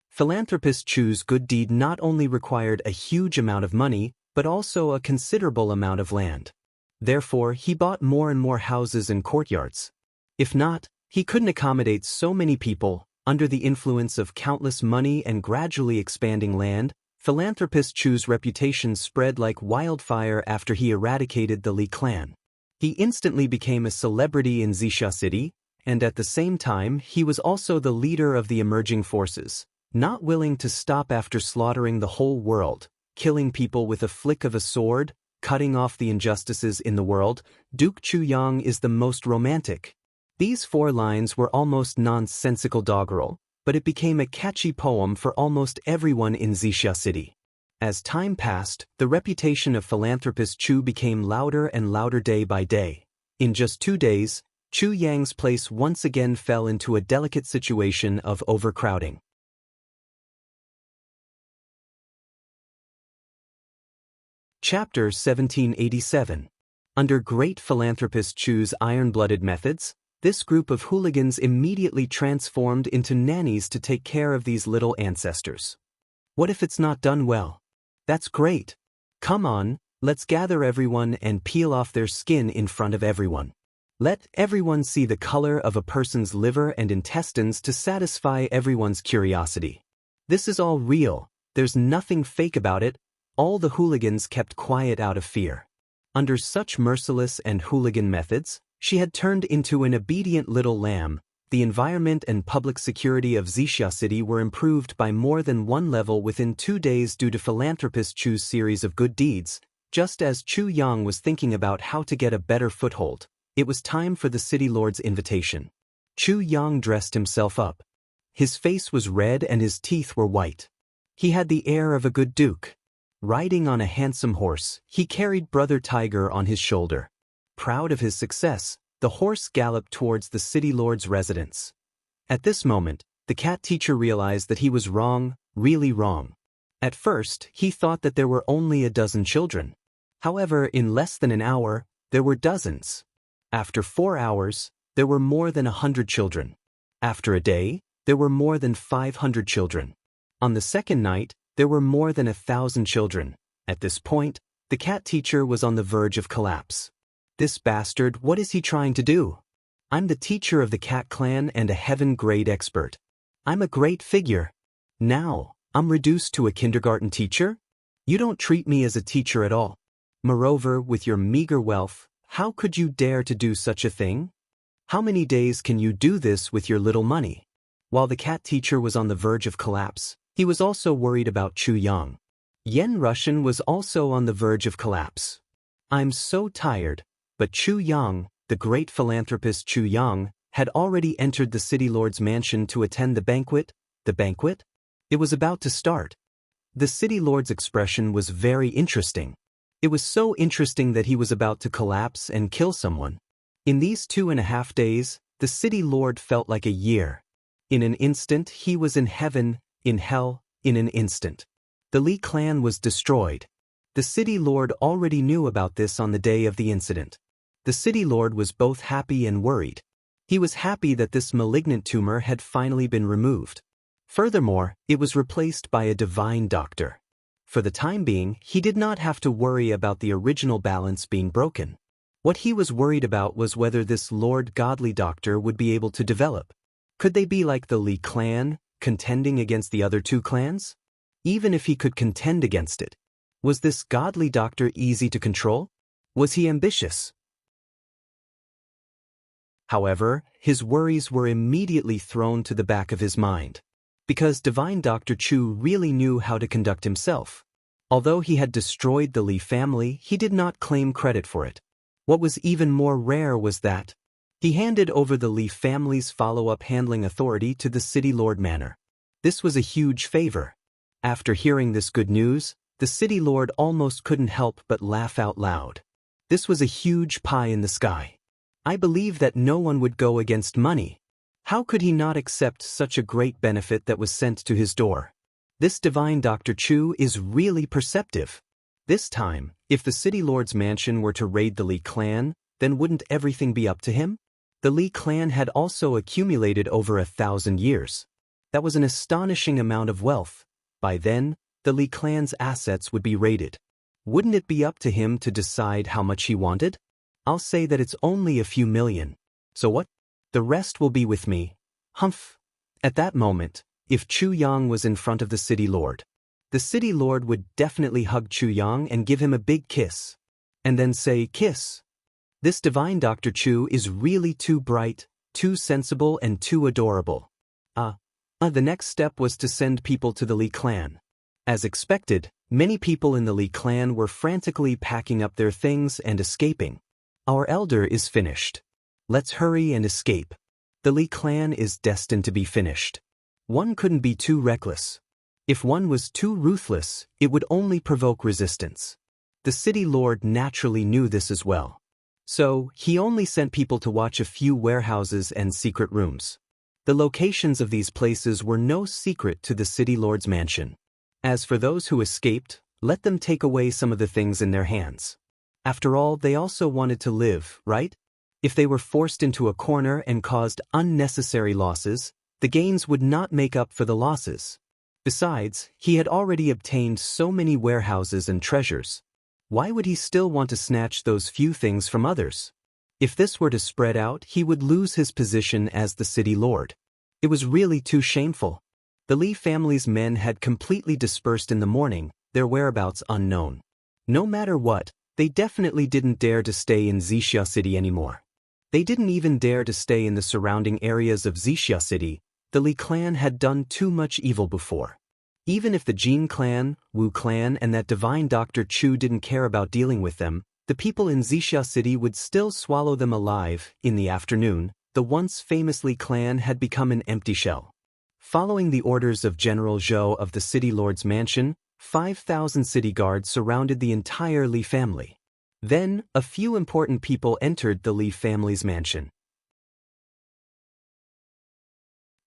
Philanthropist Chu's good deed not only required a huge amount of money, but also a considerable amount of land. Therefore, he bought more and more houses and courtyards. If not, he couldn't accommodate so many people. Under the influence of countless money and gradually expanding land, Philanthropist Chu's reputation spread like wildfire after he eradicated the Li clan. He instantly became a celebrity in Wuxia City, and at the same time he was also the leader of the emerging forces, not willing to stop after slaughtering the whole world, killing people with a flick of a sword, cutting off the injustices in the world. Duke Chu Yang is the most romantic. These 4 lines were almost nonsensical doggerel, but it became a catchy poem for almost everyone in Wuxia City. As time passed, the reputation of Philanthropist Chu became louder and louder day by day. In just 2 days, Chu Yang's place once again fell into a delicate situation of overcrowding. Chapter 1787. Under great Philanthropist Chu's iron-blooded methods, this group of hooligans immediately transformed into nannies to take care of these little ancestors. What if it's not done well? That's great. Come on, let's gather everyone and peel off their skin in front of everyone. Let everyone see the color of a person's liver and intestines to satisfy everyone's curiosity. This is all real, there's nothing fake about it. All the hooligans kept quiet out of fear. Under such merciless and hooligan methods, she had turned into an obedient little lamb. The environment and public security of Wuxia City were improved by more than one level within 2 days due to Philanthropist Chu's series of good deeds. Just as Chu Yang was thinking about how to get a better foothold, it was time for the city lord's invitation. Chu Yang dressed himself up. His face was red and his teeth were white. He had the air of a good duke. Riding on a handsome horse, he carried Brother Tiger on his shoulder. Proud of his success, the horse galloped towards the city lord's residence. At this moment, the cat teacher realized that he was wrong, really wrong. At first, he thought that there were only a dozen children. However, in less than an hour, there were dozens. After 4 hours, there were more than 100 children. After a day, there were more than 500 children. On the second night, there were more than 1,000 children. At this point, the cat teacher was on the verge of collapse. This bastard, what is he trying to do? I'm the teacher of the cat clan and a heaven-grade expert. I'm a great figure. Now, I'm reduced to a kindergarten teacher? You don't treat me as a teacher at all. Moreover, with your meager wealth, how could you dare to do such a thing? How many days can you do this with your little money? While the cat teacher was on the verge of collapse, he was also worried about Chu Yang. Yen Russian was also on the verge of collapse. I'm so tired, but Chu Yang, the great philanthropist Chu Yang, had already entered the city lord's mansion to attend the banquet. The banquet? It was about to start. The city lord's expression was very interesting. It was so interesting that he was about to collapse and kill someone. In these 2.5 days, the city lord felt like a year. In an instant, he was in heaven, in hell, in an instant. The Li clan was destroyed. The city lord already knew about this on the day of the incident. The city lord was both happy and worried. He was happy that this malignant tumor had finally been removed. Furthermore, it was replaced by a divine doctor. For the time being, he did not have to worry about the original balance being broken. What he was worried about was whether this Lord Godly Doctor would be able to develop. Could they be like the Li clan, contending against the other 2 clans? Even if he could contend against it, was this Godly Doctor easy to control? Was he ambitious? However, his worries were immediately thrown to the back of his mind. Because Divine Dr. Chu really knew how to conduct himself. Although he had destroyed the Li family, he did not claim credit for it. What was even more rare was that he handed over the Li family's follow-up handling authority to the City Lord Manor. This was a huge favor. After hearing this good news, the City Lord almost couldn't help but laugh out loud. This was a huge pie in the sky. I believe that no one would go against money. How could he not accept such a great benefit that was sent to his door? This Divine Dr. Chu is really perceptive. This time, if the city lord's mansion were to raid the Li clan, then wouldn't everything be up to him? The Li clan had also accumulated over 1,000 years. That was an astonishing amount of wealth. By then, the Li clan's assets would be raided. Wouldn't it be up to him to decide how much he wanted? I'll say that it's only a few million. So what? The rest will be with me. Humph. At that moment, if Chu Yang was in front of the city lord, the city lord would definitely hug Chu Yang and give him a big kiss. And then say, "Kiss." This divine Dr. Chu is really too bright, too sensible and too adorable. The next step was to send people to the Li clan. As expected, many people in the Li clan were frantically packing up their things and escaping. Our elder is finished. Let's hurry and escape. The Li clan is destined to be finished. One couldn't be too reckless. If one was too ruthless, it would only provoke resistance. The city lord naturally knew this as well. So, he only sent people to watch a few warehouses and secret rooms. The locations of these places were no secret to the city lord's mansion. As for those who escaped, let them take away some of the things in their hands. After all, they also wanted to live, right? If they were forced into a corner and caused unnecessary losses, the gains would not make up for the losses. Besides, he had already obtained so many warehouses and treasures. Why would he still want to snatch those few things from others? If this were to spread out, he would lose his position as the city lord. It was really too shameful. The Li family's men had completely dispersed in the morning, their whereabouts unknown. No matter what, they definitely didn't dare to stay in Wuxia City anymore. They didn't even dare to stay in the surrounding areas of Wuxia City. The Li clan had done too much evil before. Even if the Jin clan, Wu clan and that divine Dr. Chu didn't care about dealing with them, the people in Wuxia City would still swallow them alive. In the afternoon, the once famous Li clan had become an empty shell. Following the orders of General Zhou of the city lord's mansion, 5,000 city guards surrounded the entire Li family. Then, a few important people entered the Li family's mansion.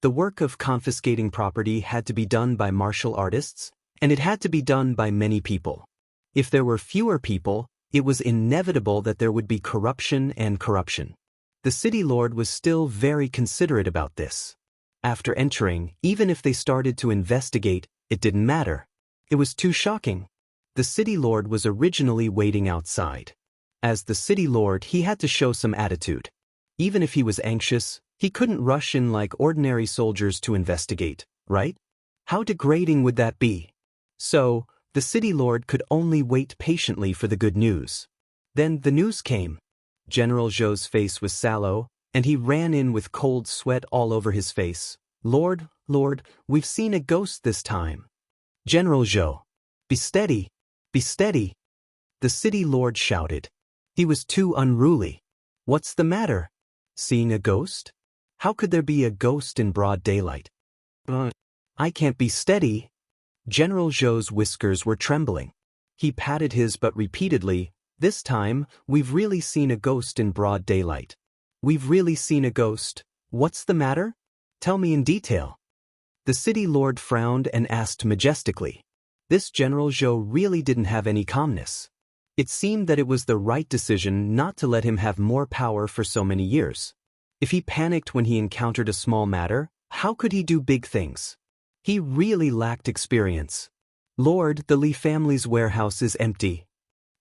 The work of confiscating property had to be done by martial artists, and it had to be done by many people. If there were fewer people, it was inevitable that there would be corruption and corruption. The city lord was still very considerate about this. After entering, even if they started to investigate, it didn't matter. It was too shocking. The city lord was originally waiting outside. As the city lord, he had to show some attitude. Even if he was anxious, he couldn't rush in like ordinary soldiers to investigate, right? How degrading would that be? So, the city lord could only wait patiently for the good news. Then the news came. General Zhou's face was sallow, and he ran in with cold sweat all over his face. Lord, we've seen a ghost this time. General Zhou, be steady, be steady. The city lord shouted. He was too unruly. What's the matter? Seeing a ghost? How could there be a ghost in broad daylight? I can't be steady. General Zhou's whiskers were trembling. He patted his butt repeatedly. This time, we've really seen a ghost in broad daylight. We've really seen a ghost. What's the matter? Tell me in detail. The city lord frowned and asked majestically. This General Zhou really didn't have any calmness. It seemed that it was the right decision not to let him have more power for so many years. If he panicked when he encountered a small matter, how could he do big things? He really lacked experience. Lord, the Li family's warehouse is empty.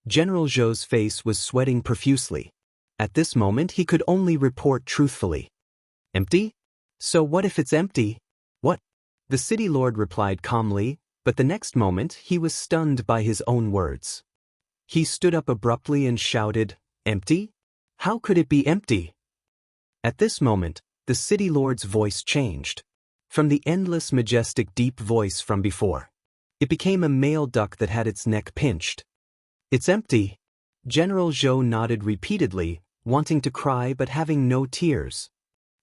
General Zhou's face was sweating profusely. At this moment he could only report truthfully. Empty? So what if it's empty? What? The city lord replied calmly, but the next moment he was stunned by his own words. He stood up abruptly and shouted, "Empty? How could it be empty?" At this moment, the city lord's voice changed. From the endless majestic deep voice from before, it became a male duck that had its neck pinched. It's empty. General Zhou nodded repeatedly, wanting to cry but having no tears.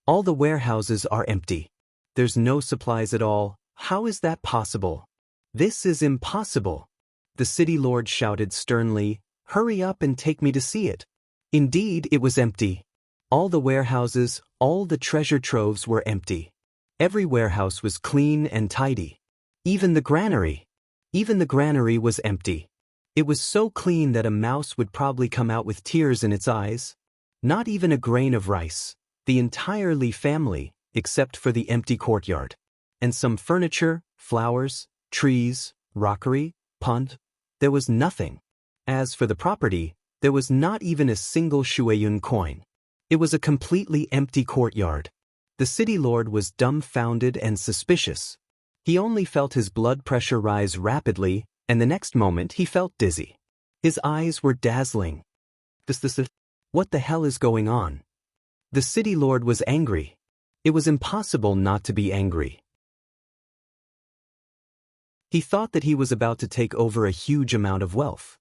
All the warehouses are empty. There's no supplies at all. How is that possible? This is impossible. The city lord shouted sternly, "Hurry up and take me to see it." Indeed, it was empty. All the warehouses, all the treasure troves were empty. Every warehouse was clean and tidy. Even the granary was empty. It was so clean that a mouse would probably come out with tears in its eyes. Not even a grain of rice. The entire Li family, except for the empty courtyard. And some furniture, flowers, trees, rockery, pond. There was nothing. As for the property, there was not even a single Shuiyun coin. It was a completely empty courtyard. The city lord was dumbfounded and suspicious. He only felt his blood pressure rise rapidly, and the next moment he felt dizzy. His eyes were dazzling. What the hell is going on? The city lord was angry. It was impossible not to be angry. He thought that he was about to take over a huge amount of wealth.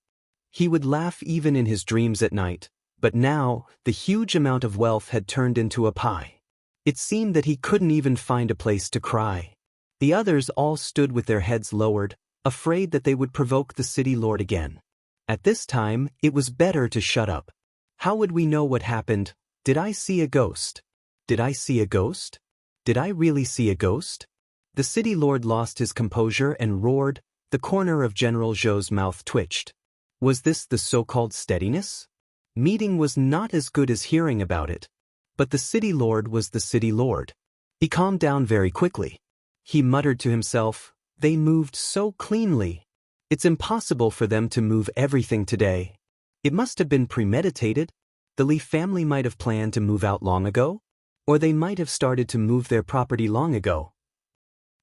He would laugh even in his dreams at night, but now the huge amount of wealth had turned into a pie. It seemed that he couldn't even find a place to cry. The others all stood with their heads lowered, afraid that they would provoke the city lord again. At this time, it was better to shut up. How would we know what happened? Did I see a ghost? Did I see a ghost? Did I really see a ghost? The city lord lost his composure and roared. The corner of General Zhou's mouth twitched. Was this the so-called steadiness? Meeting was not as good as hearing about it. But the city lord was the city lord. He calmed down very quickly. He muttered to himself, they moved so cleanly. It's impossible for them to move everything today. It must have been premeditated. The Li family might have planned to move out long ago. Or they might have started to move their property long ago.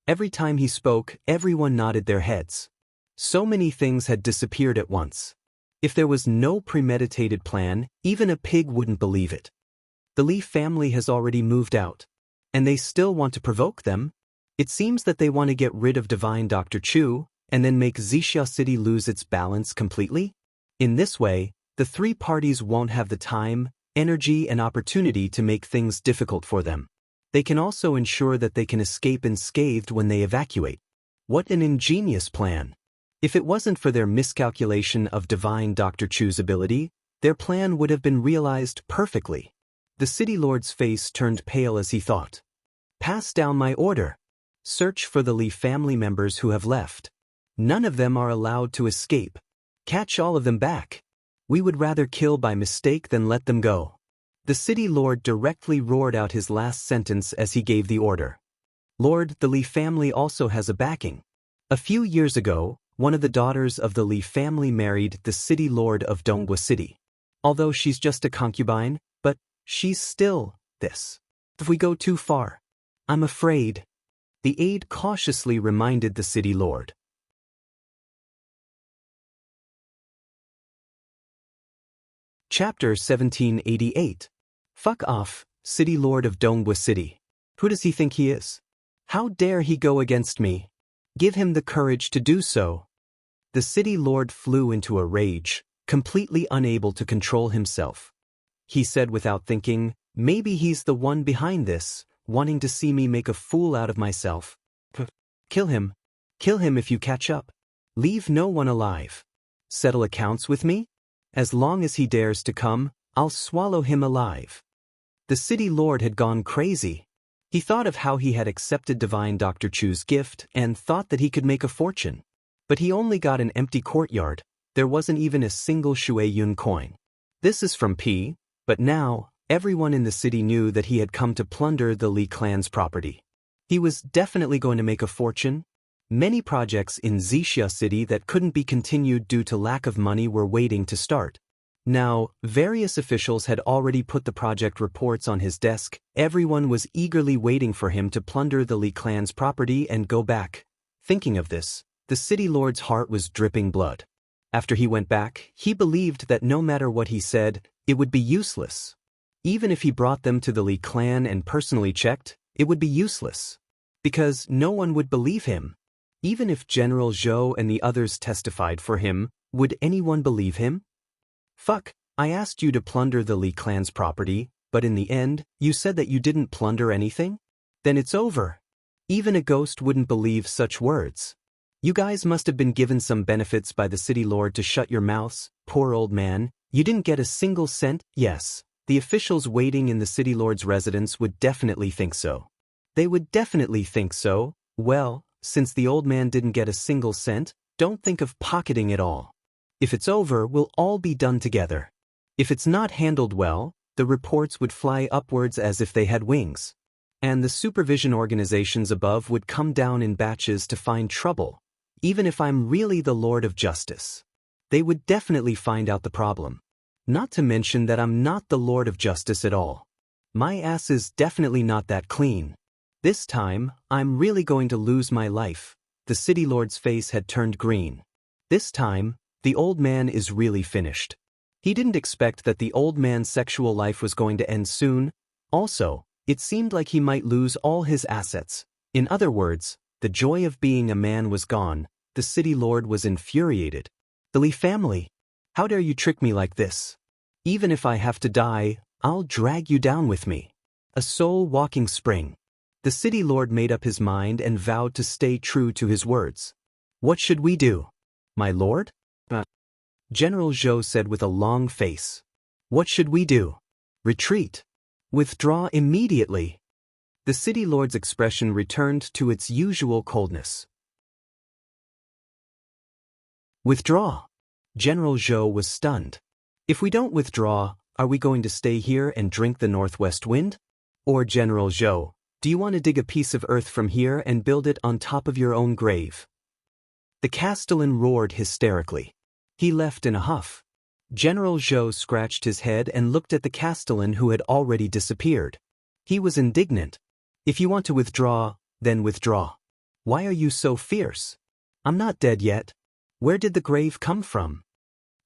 Every time he spoke, everyone nodded their heads. So many things had disappeared at once. If there was no premeditated plan, even a pig wouldn't believe it. The Li family has already moved out. And they still want to provoke them? It seems that they want to get rid of Divine Dr. Chu, and then make Wuxia City lose its balance completely? In this way, the three parties won't have the time, energy and opportunity to make things difficult for them. They can also ensure that they can escape unscathed when they evacuate. What an ingenious plan! If it wasn't for their miscalculation of Divine Dr. Chu's ability, their plan would have been realized perfectly. The city lord's face turned pale as he thought. Pass down my order. Search for the Li family members who have left. None of them are allowed to escape. Catch all of them back. We would rather kill by mistake than let them go. The city lord directly roared out his last sentence as he gave the order. Lord, the Li family also has a backing. A few years ago, one of the daughters of the Li family married the city lord of Dongguo City. Although she's just a concubine, but she's still this. If we go too far, I'm afraid. The aide cautiously reminded the city lord. Chapter 1788. Fuck off, city lord of Dongguo City. Who does he think he is? How dare he go against me? Give him the courage to do so. The city lord flew into a rage, completely unable to control himself. He said without thinking, maybe he's the one behind this, wanting to see me make a fool out of myself. Kill him. Kill him if you catch up. Leave no one alive. Settle accounts with me? As long as he dares to come, I'll swallow him alive. The city lord had gone crazy. He thought of how he had accepted Divine Dr. Chu's gift and thought that he could make a fortune. But he only got an empty courtyard. There wasn't even a single Shuiyun coin. This is from P, but now, everyone in the city knew that he had come to plunder the Li clan's property. He was definitely going to make a fortune. Many projects in Wuxia City that couldn't be continued due to lack of money were waiting to start. Now, various officials had already put the project reports on his desk. Everyone was eagerly waiting for him to plunder the Li clan's property and go back. Thinking of this, the city lord's heart was dripping blood. After he went back, he believed that no matter what he said, it would be useless. Even if he brought them to the Li clan and personally checked, it would be useless. Because no one would believe him. Even if General Zhou and the others testified for him, would anyone believe him? Fuck, I asked you to plunder the Li clan's property, but in the end, you said that you didn't plunder anything? Then it's over. Even a ghost wouldn't believe such words. You guys must have been given some benefits by the city lord to shut your mouths, poor old man. You didn't get a single cent? Yes, the officials waiting in the city lord's residence would definitely think so. They would definitely think so. Well, since the old man didn't get a single cent, don't think of pocketing it all. If it's over, we'll all be done together. If it's not handled well, the reports would fly upwards as if they had wings. And the supervision organizations above would come down in batches to find trouble, even if I'm really the Lord of Justice. They would definitely find out the problem. Not to mention that I'm not the Lord of Justice at all. My ass is definitely not that clean. This time, I'm really going to lose my life. The city lord's face had turned green. This time, the old man is really finished. He didn't expect that the old man's sexual life was going to end soon. Also, it seemed like he might lose all his assets. In other words, the joy of being a man was gone. The city lord was infuriated. The Li family, how dare you trick me like this? Even if I have to die, I'll drag you down with me. A soul-walking spring. The city lord made up his mind and vowed to stay true to his words. What should we do? My lord? General Zhou said with a long face. What should we do? Retreat. Withdraw immediately. The city lord's expression returned to its usual coldness. Withdraw. General Zhou was stunned. If we don't withdraw, are we going to stay here and drink the northwest wind? Or General Zhou, do you want to dig a piece of earth from here and build it on top of your own grave? The Castellan roared hysterically. He left in a huff. General Zhou scratched his head and looked at the Castellan who had already disappeared. He was indignant. If you want to withdraw, then withdraw. Why are you so fierce? I'm not dead yet. Where did the grave come from?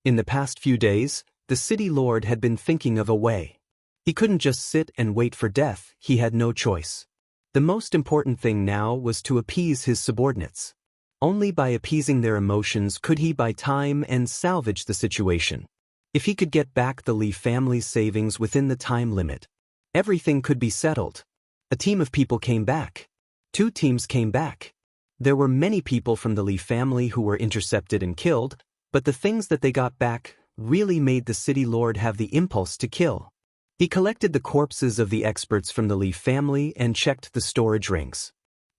In the past few days, the city lord had been thinking of a way. He couldn't just sit and wait for death, he had no choice. The most important thing now was to appease his subordinates. Only by appeasing their emotions could he buy time and salvage the situation. If he could get back the Li family's savings within the time limit, everything could be settled. A team of people came back. 2 teams came back. There were many people from the Li family who were intercepted and killed, but the things that they got back really made the city lord have the impulse to kill. He collected the corpses of the experts from the Li family and checked the storage rings.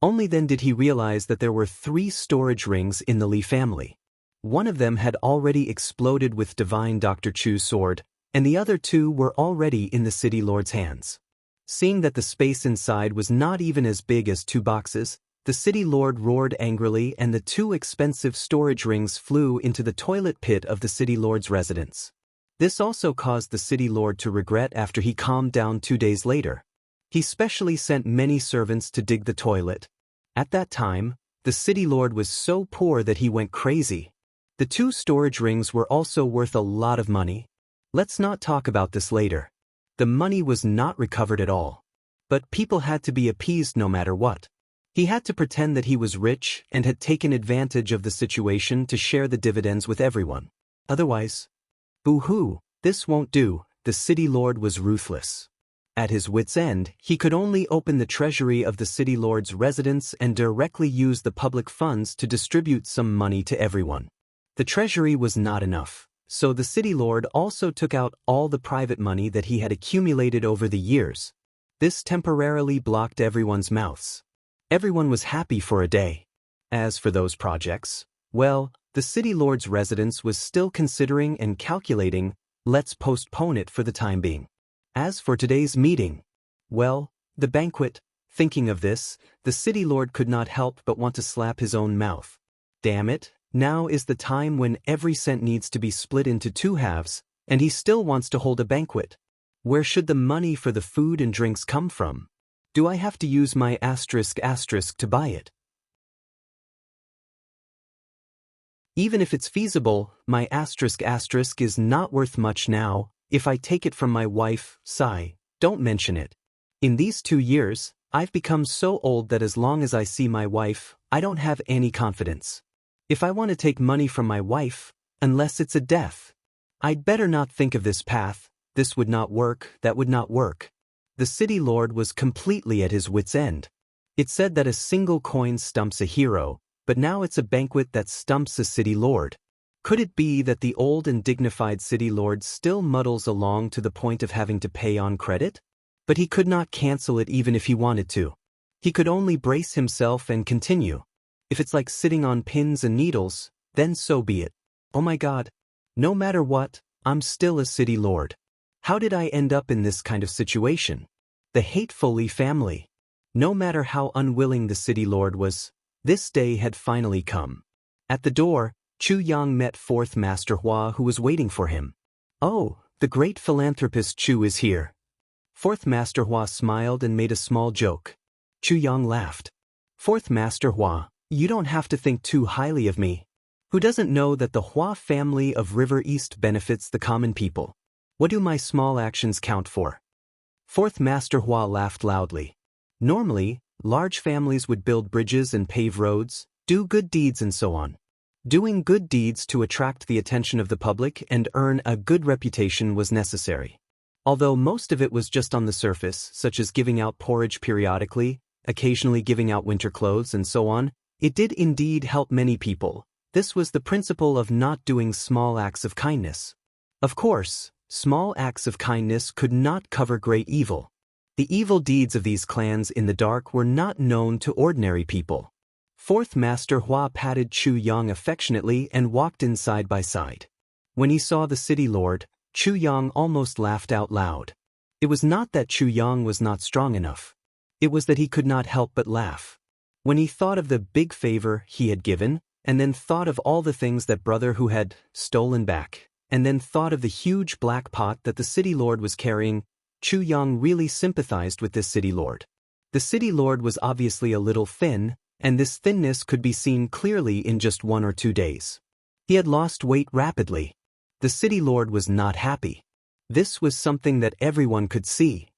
Only then did he realize that there were 3 storage rings in the Li family. One of them had already exploded with Divine Dr. Chu's sword, and the other 2 were already in the city lord's hands. Seeing that the space inside was not even as big as 2 boxes, the city lord roared angrily and the 2 expensive storage rings flew into the toilet pit of the city lord's residence. This also caused the city lord to regret after he calmed down 2 days later. He specially sent many servants to dig the toilet. At that time, the city lord was so poor that he went crazy. The 2 storage rings were also worth a lot of money. Let's not talk about this later. The money was not recovered at all. But people had to be appeased no matter what. He had to pretend that he was rich and had taken advantage of the situation to share the dividends with everyone. Otherwise, boo-hoo, this won't do. The city lord was ruthless. At his wit's end, he could only open the treasury of the city lord's residence and directly use the public funds to distribute some money to everyone. The treasury was not enough, so the city lord also took out all the private money that he had accumulated over the years. This temporarily blocked everyone's mouths. Everyone was happy for a day. As for those projects, well, the city lord's residence was still considering and calculating. Let's postpone it for the time being. As for today's meeting, well, the banquet. Thinking of this, the city lord could not help but want to slap his own mouth. Damn it, now is the time when every cent needs to be split into 2 halves, and he still wants to hold a banquet. Where should the money for the food and drinks come from? Do I have to use my asterisk to buy it? Even if it's feasible, my asterisk is not worth much now. If I take it from my wife, sigh, don't mention it. In these 2 years, I've become so old that as long as I see my wife, I don't have any confidence. If I want to take money from my wife, unless it's a death, I'd better not think of this path. This would not work, that would not work. The city lord was completely at his wit's end. It said that a single coin stumps a hero, but now it's a banquet that stumps a city lord. Could it be that the old and dignified city lord still muddles along to the point of having to pay on credit? But he could not cancel it even if he wanted to. He could only brace himself and continue. If it's like sitting on pins and needles, then so be it. Oh my God, No matter what, I'm still a city lord. How did I end up in this kind of situation? The hateful Li family. No matter how unwilling the city lord was, this day had finally come. At the door, Chu Yang met fourth Master Hua, who was waiting for him. Oh, the great philanthropist Chu is here. Fourth Master Hua smiled and made a small joke. Chu Yang laughed. Fourth Master Hua, you don't have to think too highly of me. Who doesn't know that the Hua family of River East benefits the common people? What do my small actions count for? Fourth Master Hua laughed loudly. Normally, large families would build bridges and pave roads, do good deeds and so on. Doing good deeds to attract the attention of the public and earn a good reputation was necessary. Although most of it was just on the surface, such as giving out porridge periodically, occasionally giving out winter clothes and so on, it did indeed help many people. This was the principle of not doing small acts of kindness. Of course, small acts of kindness could not cover great evil. The evil deeds of these clans in the dark were not known to ordinary people. Fourth Master Hua patted Chu Yang affectionately and walked in side by side. When he saw the city lord, Chu Yang almost laughed out loud. It was not that Chu Yang was not strong enough. It was that he could not help but laugh. When he thought of the big favor he had given, and then thought of all the things that brother who had stolen back, and then thought of the huge black pot that the city lord was carrying, Chu Yang really sympathized with this city lord. The city lord was obviously a little thin, and this thinness could be seen clearly in just 1 or 2 days. He had lost weight rapidly. The city lord was not happy. This was something that everyone could see.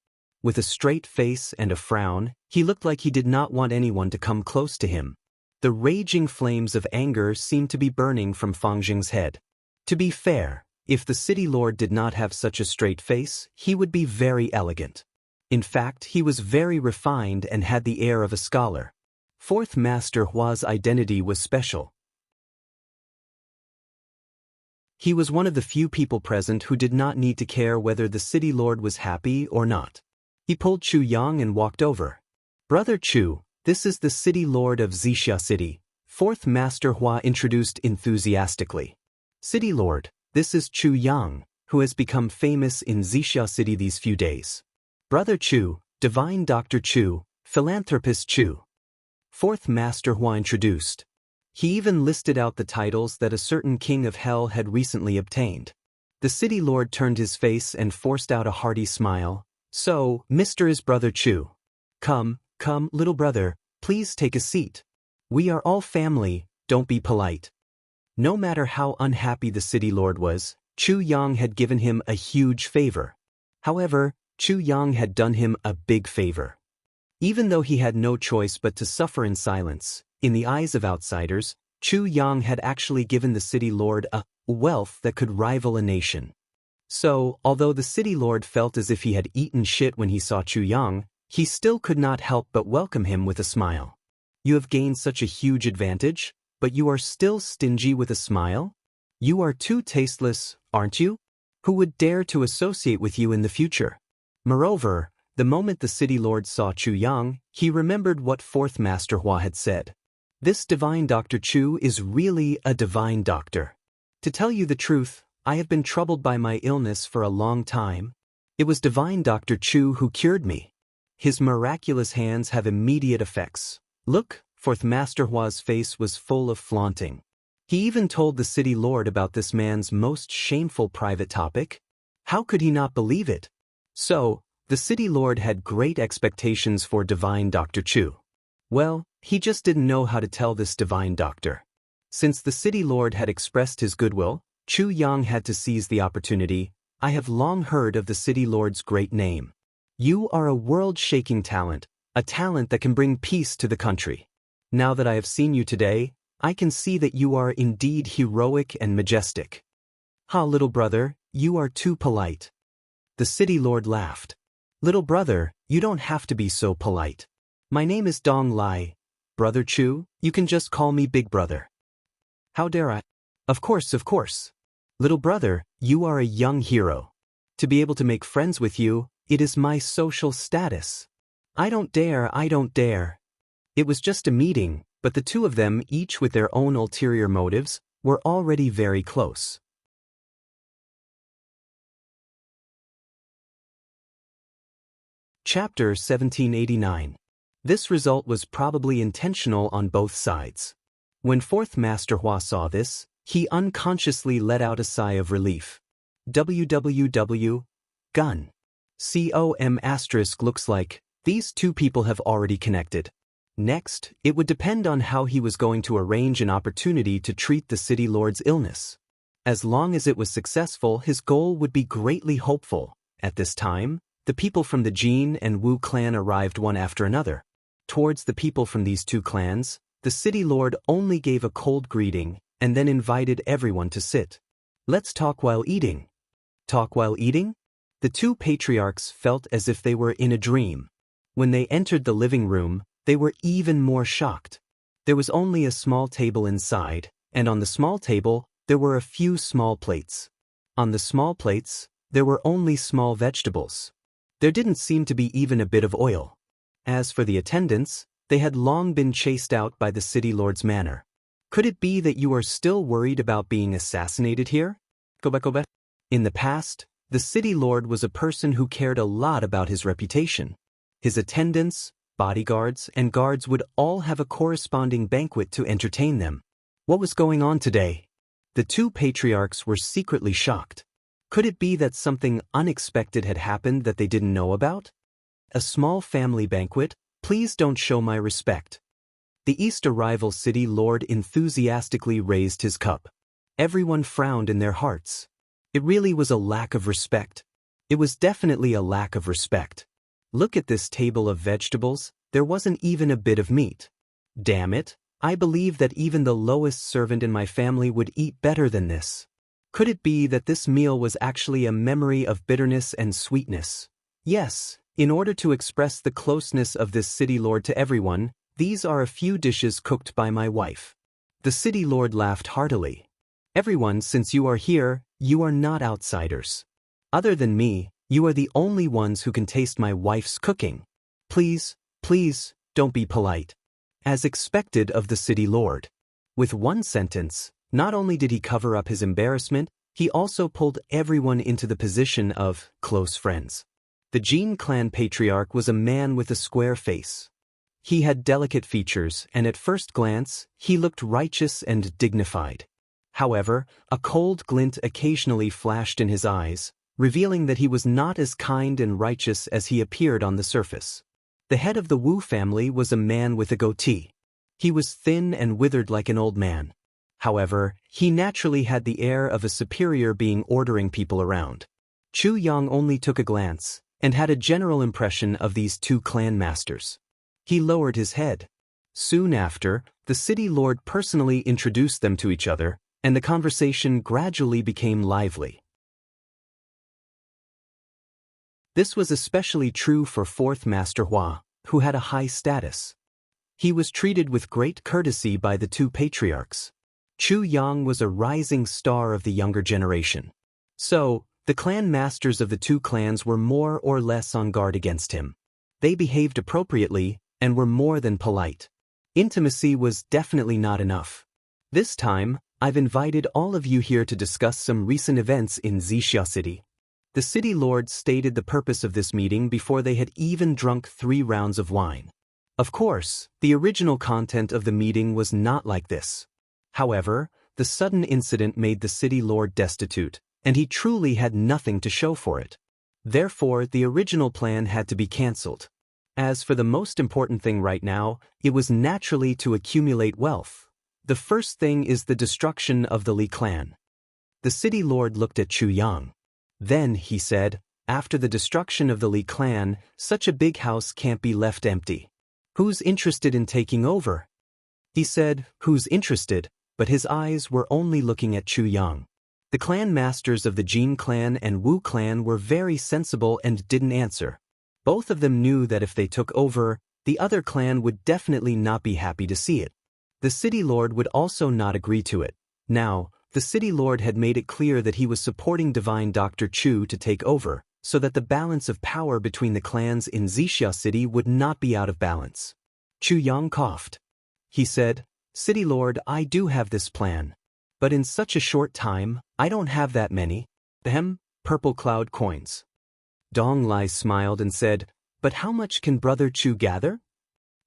With a straight face and a frown, he looked like he did not want anyone to come close to him. The raging flames of anger seemed to be burning from Fang Jing's head. To be fair, if the city lord did not have such a straight face, he would be very elegant. In fact, he was very refined and had the air of a scholar. Fourth Master Hua's identity was special. He was one of the few people present who did not need to care whether the city lord was happy or not. He pulled Chu Yang and walked over. Brother Chu, this is the city lord of Wuxia City, Fourth Master Hua introduced enthusiastically. City lord, this is Chu Yang, who has become famous in Wuxia City these few days. Brother Chu, Divine Dr. Chu, Philanthropist Chu. Fourth Master Hua introduced. He even listed out the titles that a certain king of hell had recently obtained. The city lord turned his face and forced out a hearty smile. So, Mr. is Brother Chu. Come, little brother, please take a seat. We are all family, don't be polite. No matter how unhappy the city lord was, Chu Yang had given him a huge favor. However, Chu Yang had done him a big favor. Even though he had no choice but to suffer in silence, in the eyes of outsiders, Chu Yang had actually given the city lord a wealth that could rival a nation. So, although the city lord felt as if he had eaten shit when he saw Chu Yang, he still could not help but welcome him with a smile. You have gained such a huge advantage, but you are still stingy with a smile? You are too tasteless, aren't you? Who would dare to associate with you in the future? Moreover, the moment the city lord saw Chu Yang, he remembered what Fourth Master Hua had said. This divine Dr. Chu is really a divine doctor. To tell you the truth, I have been troubled by my illness for a long time. It was divine Dr. Chu who cured me. His miraculous hands have immediate effects. Look, Fourth Master Hua's face was full of flaunting. He even told the city lord about this man's most shameful private topic. How could he not believe it? So, the city lord had great expectations for divine Dr. Chu. Well, he just didn't know how to tell this divine doctor. Since the city lord had expressed his goodwill, Chu Yang had to seize the opportunity. I have long heard of the city lord's great name. You are a world-shaking talent, a talent that can bring peace to the country. Now that I have seen you today, I can see that you are indeed heroic and majestic. Ha, little brother, you are too polite. The city lord laughed. Little brother, you don't have to be so polite. My name is Dong Lai. Brother Chu, you can just call me Big Brother. How dare I? Of course. Little brother, you are a young hero. To be able to make friends with you, it is my social status. I don't dare. It was just a meeting, but the two of them, each with their own ulterior motives, were already very close. Chapter 1789. This result was probably intentional on both sides. When Fourth Master Hua saw this, he unconsciously let out a sigh of relief. www. Gun. Com** looks like these two people have already connected. Next, it would depend on how he was going to arrange an opportunity to treat the city lord's illness. As long as it was successful, his goal would be greatly hopeful. At this time, the people from the Jin and Wu clan arrived one after another. Towards the people from these two clans, the city lord only gave a cold greeting and then invited everyone to sit. Let's talk while eating. Talk while eating? The two patriarchs felt as if they were in a dream. When they entered the living room, they were even more shocked. There was only a small table inside, and on the small table, there were a few small plates. On the small plates, there were only small vegetables. There didn't seem to be even a bit of oil. As for the attendants, they had long been chased out by the city lord's manor. Could it be that you are still worried about being assassinated here? In the past, the city lord was a person who cared a lot about his reputation. His attendants, bodyguards, and guards would all have a corresponding banquet to entertain them. What was going on today? The two patriarchs were secretly shocked. Could it be that something unexpected had happened that they didn't know about? A small family banquet? Please don't show my respect. The East arrival city lord enthusiastically raised his cup. Everyone frowned in their hearts. It really was a lack of respect. It was definitely a lack of respect. Look at this table of vegetables, there wasn't even a bit of meat. Damn it, I believe that even the lowest servant in my family would eat better than this. Could it be that this meal was actually a memory of bitterness and sweetness? Yes, in order to express the closeness of this city lord to everyone, these are a few dishes cooked by my wife. The city lord laughed heartily. Everyone, since you are here, you are not outsiders. Other than me, you are the only ones who can taste my wife's cooking. Please, please, don't be polite. As expected of the city lord. With one sentence, not only did he cover up his embarrassment, he also pulled everyone into the position of close friends. The Jin clan patriarch was a man with a square face. He had delicate features, and at first glance, he looked righteous and dignified. However, a cold glint occasionally flashed in his eyes, revealing that he was not as kind and righteous as he appeared on the surface. The head of the Wu family was a man with a goatee. He was thin and withered like an old man. However, he naturally had the air of a superior being ordering people around. Chu Yang only took a glance, and had a general impression of these two clan masters. He lowered his head. Soon after, the city lord personally introduced them to each other, and the conversation gradually became lively. This was especially true for Fourth Master Hua, who had a high status. He was treated with great courtesy by the two patriarchs. Chu Yang was a rising star of the younger generation. So, the clan masters of the two clans were more or less on guard against him. They behaved appropriately and were more than polite. Intimacy was definitely not enough. This time, I've invited all of you here to discuss some recent events in Wuxia City. The city lord stated the purpose of this meeting before they had even drunk 3 rounds of wine. Of course, the original content of the meeting was not like this. However, the sudden incident made the city lord destitute, and he truly had nothing to show for it. Therefore, the original plan had to be cancelled. As for the most important thing right now, it was naturally to accumulate wealth. The first thing is the destruction of the Li clan. The city lord looked at Chu Yang. Then, he said, after the destruction of the Li clan, such a big house can't be left empty. Who's interested in taking over? He said, who's interested, but his eyes were only looking at Chu Yang. The clan masters of the Jin clan and Wu clan were very sensible and didn't answer. Both of them knew that if they took over, the other clan would definitely not be happy to see it. The city lord would also not agree to it. Now, the city lord had made it clear that he was supporting Divine Dr. Chu to take over, so that the balance of power between the clans in Wuxia City would not be out of balance. Chu Yang coughed. He said, City Lord, I do have this plan. But in such a short time, I don't have that many. Purple cloud coins. Dong Lai smiled and said, But how much can Brother Chu gather?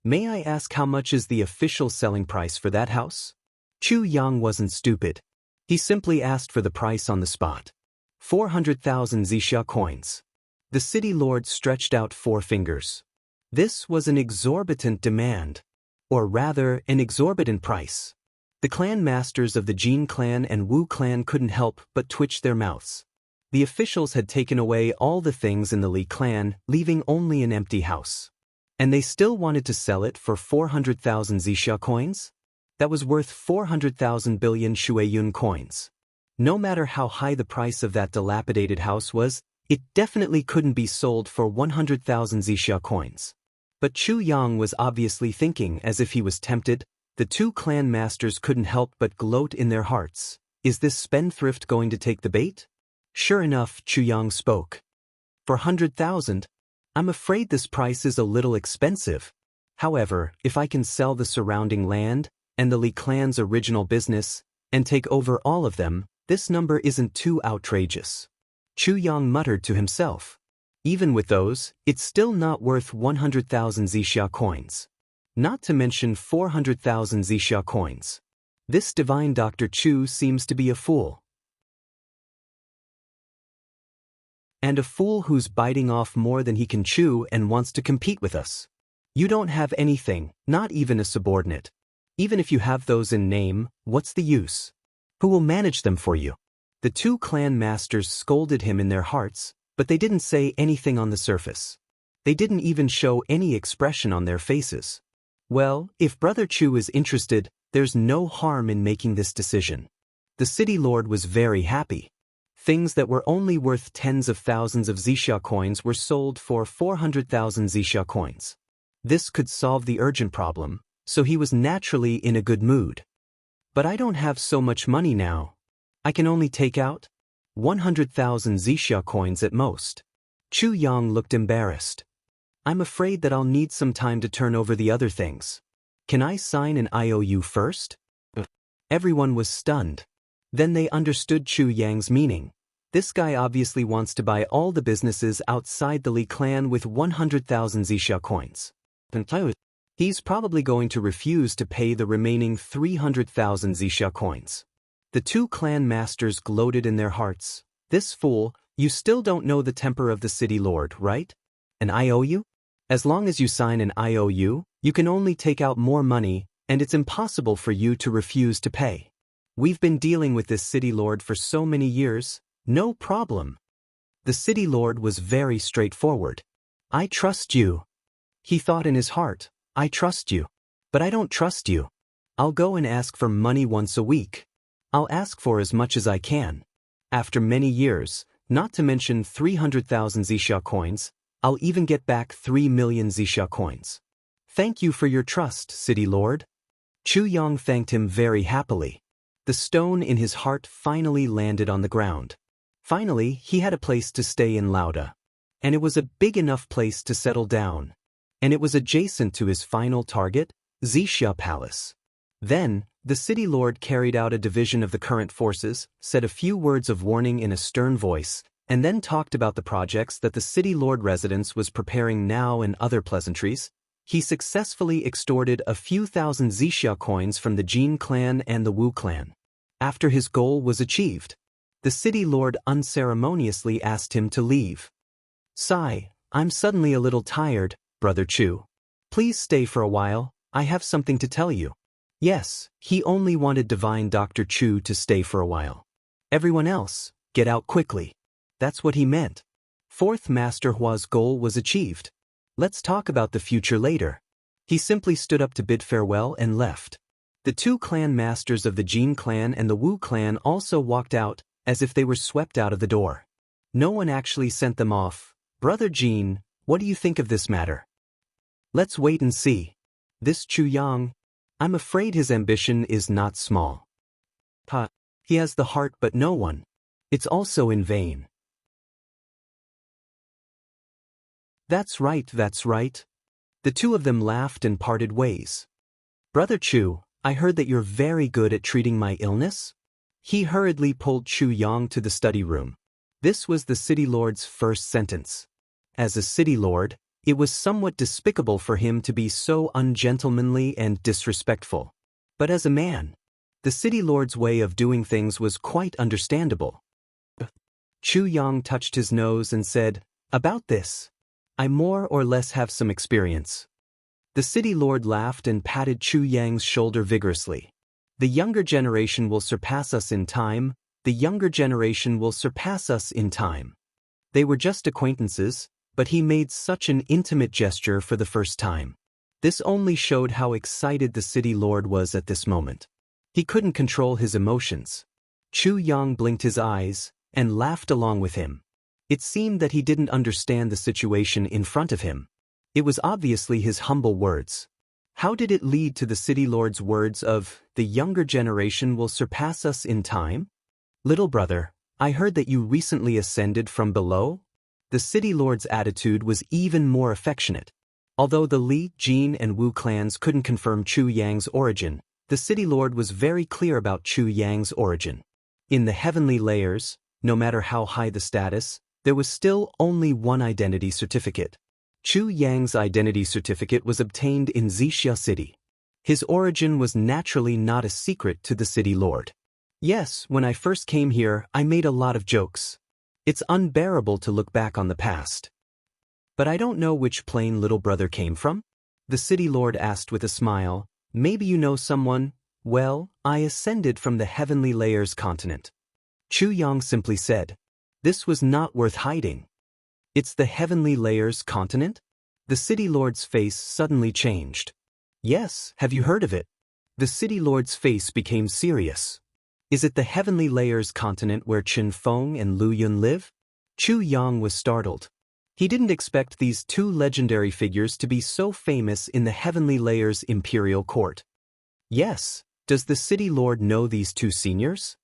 May I ask how much is the official selling price for that house? Chu Yang wasn't stupid. He simply asked for the price on the spot. 400,000 zixia coins. The city lord stretched out 4 fingers. This was an exorbitant demand. Or rather, an exorbitant price. The clan masters of the Jin clan and Wu clan couldn't help but twitch their mouths. The officials had taken away all the things in the Li clan, leaving only an empty house. And they still wanted to sell it for 400,000 zixia coins? That was worth 400,000 billion shuiyun coins. No matter how high the price of that dilapidated house was, it definitely couldn't be sold for 100,000 zixia coins. But Chu Yang was obviously thinking as if he was tempted. The 2 clan masters couldn't help but gloat in their hearts. Is this spendthrift going to take the bait? Sure enough, Chu Yang spoke. For 100,000? I'm afraid this price is a little expensive. However, if I can sell the surrounding land, and the Li clan's original business, and take over all of them, this number isn't too outrageous. Chu Yang muttered to himself. Even with those, it's still not worth 100,000 zixia coins. Not to mention 400,000 zixia coins. This divine Dr. Chu seems to be a fool. And a fool who's biting off more than he can chew and wants to compete with us. You don't have anything, not even a subordinate. Even if you have those in name, what's the use? Who will manage them for you? The 2 clan masters scolded him in their hearts, but they didn't say anything on the surface. They didn't even show any expression on their faces. Well, if Brother Chu is interested, there's no harm in making this decision. The city lord was very happy. Things that were only worth tens of thousands of zixia coins were sold for 400,000 zixia coins. This could solve the urgent problem, so he was naturally in a good mood. But I don't have so much money now. I can only take out 100,000 zixia coins at most. Chu Yang looked embarrassed. I'm afraid that I'll need some time to turn over the other things. Can I sign an IOU first? Everyone was stunned. Then they understood Chu Yang's meaning. This guy obviously wants to buy all the businesses outside the Li clan with 100,000 zixia coins. He's probably going to refuse to pay the remaining 300,000 zixia coins. The 2 clan masters gloated in their hearts. This fool, you still don't know the temper of the city lord, right? An IOU? As long as you sign an IOU, you can only take out more money, and it's impossible for you to refuse to pay. We've been dealing with this city lord for so many years, no problem. The city lord was very straightforward. I trust you. He thought in his heart, I trust you. But I don't trust you. I'll go and ask for money once a week. I'll ask for as much as I can. After many years, not to mention 300,000 zixia coins, I'll even get back 3 million zixia coins. Thank you for your trust, city lord. Chu Yang thanked him very happily. The stone in his heart finally landed on the ground. Finally, he had a place to stay in Lauda. And it was a big enough place to settle down. And it was adjacent to his final target, Zixia Palace. Then, the city lord carried out a division of the current forces, said a few words of warning in a stern voice, and then talked about the projects that the city lord residence was preparing now and other pleasantries. He successfully extorted a few thousand zixia coins from the Jin clan and the Wu clan. After his goal was achieved, the city lord unceremoniously asked him to leave. Sigh, I'm suddenly a little tired, Brother Chu. Please stay for a while, I have something to tell you. Yes, he only wanted divine Dr. Chu to stay for a while. Everyone else, get out quickly. That's what he meant. 4th Master Hua's goal was achieved. Let's talk about the future later. He simply stood up to bid farewell and left. The 2 clan masters of the Jin clan and the Wu clan also walked out, as if they were swept out of the door. No one actually sent them off. Brother Jin, what do you think of this matter? Let's wait and see. This Chu Yang, I'm afraid his ambition is not small. He has the heart but no one. It's also in vain. That's right, that's right. The 2 of them laughed and parted ways. Brother Chu, I heard that you're very good at treating my illness? He hurriedly pulled Chu Yang to the study room. This was the city lord's first sentence. As a city lord, It was somewhat despicable for him to be so ungentlemanly and disrespectful. But as a man, the city lord's way of doing things was quite understandable. Chu Yang touched his nose and said, "About this, I more or less have some experience." The city lord laughed and patted Chu Yang's shoulder vigorously. "The younger generation will surpass us in time. The younger generation will surpass us in time." They were just acquaintances, but he made such an intimate gesture for the first time. This only showed how excited the city lord was at this moment. He couldn't control his emotions. Chu Yang blinked his eyes and laughed along with him. It seemed that he didn't understand the situation in front of him. It was obviously his humble words. How did it lead to the city lord's words of, "The younger generation will surpass us in time"? "Little brother, I heard that you recently ascended from below?" The city lord's attitude was even more affectionate. Although the Li, Jin and Wu clans couldn't confirm Chu Yang's origin, the city lord was very clear about Chu Yang's origin. In the heavenly layers, no matter how high the status, there was still only one identity certificate. Chu Yang's identity certificate was obtained in Wuxia city. His origin was naturally not a secret to the city lord. "Yes, when I first came here, I made a lot of jokes. It's unbearable to look back on the past. But I don't know which plane little brother came from?" The city lord asked with a smile. "Maybe you know someone." "Well, I ascended from the heavenly layers continent." Chu Yang simply said. This was not worth hiding. "It's the heavenly layers continent?" The city lord's face suddenly changed. "Yes, have you heard of it?" The city lord's face became serious. "Is it the heavenly layers continent where Chen Feng and Lu Yun live?" Chu Yang was startled. He didn't expect these two legendary figures to be so famous in the heavenly layers imperial court. "Yes, does the city lord know these two seniors?"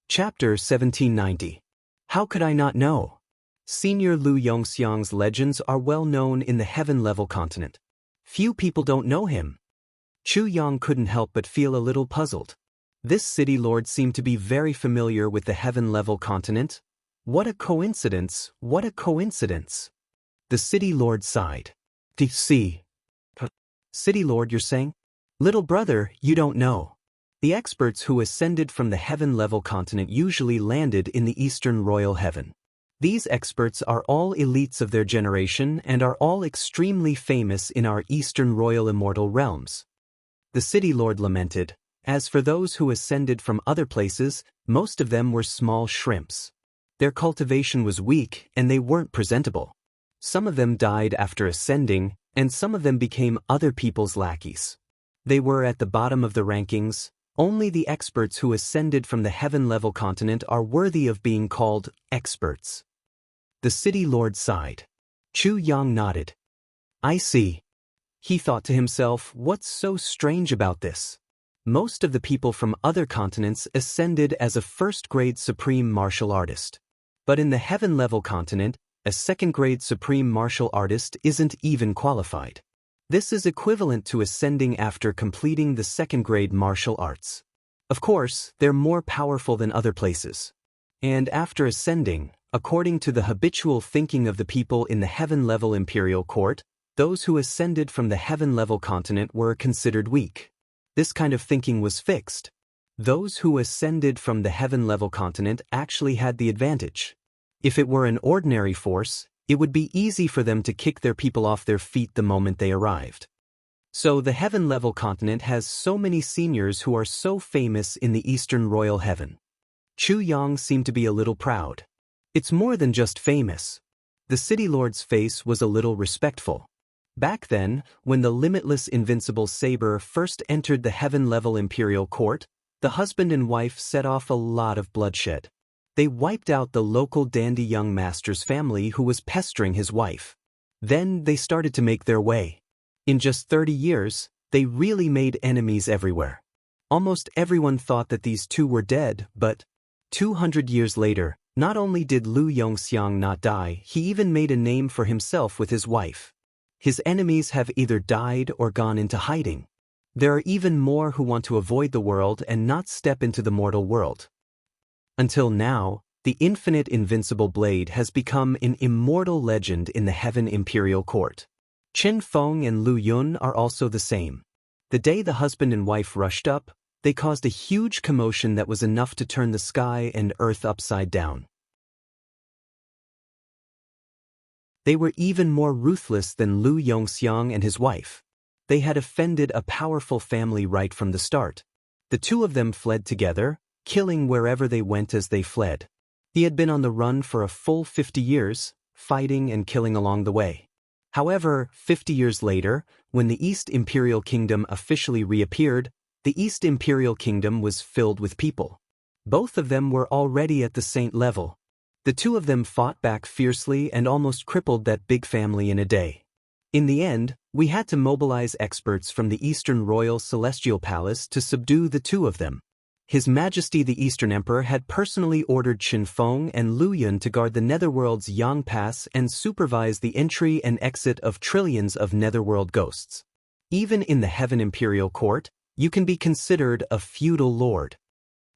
Chapter 1790. How could I not know? Senior Lu Yongxiang's legends are well known in the heaven-level continent. Few people don't know him. Chu Yang couldn't help but feel a little puzzled. This city lord seemed to be very familiar with the heaven-level continent. What a coincidence, what a coincidence. The city lord sighed. See. City lord, you're saying? Little brother, you don't know. The experts who ascended from the heaven-level continent usually landed in the Eastern Royal Heaven. These experts are all elites of their generation and are all extremely famous in our Eastern Royal Immortal realms. The city lord lamented. As for those who ascended from other places, most of them were small shrimps. Their cultivation was weak and they weren't presentable. Some of them died after ascending, and some of them became other people's lackeys. They were at the bottom of the rankings. Only the experts who ascended from the heaven-level continent are worthy of being called experts. The city lord sighed. Chu Yang nodded. I see. He thought to himself, what's so strange about this? Most of the people from other continents ascended as a first-grade supreme martial artist. But in the heaven-level continent, a second-grade supreme martial artist isn't even qualified. This is equivalent to ascending after completing the second-grade martial arts. Of course, they're more powerful than other places. And after ascending, according to the habitual thinking of the people in the heaven-level imperial court, those who ascended from the heaven-level continent were considered weak. This kind of thinking was fixed. Those who ascended from the heaven-level continent actually had the advantage. If it were an ordinary force, it would be easy for them to kick their people off their feet the moment they arrived. So the heaven-level continent has so many seniors who are so famous in the Eastern Royal Heaven. Chu Yang seemed to be a little proud. It's more than just famous. The city lord's face was a little respectful. Back then, when the limitless invincible saber first entered the heaven-level imperial court, the husband and wife set off a lot of bloodshed. They wiped out the local dandy young master's family who was pestering his wife. Then they started to make their way. In just 30 years, they really made enemies everywhere. Almost everyone thought that these two were dead, but 200 years later, not only did Lu Yongxiang not die, he even made a name for himself with his wife. His enemies have either died or gone into hiding. There are even more who want to avoid the world and not step into the mortal world. Until now, the infinite invincible blade has become an immortal legend in the Heaven Imperial Court. Qin Feng and Lu Yun are also the same. The day the husband and wife rushed up, they caused a huge commotion that was enough to turn the sky and earth upside down. They were even more ruthless than Lu Yongxiang and his wife. They had offended a powerful family right from the start. The two of them fled together, killing wherever they went as they fled. He had been on the run for a full 50 years, fighting and killing along the way. However, 50 years later, when the East Imperial Kingdom officially reappeared, the East Imperial Kingdom was filled with people. Both of them were already at the saint level. The two of them fought back fiercely and almost crippled that big family in a day. In the end, we had to mobilize experts from the Eastern Royal Celestial Palace to subdue the two of them. His Majesty the Eastern Emperor had personally ordered Qin Feng and Lu Yun to guard the Netherworld's Yang Pass and supervise the entry and exit of trillions of Netherworld ghosts. Even in the Heaven Imperial Court, you can be considered a feudal lord.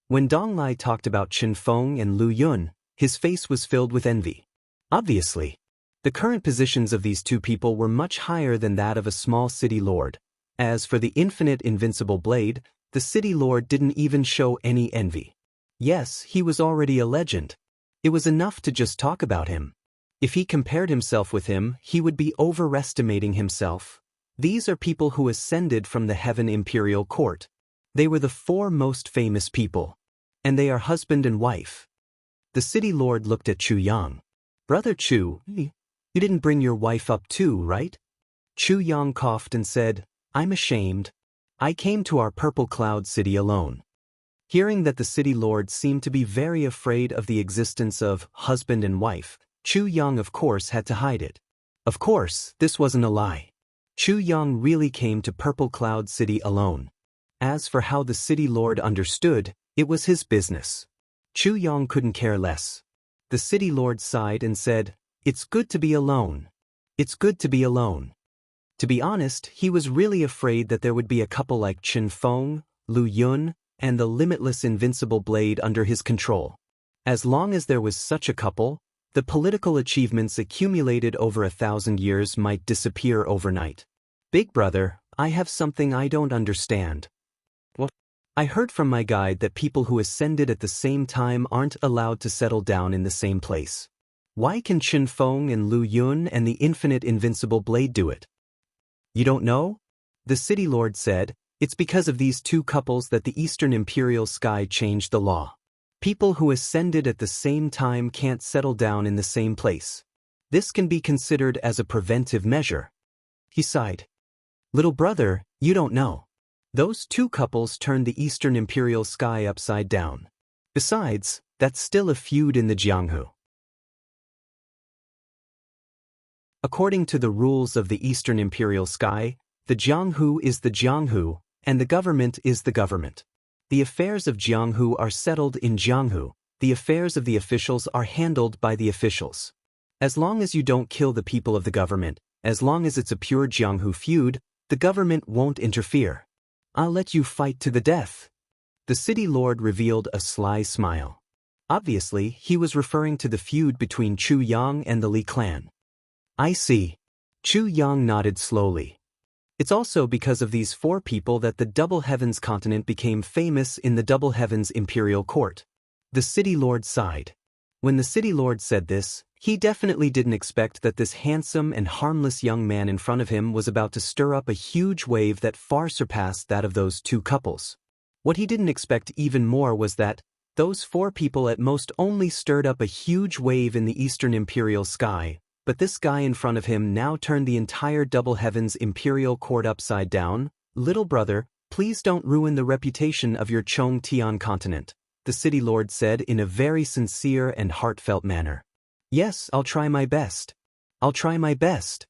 When Dong Lai talked about Qin Feng and Lu Yun, his face was filled with envy. Obviously, the current positions of these two people were much higher than that of a small city lord. As for the infinite invincible blade, the city lord didn't even show any envy. Yes, he was already a legend. It was enough to just talk about him. If he compared himself with him, he would be overestimating himself. These are people who ascended from the Heaven Imperial Court. They were the four most famous people. And they are husband and wife. The city lord looked at Chu Yang. Brother Chu, you didn't bring your wife up too, right? Chu Yang coughed and said, I'm ashamed. I came to our Purple Cloud City alone. Hearing that the city lord seemed to be very afraid of the existence of husband and wife, Chu Yang of course had to hide it. Of course, this wasn't a lie. Chu Yang really came to Purple Cloud City alone. As for how the city lord understood, it was his business. Chu Yang couldn't care less. The city lord sighed and said, It's good to be alone. It's good to be alone. To be honest, he was really afraid that there would be a couple like Qin Feng, Lu Yun, and the limitless invincible blade under his control. As long as there was such a couple, the political achievements accumulated over 1,000 years might disappear overnight. Big brother, I have something I don't understand. What? I heard from my guide that people who ascended at the same time aren't allowed to settle down in the same place. Why can Qin Feng and Lu Yun and the infinite invincible blade do it? You don't know? The city lord said, it's because of these two couples that the Eastern Imperial Sky changed the law. People who ascended at the same time can't settle down in the same place. This can be considered as a preventive measure. He sighed. Little brother, you don't know. Those two couples turned the Eastern Imperial Sky upside down. Besides, that's still a feud in the Jianghu. According to the rules of the Eastern Imperial Sky, the Jianghu is the Jianghu, and the government is the government. The affairs of Jianghu are settled in Jianghu, the affairs of the officials are handled by the officials. As long as you don't kill the people of the government, as long as it's a pure Jianghu feud, the government won't interfere. I'll let you fight to the death. The city lord revealed a sly smile. Obviously, he was referring to the feud between Chu Yang and the Li clan. I see. Chu Yang nodded slowly. It's also because of these four people that the Double Heavens continent became famous in the Double Heavens Imperial Court. The city lord sighed. When the city lord said this, he definitely didn't expect that this handsome and harmless young man in front of him was about to stir up a huge wave that far surpassed that of those two couples. What he didn't expect even more was that those four people at most only stirred up a huge wave in the Eastern Imperial Sky, but this guy in front of him now turned the entire Double Heavens Imperial Court upside down. Little brother, please don't ruin the reputation of your Chong Tian continent, the city lord said in a very sincere and heartfelt manner. Yes, I'll try my best. I'll try my best.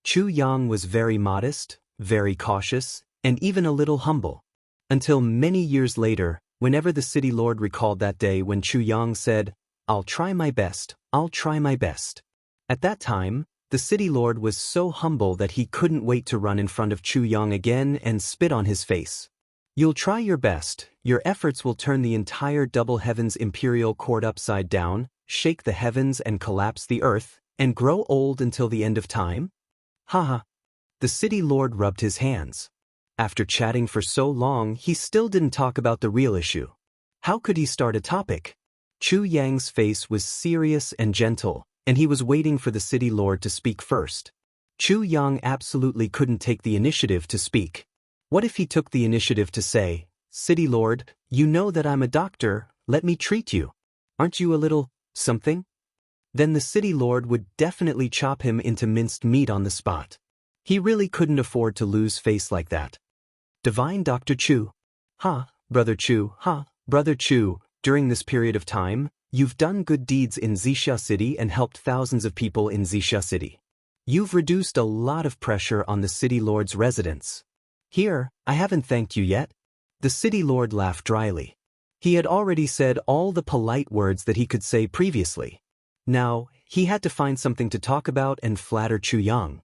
Chu Yang was very modest, very cautious, and even a little humble. Until many years later, whenever the city lord recalled that day when Chu Yang said, I'll try my best, I'll try my best. At that time, the city lord was so humble that he couldn't wait to run in front of Chu Yang again and spit on his face. You'll try your best, your efforts will turn the entire double heavens imperial court upside down, shake the heavens and collapse the earth, and grow old until the end of time? Haha. The city lord rubbed his hands. After chatting for so long, he still didn't talk about the real issue. How could he start a topic? Chu Yang's face was serious and gentle, and he was waiting for the city lord to speak first. Chu Yang absolutely couldn't take the initiative to speak. What if he took the initiative to say, "City lord, you know that I'm a doctor, let me treat you. Aren't you a little something?" Then the city lord would definitely chop him into minced meat on the spot. He really couldn't afford to lose face like that. Divine Dr. Chu. Ha, Brother Chu, ha, Brother Chu, during this period of time, you've done good deeds in Wuxia City and helped thousands of people in Wuxia City. You've reduced a lot of pressure on the city lord's residents. Here, I haven't thanked you yet. The city lord laughed dryly. He had already said all the polite words that he could say previously. Now, he had to find something to talk about and flatter Chu Yang.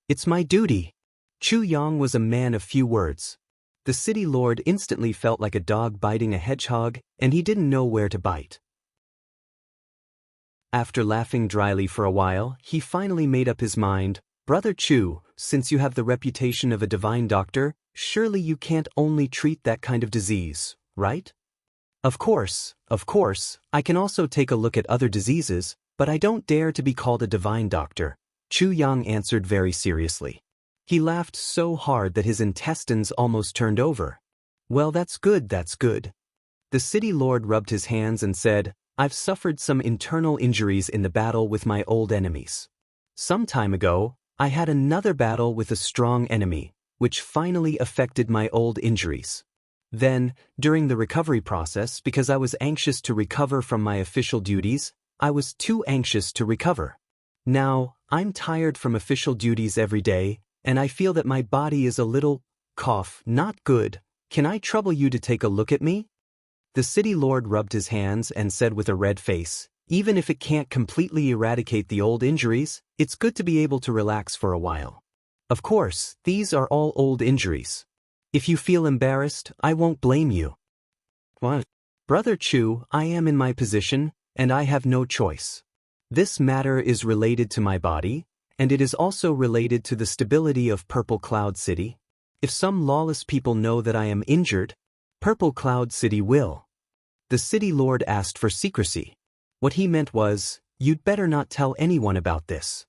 It's my duty. Chu Yang was a man of few words. The city lord instantly felt like a dog biting a hedgehog, and he didn't know where to bite. After laughing dryly for a while, he finally made up his mind. Brother Chu, since you have the reputation of a divine doctor, surely you can't only treat that kind of disease, right? Of course, I can also take a look at other diseases, but I don't dare to be called a divine doctor, Chu Yang answered very seriously. He laughed so hard that his intestines almost turned over. Well, that's good, that's good. The city lord rubbed his hands and said, I've suffered some internal injuries in the battle with my old enemies. Some time ago, I had another battle with a strong enemy, which finally affected my old injuries. Then, during the recovery process, because I was anxious to recover from my official duties, I was too anxious to recover. Now, I'm tired from official duties every day, and I feel that my body is a little, not good. Can I trouble you to take a look at me? The city lord rubbed his hands and said with a red face, even if it can't completely eradicate the old injuries, it's good to be able to relax for a while. Of course, these are all old injuries. If you feel embarrassed, I won't blame you. What? Brother Chu, I am in my position, and I have no choice. This matter is related to my body, and it is also related to the stability of Purple Cloud City. If some lawless people know that I am injured, Purple Cloud City will. The city lord asked for secrecy. What he meant was, you'd better not tell anyone about this.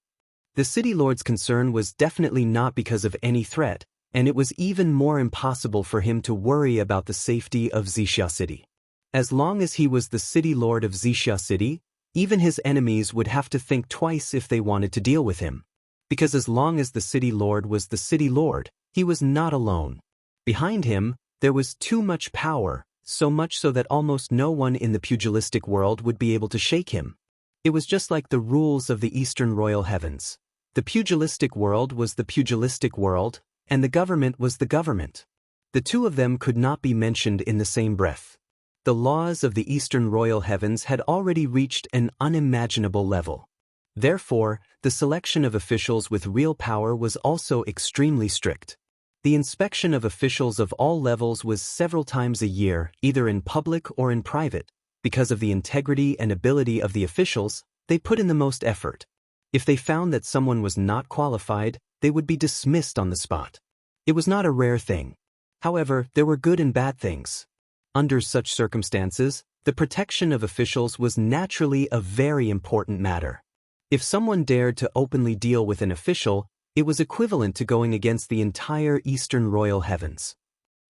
The city lord's concern was definitely not because of any threat, and it was even more impossible for him to worry about the safety of Wuxia City. As long as he was the city lord of Wuxia City, even his enemies would have to think twice if they wanted to deal with him. Because as long as the city lord was the city lord, he was not alone. Behind him, there was too much power, so much so that almost no one in the pugilistic world would be able to shake him. It was just like the rules of the Eastern Royal Heavens. The pugilistic world was the pugilistic world, and the government was the government. The two of them could not be mentioned in the same breath. The laws of the Eastern Royal Heavens had already reached an unimaginable level. Therefore, the selection of officials with real power was also extremely strict. The inspection of officials of all levels was several times a year, either in public or in private. Because of the integrity and ability of the officials, they put in the most effort. If they found that someone was not qualified, they would be dismissed on the spot. It was not a rare thing. However, there were good and bad things. Under such circumstances, the protection of officials was naturally a very important matter. If someone dared to openly deal with an official, it was equivalent to going against the entire Eastern Royal Heavens.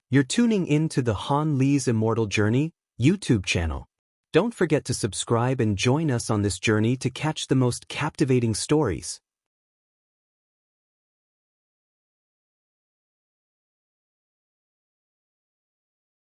You're tuning in to the Han Li's Immortal Journey YouTube channel. Don't forget to subscribe and join us on this journey to catch the most captivating stories.